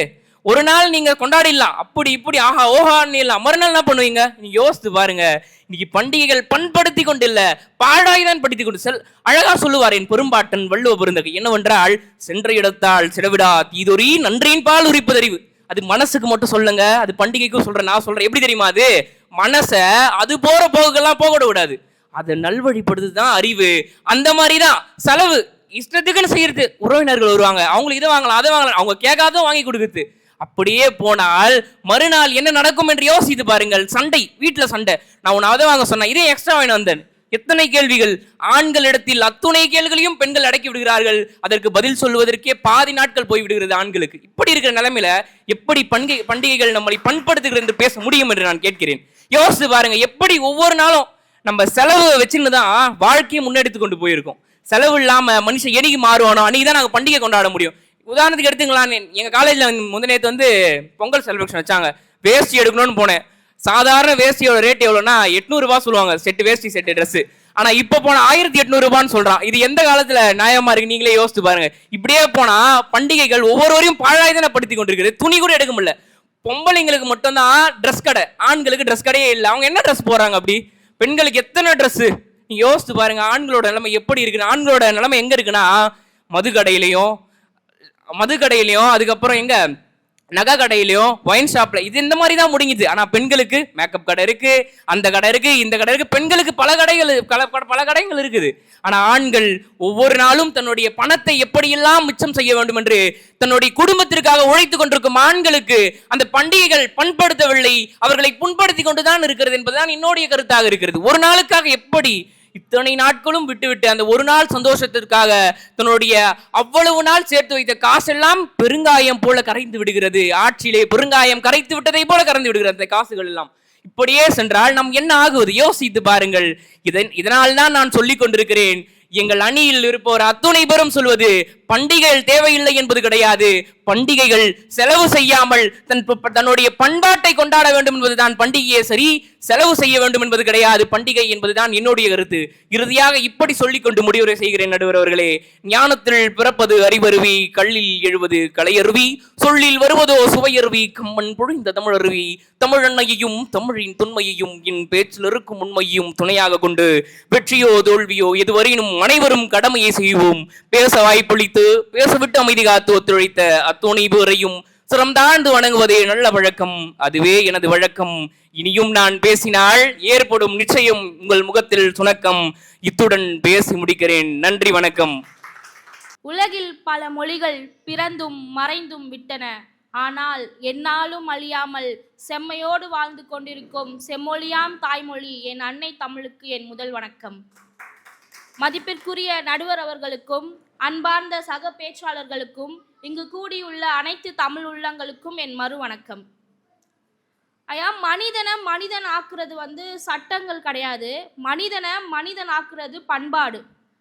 ஒரு நாள் நீங்க கொண்டாடிடலாம், அப்படி இப்படி ஆஹா ஓஹான்னு இல்லாம். மறுநாள் என்ன பண்ணுவீங்க? நீங்க யோசித்து பாருங்க. இன்னைக்கு பண்டிகைகள் பண்படுத்தி கொண்டு இல்ல, பாழாய்தான் படுத்தி கொண்டு. அழகா சொல்லுவார் என் பெரும்பாட்டன் வள்ளுவ பெருந்தகை, என்னவென்றால், சென்ற இடத்தால் சிடவிடா தீதொரி நன்றியின் பால் உரிப்பதறிவு. அது மனசுக்கு மட்டும் சொல்லுங்க, அது பண்டிகைக்கும் சொல்றேன். நான் சொல்றேன் எப்படி தெரியுமா? அது மனச அது போற போகெல்லாம் போக விடாது, அதை நல்வழிப்படுத்துதான் அறிவு. அந்த மாதிரிதான் செலவு இஷ்டத்துக்குன்னு செய்யறது. உறவினர்கள் வருவாங்க, அவங்களுக்கு இதை வாங்கலாம் அதை வாங்கலாம், அவங்க கேட்காத வாங்கி கொடுக்குறது. அப்படியே போனால் மறுநாள் என்ன நடக்கும் என்று யோசித்து பாருங்கள். சண்டை, வீட்டுல சண்டை. நான் உன்னை அதை வாங்க சொன்னேன், இதே எக்ஸ்ட்ரா வாங்கி வந்தேன். எத்தனை கேள்விகள்! ஆண்களிடத்தில் அத்துணை கேள்விகளையும் பெண்கள் அடக்கி விடுகிறார்கள். அதற்கு பதில் சொல்வதற்கே பாதி நாட்கள் போய் விடுகிறது ஆண்களுக்கு. இப்படி இருக்கிற நிலைமையில எப்படி பண்டிகைகள் நம்மளை பண்படுத்துகிறது என்று பேச முடியும் என்று நான் கேட்கிறேன். யோசித்து பாருங்க, எப்படி ஒவ்வொரு நாளும் நம்ம செலவு வச்சுன்னு தான் வாழ்க்கையை முன்னெடுத்து கொண்டு போயிருக்கோம். செலவு இல்லாம மனுஷன் என்னைக்கு மாறுவானோ அன்னைக்கு தான் நாங்கள் பண்டிகை கொண்டாட முடியும். உதாரணத்துக்கு எடுத்துங்களா, எங்க காலேஜ்ல முந்தினேத்து பொங்கல் செலிப்ரேஷன் வச்சாங்க. வேஷ்டி எடுக்கணும்னு போனேன். சாதாரண வேஷ்டியோட ரேட் எவ்வளோன்னா 800 ரூபாய் சொல்லுவாங்க, செட்டு வேஷ்டி செட்டு ட்ரெஸ். ஆனா இப்ப போனா 1800 ரூபான்னு சொல்றான். இது எந்த காலத்துல நியாயமா இருக்கு? நீங்களே யோசிச்சு பாருங்க. இப்படியே போனா பண்டிகைகள் ஒவ்வொருவரையும் பாழாயுதனப்படுத்தி கொண்டிருக்குது. துணி கூட எடுக்க முடியல. பொம்பளைங்களுக்கு மட்டும்தான் ட்ரெஸ் கடை, ஆண்களுக்கு ட்ரெஸ் கடையே இல்லை. அவங்க என்ன ட்ரெஸ் போறாங்க? அப்படி பெண்களுக்கு எத்தனை ட்ரெஸ் நீங்க யோசிச்சு பாருங்க. ஆண்களோட நிலைமை எப்படி இருக்குன்னு. ஆண்களோட நிலைமை எங்க இருக்குன்னா மது கடையிலையும் அதுக்கப்புறம் எங்க நகை கடையிலையும் ஒயின் ஷாப்ல இது இந்த மாதிரி தான் முடிங்குது. ஆனா பெண்களுக்கு மேக்கப் கடை இருக்கு, அந்த கடை இருக்கு, இந்த கடை இருக்கு. பெண்களுக்கு பல கடைகள் இருக்குது. ஆனா ஆண்கள் ஒவ்வொரு நாளும் தன்னுடைய பணத்தை எப்படியெல்லாம் மிச்சம் செய்ய வேண்டும் என்று தன்னுடைய குடும்பத்திற்காக உழைத்துக் கொண்டிருக்கும் ஆண்களுக்கு அந்த பண்டிகைகள் பண்படுத்தவில்லை, அவர்களை புண்படுத்தி கொண்டுதான் இருக்கிறது என்பதுதான் என்னுடைய கருத்தாக இருக்கிறது. ஒரு நாளுக்காக எப்படி இத்தனை நாட்களும் விட்டுவிட்டு அந்த ஒரு நாள் சந்தோஷத்திற்காக தன்னுடைய அவ்வளவு நாள் சேர்த்து வைத்த காசெல்லாம் பெருங்காயம் போல கரைந்து விடுகிறது. ஆட்சியிலே பெருங்காயம் கரைத்து விட்டதை போல கரைந்து விடுகிறது அந்த காசுகள் எல்லாம். இப்படியே சென்றால் நாம் என்ன ஆகுவது? யோசித்து பாருங்கள். இதனால் தான் நான் சொல்லிக் கொண்டிருக்கிறேன், எங்கள் அணியில் இருப்பவர் அத்துணை பேரும் சொல்வது பண்டிகைகள் தேவையில்லை என்பது கிடையாது. பண்டிகைகள் செலவு செய்யாமல் தன்னுடைய பண்பாட்டை கொண்டாட வேண்டும் என்பதுதான் பண்டிகையே, சரி செலவு செய்ய வேண்டும் என்பது கிடையாது பண்டிகை என்பதுதான் என்னுடைய கருத்து. இறுதியாக இப்படி சொல்லிக்கொண்டு முடிவுரை செய்கிறேன் நடுவர் அவர்களே. ஞானத்தில் பிறப்பது அறிவருவி, கல்லில் எழுவது கலையருவி, சொல்லில் வருவதோ சுவையருவி, கம்மன் பொழிந்த தமிழருவி, தமிழ் அன்னையையும் தமிழின் தொன்மையையும் என் பேச்சில் இருக்கும் உண்மையையும் துணையாக கொண்டு வெற்றியோ தோல்வியோ எதுவரையினும் அனைவரும் கடமையை செய்வோம். பேச வாய்ப்பளித்து பேசவிட்டு அமைதி காத்து ஒத்துழைத்த அத்துணை பேரையும் சிரம் தாழ்ந்து வணங்குவதே நல்ல வழக்கம். அதுவே எனது வழக்கம். இனியும் நான் பேசினால் ஏற்படும் நிச்சயம் உங்கள் முகத்தில் சுணக்கம். இத்துடன் பேசி முடிக்கிறேன். நன்றி, வணக்கம். உலகில் பல மொழிகள் பிறந்தும் மறைந்தும் விட்டன. ஆனால் என்னாலும் அழியாமல் செம்மையோடு வாழ்ந்து கொண்டிருக்கும் செம்மொழியாம் தாய்மொழி என் அன்னை தமிழுக்கு என் முதல் வணக்கம். மதிப்பிற்குரிய நடுவர் அவர்களுக்கும் அன்பார்ந்த சக பேச்சாளர்களுக்கும் இங்கு கூடியுள்ள அனைத்து தமிழ் உள்ளங்களுக்கும் என் மறு வணக்கம். ஐயா, மனிதன் ஆக்குறது சட்டங்கள் கிடையாது. மனிதன் ஆக்குறது பண்பாடு.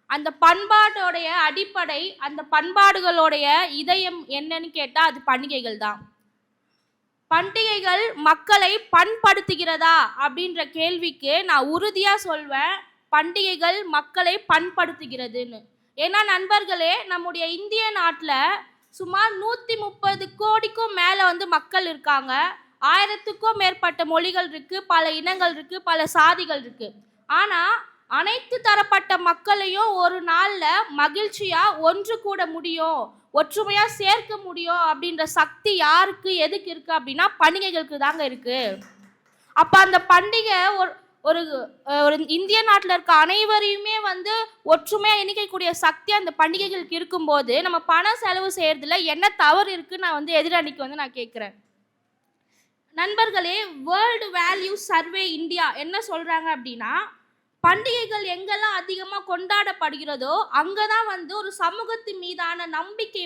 அந்த பண்பாட்டோடைய அடிப்படை, அந்த பண்பாடுகளுடைய இதயம் என்னன்னு கேட்டால் அது பண்டிகைகள் தான். பண்டிகைகள் மக்களை பண்படுத்துகிறதா அப்படின்ற கேள்விக்கு நான் உறுதியாக சொல்வேன், பண்டிகைகள் மக்களை பண்படுத்துகிறதுன்னு. ஏன்னா நண்பர்களே, நம்முடைய இந்திய நாட்டில் சுமார் 130 கோடிக்கும் மேலே மக்கள் இருக்காங்க. 1000க்கும் மேற்பட்ட மொழிகள் இருக்கு, பல இனங்கள் இருக்கு, பல சாதிகள் இருக்கு. ஆனால் அனைத்து தரப்பட்ட மக்களையும் ஒரு நாளில் மகிழ்ச்சியாக ஒன்று கூட முடியும், ஒற்றுமையாக சேர்க்க முடியும் அப்படின்ற சக்தி யாருக்கு எதுக்கு இருக்குது அப்படின்னா பண்டிகைகளுக்கு தாங்க இருக்குது. அப்போ அந்த பண்டிகை ஒரு இந்திய நாட்டில் இருக்க அனைவரையுமே ஒற்றுமையாக இணைக்கக்கூடிய சக்தி அந்த பண்டிகைகளுக்கு இருக்கும்போது நம்ம பணம் செலவு செய்யறதுல என்ன தவறு இருக்குன்னு நான் எதிரணிக்கு நான் கேட்குறேன். நண்பர்களே, வேர்ல்டு வேல்யூ சர்வே இந்தியா என்ன சொல்கிறாங்க அப்படின்னா, பண்டிகைகள் எங்கெல்லாம் அதிகமாக கொண்டாடப்படுகிறதோ அங்கே தான் ஒரு சமூகத்தின் மீதான நம்பிக்கை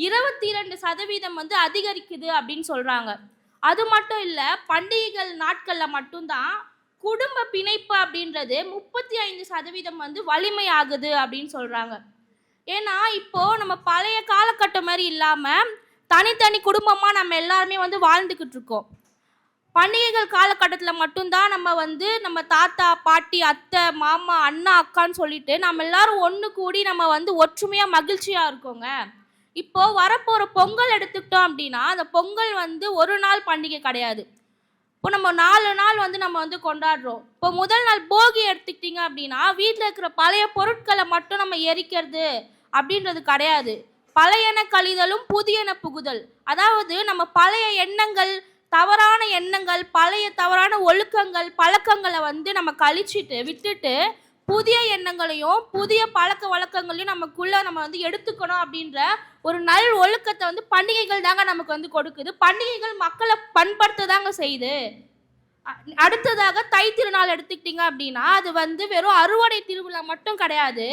22% அதிகரிக்குது அப்படின்னு சொல்கிறாங்க. அது மட்டும் இல்லை, பண்டிகைகள் நாட்களில் மட்டும்தான் குடும்ப பிணைப்பு அப்படின்றது 35% வலிமையாகுது அப்படின்னு சொல்கிறாங்க. ஏன்னா இப்போது நம்ம பழைய காலகட்டம் மாதிரி இல்லாமல் தனித்தனி குடும்பமாக நம்ம எல்லாருமே வாழ்ந்துக்கிட்டு இருக்கோம். பண்டிகைகள் காலகட்டத்தில் மட்டும்தான் நம்ம நம்ம தாத்தா பாட்டி அத்தை மாமா அண்ணா அக்கான்னு சொல்லிட்டு நம்ம எல்லாரும் ஒன்று கூடி நம்ம ஒற்றுமையாக மகிழ்ச்சியாக இருக்கோங்க. இப்போது வரப்போகிற பொங்கல் எடுத்துக்கிட்டோம் அப்படின்னா அந்த பொங்கல் ஒரு நாள் பண்டிகை கிடையாது. இப்போ நம்ம 4 நாள் நம்ம கொண்டாடுறோம். இப்போ முதல் நாள் போகி எடுத்துக்கிட்டிங்க அப்படின்னா வீட்டில் இருக்கிற பழைய பொருட்களை மட்டும் நம்ம எரிக்கிறது அப்படின்றது கிடையாது. பழையன கழிதலும் புதியன புகுதல். அதாவது நம்ம பழைய எண்ணங்கள், தவறான எண்ணங்கள், பழைய தவறான ஒழுக்கங்கள் பழக்கங்களை நம்ம கழிச்சிட்டு விட்டுட்டு புதிய எண்ணங்களையும் புதிய பழக்க வழக்கங்களையும் நமக்குள்ளே நம்ம எடுத்துக்கணும் அப்படின்ற ஒரு நல் ஒழுக்கத்தை பண்டிகைகள் தாங்க நமக்கு கொடுக்குது. பண்டிகைகள் மக்களை பண்படுத்த தாங்க செய்யுது. அடுத்ததாக தை திருநாள் எடுத்துக்கிட்டிங்க அப்படின்னா அது வெறும் அறுவடை திருவிழா மட்டும் கிடையாது.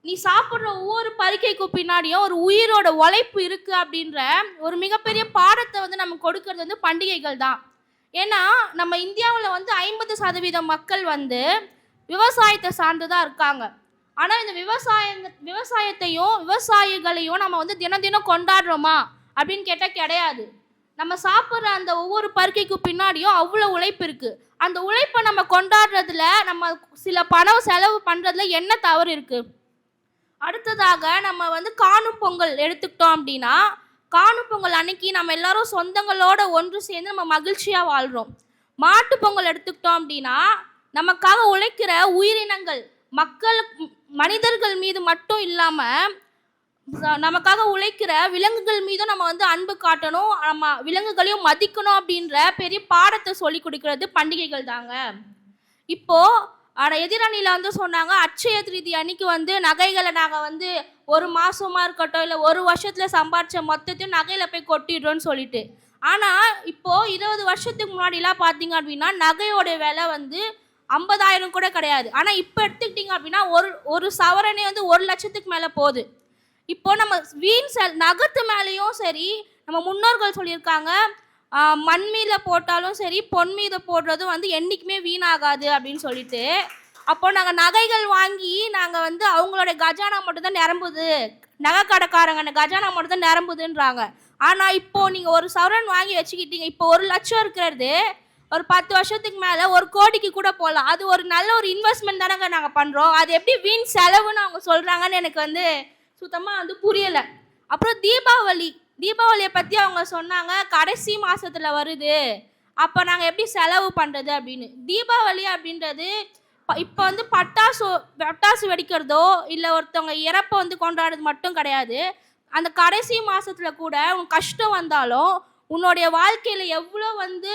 நீ சாப்பிட்ற ஒவ்வொரு பறிக்கைக்கு பின்னாடியும் ஒரு உயிரோட உழைப்பு இருக்குது அப்படின்ற ஒரு மிகப்பெரிய பாடத்தை நமக்கு கொடுக்கறது பண்டிகைகள் தான். ஏன்னா நம்ம இந்தியாவில் 50% மக்கள் விவசாயத்தை சார்ந்து தான் இருக்காங்க. ஆனால் இந்த விவசாயத்தையும் விவசாயிகளையும் நம்ம தினம் தினம் கொண்டாடுறோமா அப்படின்னு கேட்டால் கிடையாது. நம்ம சாப்பிட்ற அந்த ஒவ்வொரு பருக்கைக்கு பின்னாடியும் அவ்வளோ உழைப்பு இருக்குது. அந்த உழைப்பை நம்ம கொண்டாடுறதுல, நம்ம சில பணம் செலவு பண்ணுறதுல என்ன தவறு இருக்குது? அடுத்ததாக நம்ம வந்து காணும் பொங்கல் எடுத்துக்கிட்டோம் அப்படின்னா, காணும் பொங்கல் அன்னைக்கு நம்ம எல்லாரும் சொந்தங்களோட ஒன்று சேர்ந்து நம்ம மகிழ்ச்சியாக வாழ்கிறோம். மாட்டு பொங்கல் எடுத்துக்கிட்டோம் அப்படின்னா, நமக்காக உழைக்கிற உயிரினங்கள், மனிதர்கள் மீது மட்டும் இல்லாமல் நமக்காக உழைக்கிற விலங்குகள் மீதும் நம்ம வந்து அன்பு காட்டணும், நம்ம விலங்குகளையும் மதிக்கணும் அப்படின்ற பெரிய பாடத்தை சொல்லி கொடுக்கறது பண்டிகைகள் தாங்க. இப்போது எதிரணியில் வந்து சொன்னாங்க, அட்சய திருதி அன்னைக்கு வந்து நகைகளை நாங்கள் வந்து ஒரு மாதமா இருக்கட்டும் இல்லை ஒரு வருஷத்தில் சம்பாரித்த மொத்தத்தையும் நகையில் போய் கொட்டிடுறோன்னு சொல்லிட்டு. ஆனால் இப்போது 20 வருஷத்துக்கு முன்னாடிலாம் பார்த்தீங்க அப்படின்னா நகையோட விலை வந்து 50,000 கூட கிடையாது. ஆனால் இப்போ எடுத்துக்கிட்டிங்க அப்படின்னா ஒரு சவரனே வந்து 1 லட்சத்துக்கு மேலே போகுது. இப்போ நம்ம நகத்து மேலேயும் சரி, நம்ம முன்னோர்கள் சொல்லியிருக்காங்க, மண் மீத போட்டாலும் சரி பொன் மீத போடுறதும் வந்து என்றைக்குமே வீணாகாது அப்படின்னு சொல்லிட்டு. அப்போ நாங்கள் நகைகள் வாங்கி நாங்கள் வந்து அவங்களோட கஜானா மட்டும்தான் நிரம்புது, நகை கடைக்காரங்க கஜானா மட்டும்தான் நிரம்புதுன்றாங்க. ஆனால் இப்போது நீங்கள் ஒரு சவரன் வாங்கி வச்சுக்கிட்டீங்க, இப்போ 1 லட்சம் இருக்கிறது ஒரு 10 வருஷத்துக்கு மேலே 1 கோடிக்கு கூட போகலாம். அது ஒரு நல்ல ஒரு இன்வெஸ்ட்மெண்ட் தானங்க நாங்கள் பண்ணுறோம். அது எப்படி வீண் செலவுன்னு அவங்க சொல்கிறாங்கன்னு எனக்கு வந்து சுத்தமாக வந்து புரியலை. அப்புறம் தீபாவளியை பற்றி அவங்க சொன்னாங்க, கடைசி மாதத்தில் வருது, அப்போ நாங்கள் எப்படி செலவு பண்ணுறது அப்படின்னு. தீபாவளி அப்படின்றது இப்போ வந்து பட்டாசு வெடிக்கிறதோ இல்லை ஒருத்தவங்க இறப்பை வந்து கொண்டாடுறது மட்டும் கிடையாது. அந்த கடைசி மாதத்தில் கூட உன் கஷ்டம் வந்தாலும், உன்னுடைய வாழ்க்கையில் எவ்வளோ வந்து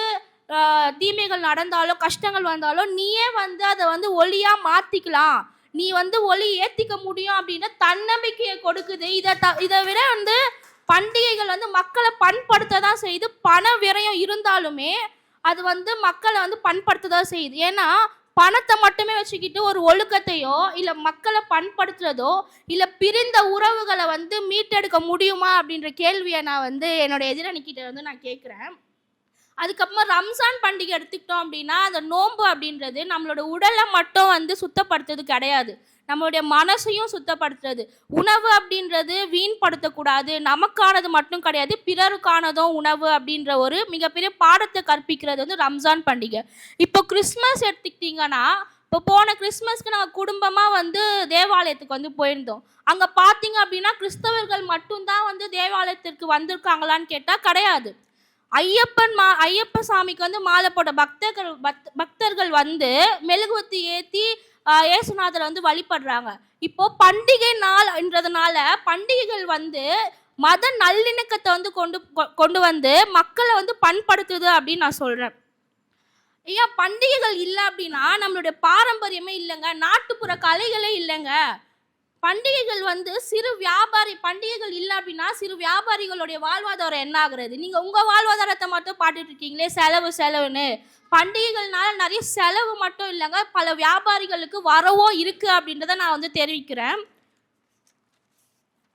தீமைகள் நடந்தாலும் கஷ்டங்கள் வந்தாலும் நீயே வந்து அதை வந்து ஒளியாக மாற்றிக்கலாம், நீ வந்து ஒளி ஏற்றிக்க முடியும் அப்படின்னு தன்னம்பிக்கையை கொடுக்குது. இதை விட வந்து பண்டிகைகள் வந்து மக்களை பண்படுத்த தான் செய்யுது. பண விரயம் இருந்தாலுமே அது வந்து மக்களை வந்து பண்படுத்த தான் செய்யுது. ஏன்னா பணத்தை மட்டுமே வச்சுக்கிட்டு ஒரு ஒழுக்கத்தையோ இல்லை மக்களை பண்படுத்துறதோ இல்லை பிரிந்த உறவுகளை வந்து மீட்டெடுக்க முடியுமா அப்படின்ற கேள்வியை நான் வந்து என்னோட எதிரணிக்கிட்ட வந்து நான் கேட்குறேன். அதுக்கப்புறமா ரம்ஜான் பண்டிகை எடுத்துக்கிட்டோம் அப்படின்னா, அந்த நோன்பு அப்படின்றது நம்மளோட உடலை மட்டும் வந்து சுத்தப்படுத்துறது கிடையாது, நம்மளுடைய மனசையும் சுத்தப்படுத்துறது. உணவு அப்படின்றது வீண்படுத்தக்கூடாது, நமக்கானது மட்டும் கிடையாது, பிறருக்கானதும் உணவு அப்படின்ற ஒரு மிகப்பெரிய பாடத்தை கற்பிக்கிறது வந்து ரம்ஜான் பண்டிகை. இப்போ கிறிஸ்மஸ் எடுத்துக்கிட்டிங்கன்னா, இப்போ போன கிறிஸ்மஸ்க்கு நாங்கள் குடும்பமாக வந்து தேவாலயத்துக்கு வந்து போயிருந்தோம். அங்கே பார்த்தீங்க அப்படின்னா கிறிஸ்தவர்கள் மட்டும்தான் வந்து தேவாலயத்திற்கு வந்திருக்காங்களான்னு கேட்டால் கிடையாது. ஐயப்ப சாமிக்கு வந்து மாலை போட்ட பக்தர்கள் வந்து மெழுகுவத்தி ஏற்றி இயேசுநாதரை வந்து வழிபடுறாங்க. இப்போ பண்டிகை நாள்ன்றதுனால பண்டிகைகள் வந்து மத நல்லிணக்கத்தை வந்து கொண்டு வந்து மக்களை வந்து பண்படுத்துது அப்படின்னு நான் சொல்கிறேன். ஏன் பண்டிகைகள் இல்லை அப்படின்னா நம்மளுடைய பாரம்பரியமே இல்லைங்க, நாட்டுப்புற கலைகளே இல்லைங்க. பண்டிகைகள் வந்து பண்டிகைகள் இல்லை அப்படின்னா சிறு வியாபாரிகளுடைய வாழ்வாதாரம் என்ன ஆகுறது? நீங்கள் உங்கள் வாழ்வாதாரத்தை மட்டும் பாட்டுட்டு இருக்கீங்களே செலவுன்னு. பண்டிகைகள்னால நிறைய செலவு மட்டும் இல்லைங்க, பல வியாபாரிகளுக்கு வரவோ இருக்குது அப்படின்றத நான் வந்து தெரிவிக்கிறேன்.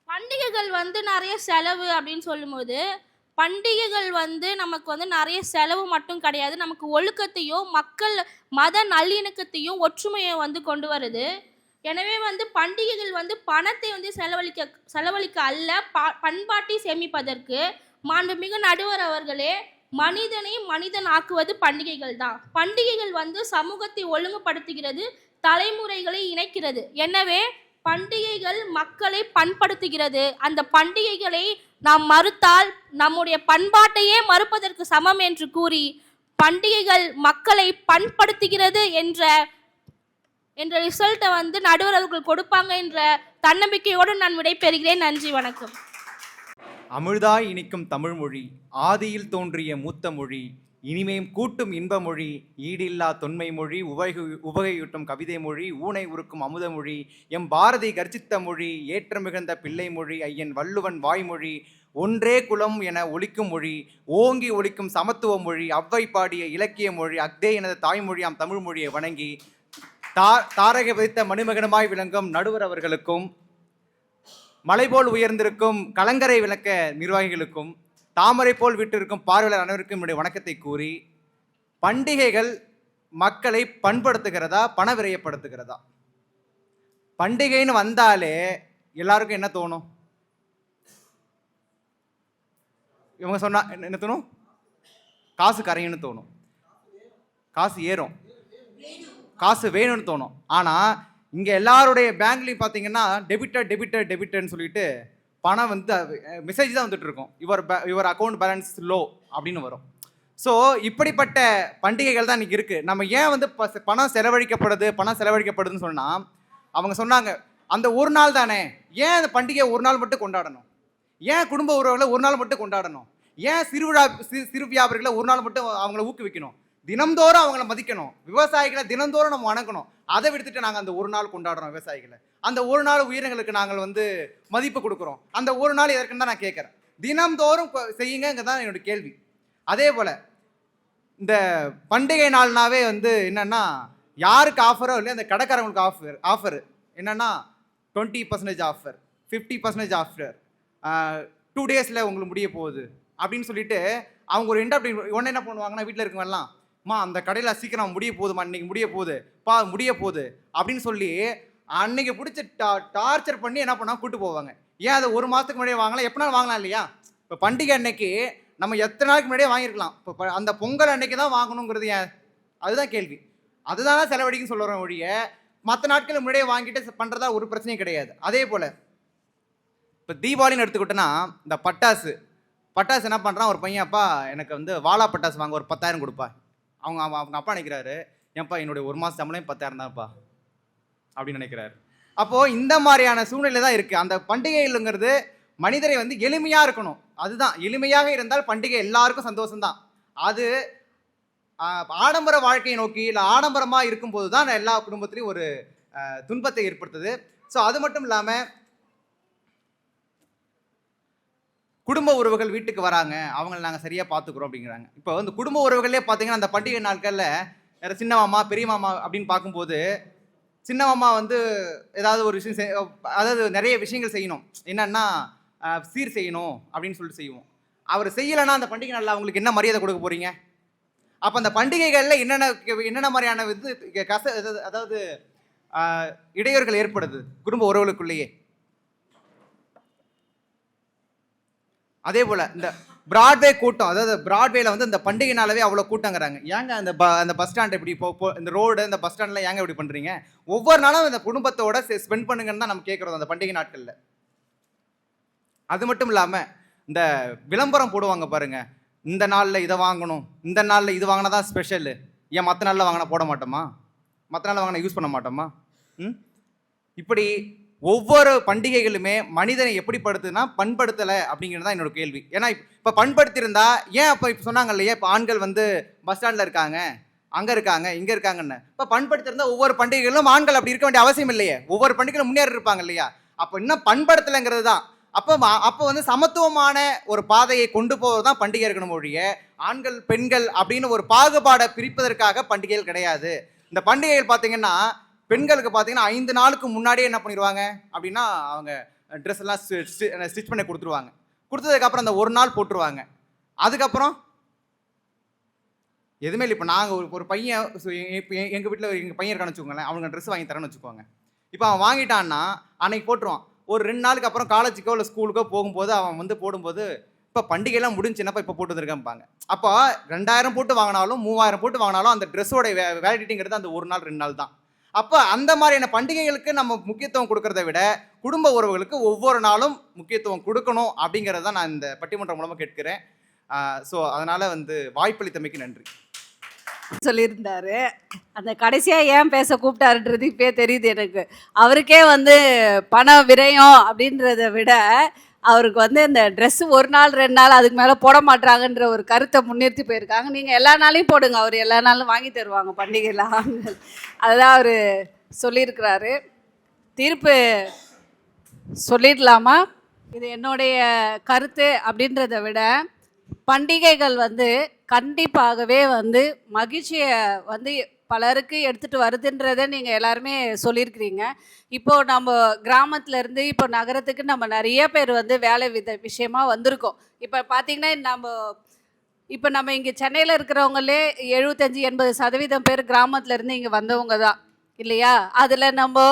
பண்டிகைகள் வந்து நிறைய செலவு அப்படின்னு சொல்லும்போது, பண்டிகைகள் வந்து நமக்கு வந்து நிறைய செலவு மட்டும் கிடையாது, நமக்கு ஒழுக்கத்தையும் மத நல்லிணக்கத்தையும் ஒற்றுமையை வந்து கொண்டு வருது. எனவே வந்து பண்டிகைகள் வந்து பணத்தை வந்து செலவழிக்க அல்ல, பண்பாட்டை சேமிப்பதற்கு. மாண்புமிகு நடுவர் அவர்களே, மனிதனை மனிதன் ஆக்குவது பண்டிகைகள் தான். பண்டிகைகள் வந்து சமூகத்தை ஒழுங்குபடுத்துகிறது, தலைமுறைகளை இணைக்கிறது. எனவே பண்டிகைகள் மக்களை பண்படுத்துகிறது. அந்த பண்டிகைகளை நாம் மறுத்தால் நம்முடைய பண்பாட்டையே மறுப்பதற்கு சமம் என்று கூறி, பண்டிகைகள் மக்களை பண்படுத்துகிறது என்ற ரிசல்ட்டை வந்து நடுவர் அவர்கள் கொடுப்பாங்க என்ற தன்னம்பிக்கையோடு நான் விடைபெறுகிறேன். நன்றி, வணக்கம். அமிழ்தாய் இனிக்கும் தமிழ்மொழி, ஆதியில் தோன்றிய மூத்த மொழி, இனிமேம் கூட்டும் இன்ப மொழி, ஈடில்லா தொன்மை மொழி, உவகையூட்டும் கவிதை மொழி, ஊனை உருக்கும் அமுத மொழி, எம் பாரதி கர்ஜித்த மொழி, ஏற்ற மிகுந்த பிள்ளை மொழி, ஐயன் வள்ளுவன் வாய்மொழி, ஒன்றே குலம் என ஒலிக்கும் மொழி, ஓங்கி ஒலிக்கும் சமத்துவ மொழி, அவ்வை பாடிய இலக்கிய மொழி, அக்தே எனது தாய்மொழியாம் தமிழ் மொழியை வணங்கி தாரகை வைத்த மணிமகனமாய் விளங்கும் நடுவர் அவர்களுக்கும், மலை போல் உயர்ந்திருக்கும் கலங்கரை விளக்க நிர்வாகிகளுக்கும், தாமரை போல் விட்டிருக்கும் பார்வையாளர் அனைவருக்கும் என்னுடைய வணக்கத்தை கூறி, பண்டிகைகள் மக்களை பண்படுத்துகிறதா பண விரயப்படுத்துகிறதா? பண்டிகைன்னு வந்தாலே எல்லாருக்கும் என்ன தோணும்? இவங்க சொன்னா என்ன தோணும்? காசு கரையும்னு தோணும், காசு ஏறும், காசு வேணும்னு தோணும். ஆனால் இங்கே எல்லாருடைய பேங்க்லேயும் பார்த்தீங்கன்னா டெபிட்டர்னு சொல்லிட்டு பணம் வந்து மெசேஜ் தான் வந்துட்டு இருக்கும், யுவர் அக்கௌண்ட் பேலன்ஸ் லோ அப்படின்னு வரும். ஸோ இப்படிப்பட்ட பண்டிகைகள் தான் இன்றைக்கி இருக்குது. நம்ம ஏன் வந்து பணம் செலவழிக்கப்படுதுன்னு சொன்னால், அவங்க சொன்னாங்க அந்த ஒரு நாள் தானே, ஏன் அந்த பண்டிகையை ஒரு நாள் மட்டும் கொண்டாடணும், ஏன் குடும்ப உறவுகளை ஒரு நாள் மட்டும் கொண்டாடணும், ஏன் சிறு வியாபாரிகளை ஒரு நாள் மட்டும் அவங்கள ஊக்குவிக்கணும், தினந்தோறும் அவங்கள மதிக்கணும், விவசாயிகளை தினந்தோறும் நம்ம வணங்கணும். அதை விடுத்துட்டு நாங்கள் அந்த ஒரு நாள் கொண்டாடுறோம் விவசாயிகளை, அந்த ஒரு நாள் உயிரினங்களுக்கு நாங்கள் வந்து மதிப்பு கொடுக்குறோம், அந்த ஒரு நாள் எதற்குன்னு தான் நான் கேட்குறேன். தினந்தோறும் செய்யுங்க தான் என்னோட கேள்வி. அதே போல் இந்த பண்டிகை நாள்னாவே வந்து என்னென்னா, யாருக்கு ஆஃபரோ இல்லையா அந்த கடைக்காரங்களுக்கு ஆஃபர் என்னென்னா 20% ஆஃபர், 50% ஆஃபர், 2 டேஸில் உங்களுக்கு முடிய போகுது அப்படின்னு சொல்லிட்டு அவங்க ஒரு ஒன்று என்ன பண்ணுவாங்கன்னா, வீட்டில் இருக்கவங்கலாம் அந்த கடையில் சீக்கிரம் முடிய போகுதுமா, இன்னைக்கு முடிய போகுது அப்படின்னு சொல்லி அன்னைக்கு பிடிச்ச டார்ச்சர் பண்ணி என்ன பண்ணால் கூப்பிட்டு போவாங்க. ஏன் அதை ஒரு மாதத்துக்கு முன்னாடியே வாங்கலாம், எப்படினாலும் வாங்கலாம் இல்லையா? இப்போ பண்டிகை அன்னைக்கு நம்ம எத்தனை நாளைக்கு முன்னாடியே வாங்கியிருக்கலாம், இப்போ அந்த பொங்கல் அன்னைக்கு தான் வாங்கணுங்கிறது ஏன்? அதுதான் கேள்வி. அதுதானே செலவழிக்குன்னு சொல்லுறோம் ஒழிய மற்ற நாட்கள் முன்னாடியே வாங்கிட்டு பண்ணுறதா ஒரு பிரச்சனையும் கிடையாது. அதே போல் இப்போ தீபாவளின்னு எடுத்துக்கிட்டோன்னா, இந்த பட்டாசு என்ன பண்ணுறான் ஒரு பையன், அப்பா எனக்கு வந்து வாழா பட்டாசு வாங்க ஒரு 10,000 கொடுப்பா. அவங்க அப்பா நினைக்கிறாரு, ஏன்ப்பா என்னுடைய ஒரு மாதம் சம்பளம் 10,000 தான்ப்பா அப்படின்னு நினைக்கிறாரு. அப்போது இந்த மாதிரியான சூழ்நிலை தான் இருக்குது. அந்த பண்டிகைங்கிறது மனிதரை வந்து எளிமையாக இருக்கணும், அதுதான் எளிமையாக இருந்தால் பண்டிகை எல்லாருக்கும் சந்தோஷம்தான். அது ஆடம்பர வாழ்க்கையை நோக்கி இல்லை ஆடம்பரமாக இருக்கும்போது தான் எல்லா குடும்பத்திலையும் ஒரு துன்பத்தை ஏற்படுத்துது. ஸோ அது மட்டும் இல்லாமல் குடும்ப உறவுகள் வீட்டுக்கு வராங்க, அவங்கள நாங்கள் சரியாக பார்த்துக்குறோம் அப்படிங்கிறாங்க. இப்போ வந்து குடும்ப உறவுகளே பார்த்தீங்கன்னா அந்த பண்டிகை நாட்களில் சின்ன மாமா பெரிய மாமா அப்படின்னு பார்க்கும்போது, சின்ன மாமா வந்து ஏதாவது ஒரு விஷயம் அதாவது நிறைய விஷயங்கள் செய்யணும், என்னன்னா சீர் செய்யணும் அப்படின்னு சொல்லிட்டு செய்வோம். அவர் செய்யலைன்னா அந்த பண்டிகை நாளில் அவங்களுக்கு என்ன மரியாதை கொடுக்க போகிறீங்க? அப்போ அந்த பண்டிகைகளில் என்னென்ன மாதிரியான அதாவது இடையூறுகள் ஏற்படுது குடும்ப உறவுகளுக்குள்ளேயே. அதே போல் இந்த பிராட்வே கூட்டம், அதாவது பிராட்வேல வந்து இந்த பண்டிகை நாளவே அவ்வளோ கூட்டங்கிறாங்க. ஏங்க அந்த பஸ் ஸ்டாண்ட் எப்படி இந்த ரோடு இந்த பஸ் ஸ்டாண்டில் ஏங்க இப்படி பண்ணுறீங்க? ஒவ்வொரு நாளும் இந்த குடும்பத்தோட ஸ்பெண்ட் பண்ணுங்கன்னு தான் நம்ம கேட்குறோம் அந்த பண்டிகை நாட்களில். அது மட்டும் இல்லாமல் இந்த விளம்பரம் போடுவாங்க பாருங்க, இந்த நாளில் இதை வாங்கணும், இந்த நாளில் இது வாங்கினா தான் ஸ்பெஷலு, ஏன் மற்ற நாளில் வாங்கினா போட மாட்டோமா, மற்ற நாளில் வாங்கினா யூஸ் பண்ண மாட்டோமா? இப்படி ஒவ்வொரு பண்டிகைகளுமே மனிதனை எப்படி படுத்துனா பண்படுத்தலை அப்படிங்கிறது தான் என்னோட கேள்வி. ஏன்னா இப்போ பண்படுத்தியிருந்தா ஏன் இப்போ சொன்னாங்க இல்லையா, இப்போ ஆண்கள் வந்து பஸ் ஸ்டாண்டில் இருக்காங்க, அங்கே இருக்காங்க, இங்கே இருக்காங்கன்னு. இப்போ பண்படுத்தியிருந்தா ஒவ்வொரு பண்டிகைகளும் ஆண்கள் அப்படி இருக்க வேண்டிய அவசியம் இல்லையே, ஒவ்வொரு பண்டிகைகளும் முன்னேறி இருப்பாங்க இல்லையா? அப்போ இன்னும் பண்படுத்தலைங்கிறது தான். அப்போ வந்து சமத்துவமான ஒரு பாதையை கொண்டு போவது தான் பண்டிகை இருக்கணும் ஒழிய ஆண்கள் பெண்கள் அப்படின்னு ஒரு பாகுபாடை பிரிப்பதற்காக பண்டிகைகள் கிடையாது. இந்த பண்டிகைகள் பார்த்தீங்கன்னா பெண்களுக்கு பார்த்தீங்கன்னா 5 நாளுக்கு முன்னாடியே என்ன பண்ணிடுவாங்க அப்படின்னா, அவங்க ட்ரெஸ் எல்லாம் ஸ்டிச் பண்ணி கொடுத்துருவாங்க. கொடுத்ததுக்கப்புறம் அந்த ஒரு நாள் போட்டுருவாங்க. அதுக்கப்புறம் எதுவுமே இல்லை. இப்போ நாங்கள் ஒரு பையன், இப்போ எங்கள் வீட்டில் எங்கள் பையன் இருக்கான்னு வச்சுக்கோங்களேன், அவங்க ட்ரெஸ் வாங்கி தரேன்னு வச்சுக்கோங்க. இப்போ அவன் வாங்கிட்டான்னா அன்னைக்கு போட்டுருவான். ஒரு 2 நாளுக்கு அப்புறம் காலேஜுக்கோ இல்லை ஸ்கூலுக்கோ போகும்போது அவன் வந்து போடும்போது, இப்போ பண்டிகைலாம் முடிஞ்சுன்னப்போ இப்போ போட்டு வந்துருக்கான்பாங்க. அப்போ 2000 போட்டு வாங்கினாலும் 3000 போட்டு வாங்கினாலும் அந்த ட்ரெஸ்ஸோட வேலிடிட்டிங்கிறது அந்த ஒரு நாள் 2 நாள் தான். அப்போ அந்த மாதிரியான பண்டிகைகளுக்கு நம்ம முக்கியத்துவம் கொடுக்கறத விட குடும்ப உறவுகளுக்கு ஒவ்வொரு நாளும் முக்கியத்துவம் கொடுக்கணும் அப்படிங்கிறத நான் இந்த பட்டிமன்றம் மூலமாக கேட்கிறேன். ஸோ அதனால் வந்து வாய்ப்பளித்தமைக்கு நன்றி. சொல்லியிருந்தாரு. அந்த கடைசியாக ஏன் பேச கூப்பிட்டாருன்றது இப்பே தெரியுது எனக்கு. அவருக்கே வந்து பண விரயம் அப்படின்றத விட அவருக்கு வந்து இந்த ட்ரெஸ்ஸு ஒரு நாள் 2 நாள் அதுக்கு மேலே போட மாட்டாங்கன்ற ஒரு கருத்தை முன்னிறுத்தி போயிருக்காங்க. நீங்கள் எல்லா நாளையும் போடுங்க, அவர் எல்லா நாளும் வாங்கி தருவாங்க பண்டிகையில். அதுதான் அவர் சொல்லியிருக்கிறாரு. தீர்ப்பு சொல்லிடலாமா? இது என்னுடைய கருத்து அப்படின்றத விட பண்டிகைகள் வந்து கண்டிப்பாகவே வந்து மகிழ்ச்சியை வந்து பலருக்கு எடுத்துகிட்டு வருதுன்றதை நீங்கள் எல்லாருமே சொல்லியிருக்கிறீங்க. இப்போது நம்ம கிராமத்துலேருந்து இப்போ நகரத்துக்கு நம்ம நிறைய பேர் வந்து வேலை விஷயமா வந்திருக்கோம். இப்போ பார்த்திங்கன்னா இப்போ நம்ம இங்கே சென்னையில் இருக்கிறவங்களே 75-80% பேர் கிராமத்துலேருந்து இங்கே வந்தவங்க தான் இல்லையா? அதில் நம்ம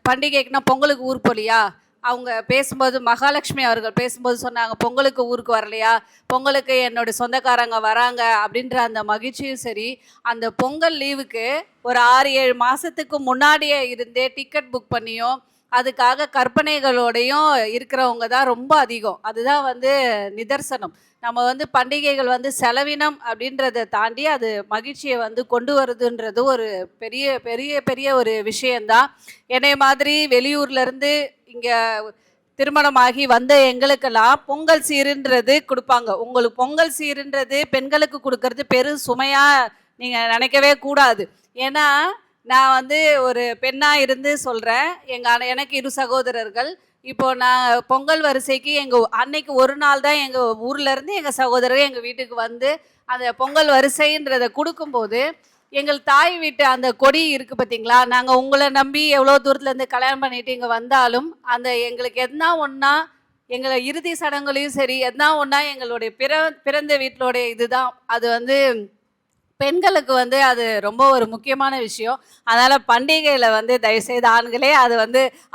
பண்டிகைக்குனா பொங்கலுக்கு ஊர் போலியா, அவங்க பேசும்போது மகாலட்சுமி அவர்கள் பேசும்போது சொன்னாங்க, பொங்கலுக்கு ஊருக்கு வரலையா, பொங்கலுக்கு என்னோட சொந்தக்காரங்க வராங்க அப்படின்ற அந்த மகிழ்ச்சியும் சரி, அந்த பொங்கல் லீவுக்கு ஒரு 6-7 மாதத்துக்கு முன்னாடியே இருந்தே டிக்கெட் புக் பண்ணியும் அதுக்காக கற்பனைகளோடையும் இருக்கிறவங்க தான் ரொம்ப அதிகம். அதுதான் வந்து நிதர்சனம். நம்ம வந்து பண்டிகைகள் வந்து செலவினம் அப்படின்றத தாண்டி அது மகிழ்ச்சியை வந்து கொண்டு வருதுன்றது ஒரு பெரிய பெரிய பெரிய ஒரு விஷயந்தான். என்னை மாதிரி வெளியூர்லேருந்து இங்கே திருமணமாகி வந்த எங்களுக்கெல்லாம் பொங்கல் சீருன்றது கொடுப்பாங்க. உங்களுக்கு பொங்கல் சீருன்றது பெண்களுக்கு கொடுக்கறது பெரும் சுமையாக நீங்கள் நினைக்கவே கூடாது. ஏன்னா நான் வந்து ஒரு பெண்ணாக இருந்து சொல்கிறேன். எனக்கு 2 சகோதரர்கள். இப்போது நான் பொங்கல் வரிசைக்கு அன்னைக்கு ஒரு நாள் தான் எங்கள் ஊர்லேருந்து எங்கள் சகோதரர் எங்கள் வீட்டுக்கு வந்து அந்த பொங்கல் வரிசைன்றதை கொடுக்கும்போது, எங்கள் தாய் வீட்டு அந்த கொடி இருக்குது பார்த்தீங்களா, நாங்கள் உங்களை நம்பி எவ்வளோ தூரத்துலேருந்து கல்யாணம் பண்ணிட்டு இங்கே வந்தாலும் அந்த எங்களுக்கு எதுனா ஒன்றா எங்களை இறுதி சடங்குலையும் சரி எதுனா ஒன்றா எங்களுடைய பிறந்த வீட்டிலோடைய இதுதான். அது வந்து பெண்களுக்கு வந்து அது ரொம்ப ஒரு முக்கியமான விஷயம். அதனால் பண்டிகையில் வந்து தயவுசெய்து ஆண்களே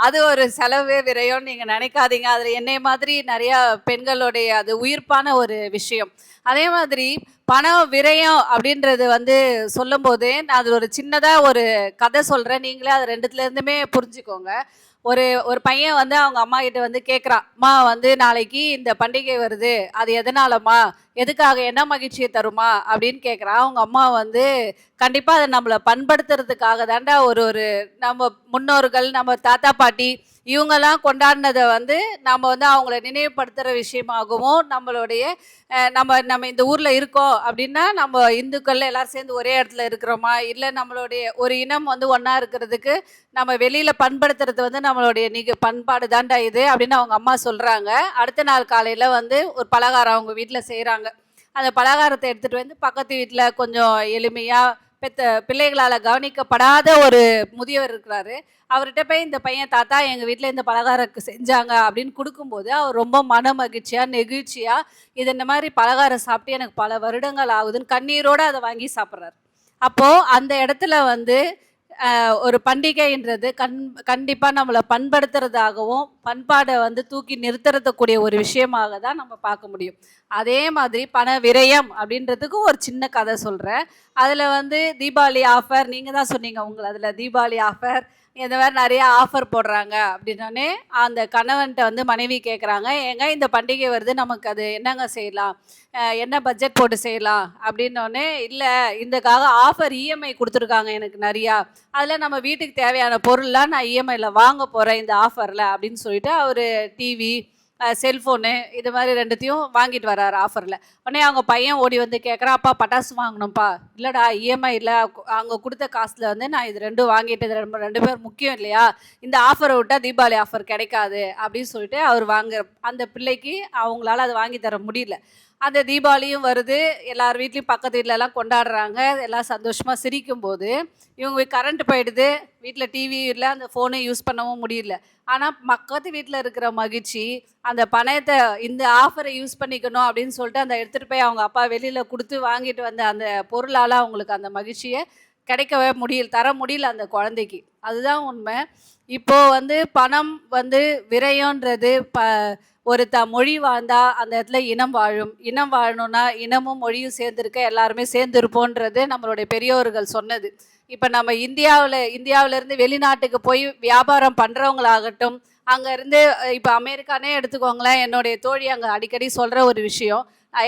அது ஒரு செலவு விரயம்னு நீங்கள் நினைக்காதீங்க. அதில் என்னை மாதிரி நிறையா பெண்களுடைய அது உயிர்ப்பான ஒரு விஷயம். அதே மாதிரி பண விரயம் அப்படின்றது வந்து சொல்லும்போது நான் அதில் ஒரு சின்னதாக ஒரு கதை சொல்கிறேன். நீங்களே அது ரெண்டுத்துலேருந்துமே புரிஞ்சுக்கோங்க. ஒரு பையன் வந்து அவங்க அம்மா கிட்ட வந்து கேட்குறான், அம்மா வந்து நாளைக்கு இந்த பண்டிகை வருது, அது எதனாலம்மா, எதுக்காக, என்ன மகிழ்ச்சியை தருமா அப்படின்னு கேட்குறான். அவங்க அம்மா வந்து கண்டிப்பாக அதை நம்மளை பண்படுத்துறதுக்காக தாண்டா ஒரு நம்ம முன்னோர்கள் நம்ம தாத்தா பாட்டி இவங்கெல்லாம் கொண்டாடினதை வந்து நம்ம வந்து அவங்கள நினைவுபடுத்துகிற விஷயமாகவும் நம்மளுடைய நம்ம இந்த ஊரில் இருக்கோம் அப்படின்னா நம்ம இந்துக்கள் எல்லோரும் சேர்ந்து ஒரே இடத்துல இருக்கிறோமா, இல்லை நம்மளுடைய ஒரு இனம் வந்து ஒன்றா இருக்கிறதுக்கு நம்ம வெளியில் பண்படுத்துறது வந்து நம்மளுடைய பண்பாடு தாண்டா இது அப்படின்னு அவங்க அம்மா சொல்கிறாங்க. அடுத்த நாள் காலையில் வந்து ஒரு பலகாரம் அவங்க வீட்டில் செய்கிறாங்க. அந்த பலகாரத்தை எடுத்துகிட்டு வந்து பக்கத்து வீட்டில் கொஞ்சம் எளிமையாக பிள்ளைகளால் கவனிக்கப்படாத ஒரு முதியவர் இருக்கிறாரு. அவர்கிட்ட போய் இந்த பையன், தாத்தா எங்கள் வீட்டில் இந்த பலகாரம் செஞ்சாங்க அப்படின்னு கொடுக்கும்போது அவர் ரொம்ப மன மகிழ்ச்சியாக நெகிழ்ச்சியாக இந்த மாதிரி பலகாரம் சாப்பிட்டு எனக்கு பல வருடங்கள் ஆகுதுன்னு கண்ணீரோடு அதை வாங்கி சாப்பிட்றாரு. அப்போது அந்த இடத்துல வந்து ஒரு பண்டிகைன்றது கண்டிப்பாக நம்மளை பண்படுத்துறதாகவும் பண்பாடை வந்து தூக்கி நிறுத்துறதுக்கூடிய ஒரு விஷயமாக தான் நம்ம பார்க்க முடியும். அதே மாதிரி பண விரயம் அப்படின்றதுக்கும் ஒரு சின்ன கதை சொல்கிறேன். அதில் வந்து தீபாவளி ஆஃபர், நீங்கள் தான் சொன்னீங்க அதில் தீபாவளி ஆஃபர் இந்த மாதிரி நிறைய ஆஃபர் போடுறாங்க அப்படின்னோடனே அந்த கணவன்கிட்ட வந்து மனைவி கேட்குறாங்க, ஏங்க இந்த பண்டிகை வருது, நமக்கு அது என்னங்க செய்யலாம், என்ன பட்ஜெட் போட்டு செய்யலாம் அப்படின்னோடனே, இல்லை இதுக்காக ஆஃபர் இஎம்ஐ கொடுத்துருக்காங்க எனக்கு நிறையா, அதில் நம்ம வீட்டுக்கு தேவையான பொருள்லாம் நான் இஎம்ஐயில் வாங்க போகிறேன் இந்த ஆஃபரில் அப்படின்னு சொல்லிட்டு அவர் டிவி செல்ஃபோனு இது மாதிரி ரெண்டுத்தையும் வாங்கிட்டு வர்றாரு ஆஃபரில். உடனே அவங்க பையன் ஓடி வந்து கேட்குறான், அப்பா பட்டாசு வாங்கணும்ப்பா. இல்லைடா இஎம்ஐ இல்லை, அவங்க கொடுத்த காசில் வந்து நான் இது ரெண்டும் வாங்கிட்டு ரெண்டு பேர் முக்கியம் இல்லையா, இந்த ஆஃபரை விட்டால் தீபாவளி ஆஃபர் கிடைக்காது அப்படின்னு சொல்லிட்டு அவர் அந்த பிள்ளைக்கு அவங்களால அதை வாங்கி தர முடியல. அந்த தீபாவளியும் வருது, எல்லார் வீட்லேயும் பக்கத்து வீட்டிலலாம் கொண்டாடுறாங்க, எல்லாம் சந்தோஷமாக சிரிக்கும்போது இவங்க கரண்ட் போயிடுது, வீட்டில் டிவி இல்லை, அந்த ஃபோனை யூஸ் பண்ணவும் முடியல. ஆனால் பக்கத்து வீட்டில் இருக்கிற மகிழ்ச்சி, அந்த பணத்தை இந்த ஆஃபரை யூஸ் பண்ணிக்கணும் அப்படின்னு சொல்லிட்டு அந்த எடுத்துகிட்டு போய் அவங்க அப்பா வெளியில் கொடுத்து வாங்கிட்டு வந்த அந்த பொருளால் அவங்களுக்கு அந்த மகிழ்ச்சியை கிடைக்கவே தர முடியல அந்த குழந்தைக்கு. அதுதான் உண்மை. இப்போது வந்து பணம் வந்து விரயன்றது ஒரு மொழி வாழ்ந்தால் அந்த இடத்துல இனம் வாழும், இனம் வாழணும்னா இனமும் மொழியும் சேர்ந்துருக்க எல்லாருமே சேர்ந்துருப்போன்றது நம்மளுடைய பெரியோர்கள் சொன்னது. இப்போ நம்ம இந்தியாவிலேருந்து வெளிநாட்டுக்கு போய் வியாபாரம் பண்ணுறவங்களாகட்டும், அங்கேருந்து இப்போ அமெரிக்கானே எடுத்துக்கோங்களேன், என்னுடைய தோழி அங்கே அடிக்கடி சொல்கிற ஒரு விஷயம்,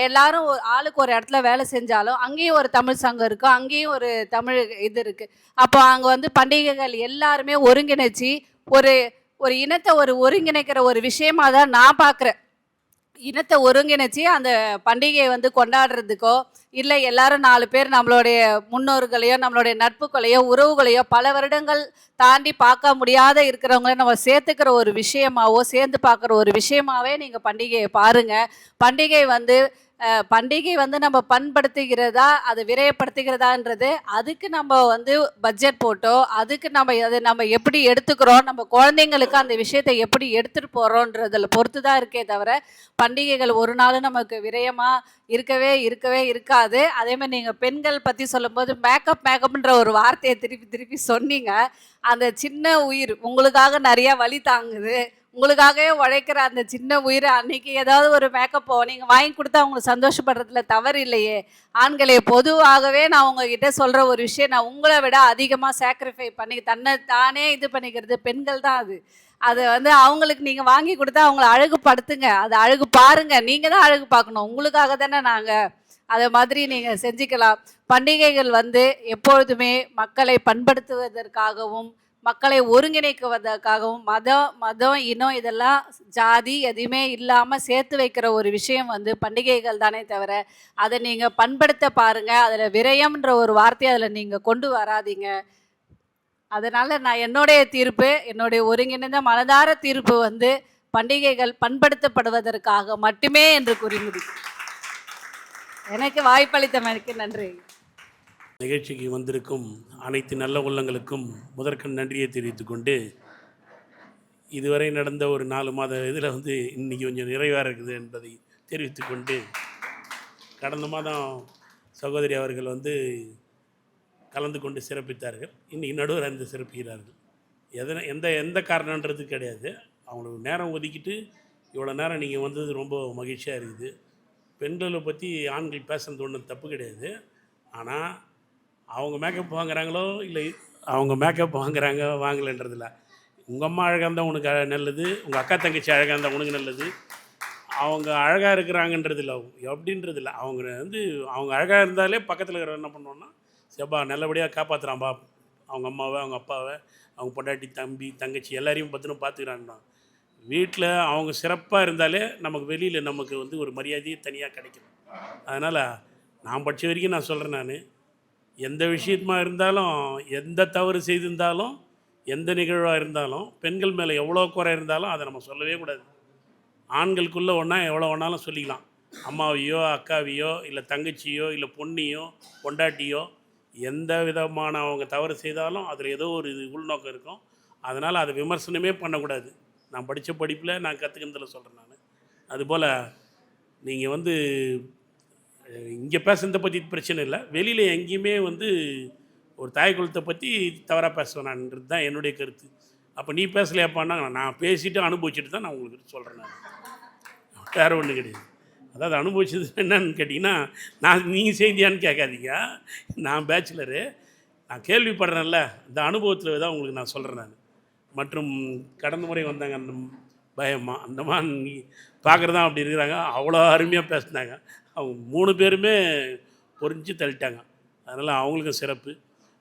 எல்லாரும் ஆளுக்கு ஒரு இடத்துல வேலை செஞ்சாலும் அங்கேயும் ஒரு தமிழ் சங்கம் இருக்குது, அங்கேயும் ஒரு தமிழ் இது இருக்குது. அப்போ அங்கே வந்து பண்டிகைகள் எல்லாருமே ஒருங்கிணைச்சி ஒரு இனத்தை ஒருங்கிணைக்கிற ஒரு விஷயமா தான் நான் பார்க்குறேன். இனத்தை ஒருங்கிணைச்சி அந்த பண்டிகையை வந்து கொண்டாடுறதுக்கோ, இல்லை எல்லாரும் 4 பேர் நம்மளுடைய முன்னோர்களையோ நம்மளுடைய நட்புகளையோ உறவுகளையோ பல வருடங்கள் தாண்டி பார்க்க முடியாத இருக்கிறவங்கள நம்ம சேர்த்துக்கிற ஒரு விஷயமாவோ சேர்ந்து பார்க்குற ஒரு விஷயமாவே நீங்கள் பண்டிகையை பாருங்கள். பண்டிகை வந்து நம்ம பண்படுத்துகிறதா அது விரயப்படுத்துகிறதான்றது அதுக்கு நம்ம வந்து பட்ஜெட் போட்டோ, அதுக்கு நம்ம எப்படி எடுத்துக்கிறோம், நம்ம குழந்தைங்களுக்கு அந்த விஷயத்தை எப்படி எடுத்துகிட்டு போகிறோன்றதில் பொறுத்து தான் இருக்கே தவிர பண்டிகைகள் ஒரு நாளும் நமக்கு விரயமாக இருக்கவே இருக்காது. அதேமாதிரி நீங்கள் பெண்கள் பற்றி சொல்லும்போது மேக்கப்ன்ற ஒரு வார்த்தையை திருப்பி சொன்னீங்க. அந்த சின்ன உயிர் உங்களுக்காக நிறையா வலி தாங்குது, உங்களுக்காகவே உழைக்கிற அந்த சின்ன உயிரை அன்னைக்கு ஏதாவது ஒரு மேக்கப்போ நீங்கள் வாங்கி கொடுத்தா அவங்களுக்கு சந்தோஷப்படுறதுல தவறு இல்லையே. ஆண்களே, பொதுவாகவே நான் உங்ககிட்ட சொல்கிற ஒரு விஷயம், நான் உங்களை விட அதிகமாக சாக்ரிஃபை பண்ணி தன்னை தானே இது பண்ணிக்கிறது பெண்கள் தான். அது அவங்களுக்கு நீங்கள் வாங்கி கொடுத்தா அவங்கள அழகுபடுத்துங்க, அதை அழகு பாருங்கள். நீங்கள் தான் அழகு பார்க்கணும், உங்களுக்காக தானே நாங்கள். அதை மாதிரி நீங்கள் செஞ்சுக்கலாம். பண்டிகைகள் எப்பொழுதுமே மக்களை பண்படுத்துவதற்காகவும் மக்களை ஒருங்கிணைக்குவதற்காகவும் மதம் இனம் இதெல்லாம் ஜாதி எதுவுமே இல்லாமல் சேர்த்து வைக்கிற ஒரு விஷயம் பண்டிகைகள் தானே தவிர அதை நீங்கள் பண்படுத்த பாருங்கள். அதில் விரயம்ன்ற ஒரு வார்த்தையை அதில் நீங்கள் கொண்டு வராதீங்க. அதனால் நான் என்னுடைய தீர்ப்பு, என்னுடைய ஒருங்கிணைந்த மனதார தீர்ப்பு பண்டிகைகள் பண்படுத்தப்படுவதற்காக மட்டுமே என்று கூறி முடிக்கிறேன். எனக்கு வாய்ப்பளித்தமைக்கு நன்றி. நிகழ்ச்சிக்கு வந்திருக்கும் அனைத்து நல்ல உள்ளங்களுக்கும் முதற்கண் நன்றியை தெரிவித்துக் கொண்டு, இதுவரை நடந்த ஒரு 4 மாத இதில் இன்றைக்கி கொஞ்சம் நிறைவாக இருக்குது என்பதை தெரிவித்து கொண்டு, கடந்த மாதம் சகோதரி அவர்கள் கலந்து கொண்டு சிறப்பித்தார்கள். இன்றைக்கி நடுவர் அந்த சிறப்பிக்கிறார்கள். எந்த காரணன்றது கிடையாது. அவங்களுக்கு நேரம் ஒதுக்கிட்டு இவ்வளோ நேரம் நீங்கள் வந்தது ரொம்ப மகிழ்ச்சியாக இருக்குது. பெண்களை பற்றி ஆண்கள் பேசுறது ஒன்றும் தப்பு கிடையாது. ஆனால் அவங்க மேக்கப் வாங்குறாங்களோ இல்லை அவங்க மேக்கப் வாங்கலைன்றதில்ல. உங்கள் அம்மா அழகாக இருந்தால் உனக்கு நல்லது, உங்கள் அக்கா தங்கச்சி அழகாக இருந்தால் உனக்கு நல்லது. அவங்க அழகாக இருக்கிறாங்கன்றதில்ல, அப்படின்றதில்ல. அவங்க அழகாக இருந்தாலே பக்கத்தில் இருக்கிற என்ன பண்ணுவோன்னா, செப்பா நல்லபடியாக காப்பாற்றுறான்பா அவங்க அம்மாவை, அவங்க அப்பாவை, அவங்க பொண்டாட்டி, தம்பி, தங்கச்சி எல்லாரையும் பற்றினும் பார்த்துக்கிறான்னா. வீட்டில் அவங்க சிறப்பாக இருந்தாலே நமக்கு வெளியில் நமக்கு ஒரு மரியாதையே தனியாக கிடைக்கும். அதனால் நான் படித்த வரைக்கும் நான் சொல்கிறேன், நான் எந்த விஷயமா இருந்தாலும், எந்த தவறு செய்திருந்தாலும், எந்த நிகழ்வாக இருந்தாலும், பெண்கள் மேலே எவ்வளோ குறை இருந்தாலும் அதை நம்ம சொல்லவே கூடாது. ஆண்களுக்குள்ளே ஒன்றா எவ்வளோ வேணாலும் சொல்லிக்கலாம். அம்மாவையோ அக்காவையோ இல்லை தங்கச்சியோ இல்லை பொண்ணையோ பொண்டாட்டியோ எந்த விதமான அவங்க தவறு செய்தாலும் அதில் ஏதோ ஒரு உள்நோக்கம் இருக்கும். அதனால் அதை விமர்சனமே பண்ணக்கூடாது. நான் படித்த படிப்பில் நான் கற்றுக்கிறதில் சொல்கிறேன் நான். அதுபோல் நீங்கள் இங்கே பேசுகிறத பற்றி பிரச்சனை இல்லை, வெளியில் எங்கேயுமே ஒரு தாய் குலத்தை பற்றி தவறாக பேசுவேன் நான்ன்றது தான் என்னுடைய கருத்து. அப்போ நீ பேசலையாப்பான்னா, நான் பேசிவிட்டு அனுபவிச்சுட்டு தான் நான் உங்களுக்கு சொல்கிறேன். நான் வேறு ஒன்றும் கிடையாது. அதாவது அனுபவிச்சது என்னன்னு கேட்டிங்கன்னா, நீங்கள் செய்தியான்னு கேட்காதீங்க. நான் பேச்சுலரு, நான் கேள்விப்படுறேன்ல, இந்த அனுபவத்தில் தான் உங்களுக்கு நான் சொல்கிறேன் நான். மற்றும் கடந்த முறை வந்தாங்க அந்த பயமா, அந்த மாதிரி பார்க்குறதான் அப்படி இருக்கிறாங்க. அவ்வளோ அருமையாக பேசினாங்க. அவங்க 3 பேருமே பொறிஞ்சு தள்ளிட்டாங்க. அதனால் அவங்களுக்கும் சிறப்பு.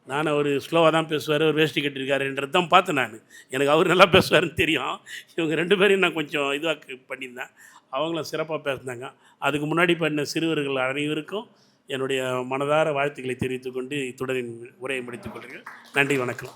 நான் அவர் ஸ்லோவாக தான் பேசுவார், ஒரு வேஷ்டி கட்டியிருக்காருன்றது தான் பார்த்தேன் நான். எனக்கு அவர் நல்லா பேசுவாருன்னு தெரியும். இவங்க 2 பேரையும் நான் கொஞ்சம் இதுவாக பண்ணியிருந்தேன். அவங்களும் சிறப்பாக பேசினாங்க. அதுக்கு முன்னாடி பண்ண சிறுவர்கள் அனைவருக்கும் என்னுடைய மனதார வாழ்த்துக்களை தெரிவித்துக்கொண்டு இத்துடன் உரையை முடித்துக் கொள்கிறேன். நன்றி, வணக்கம்.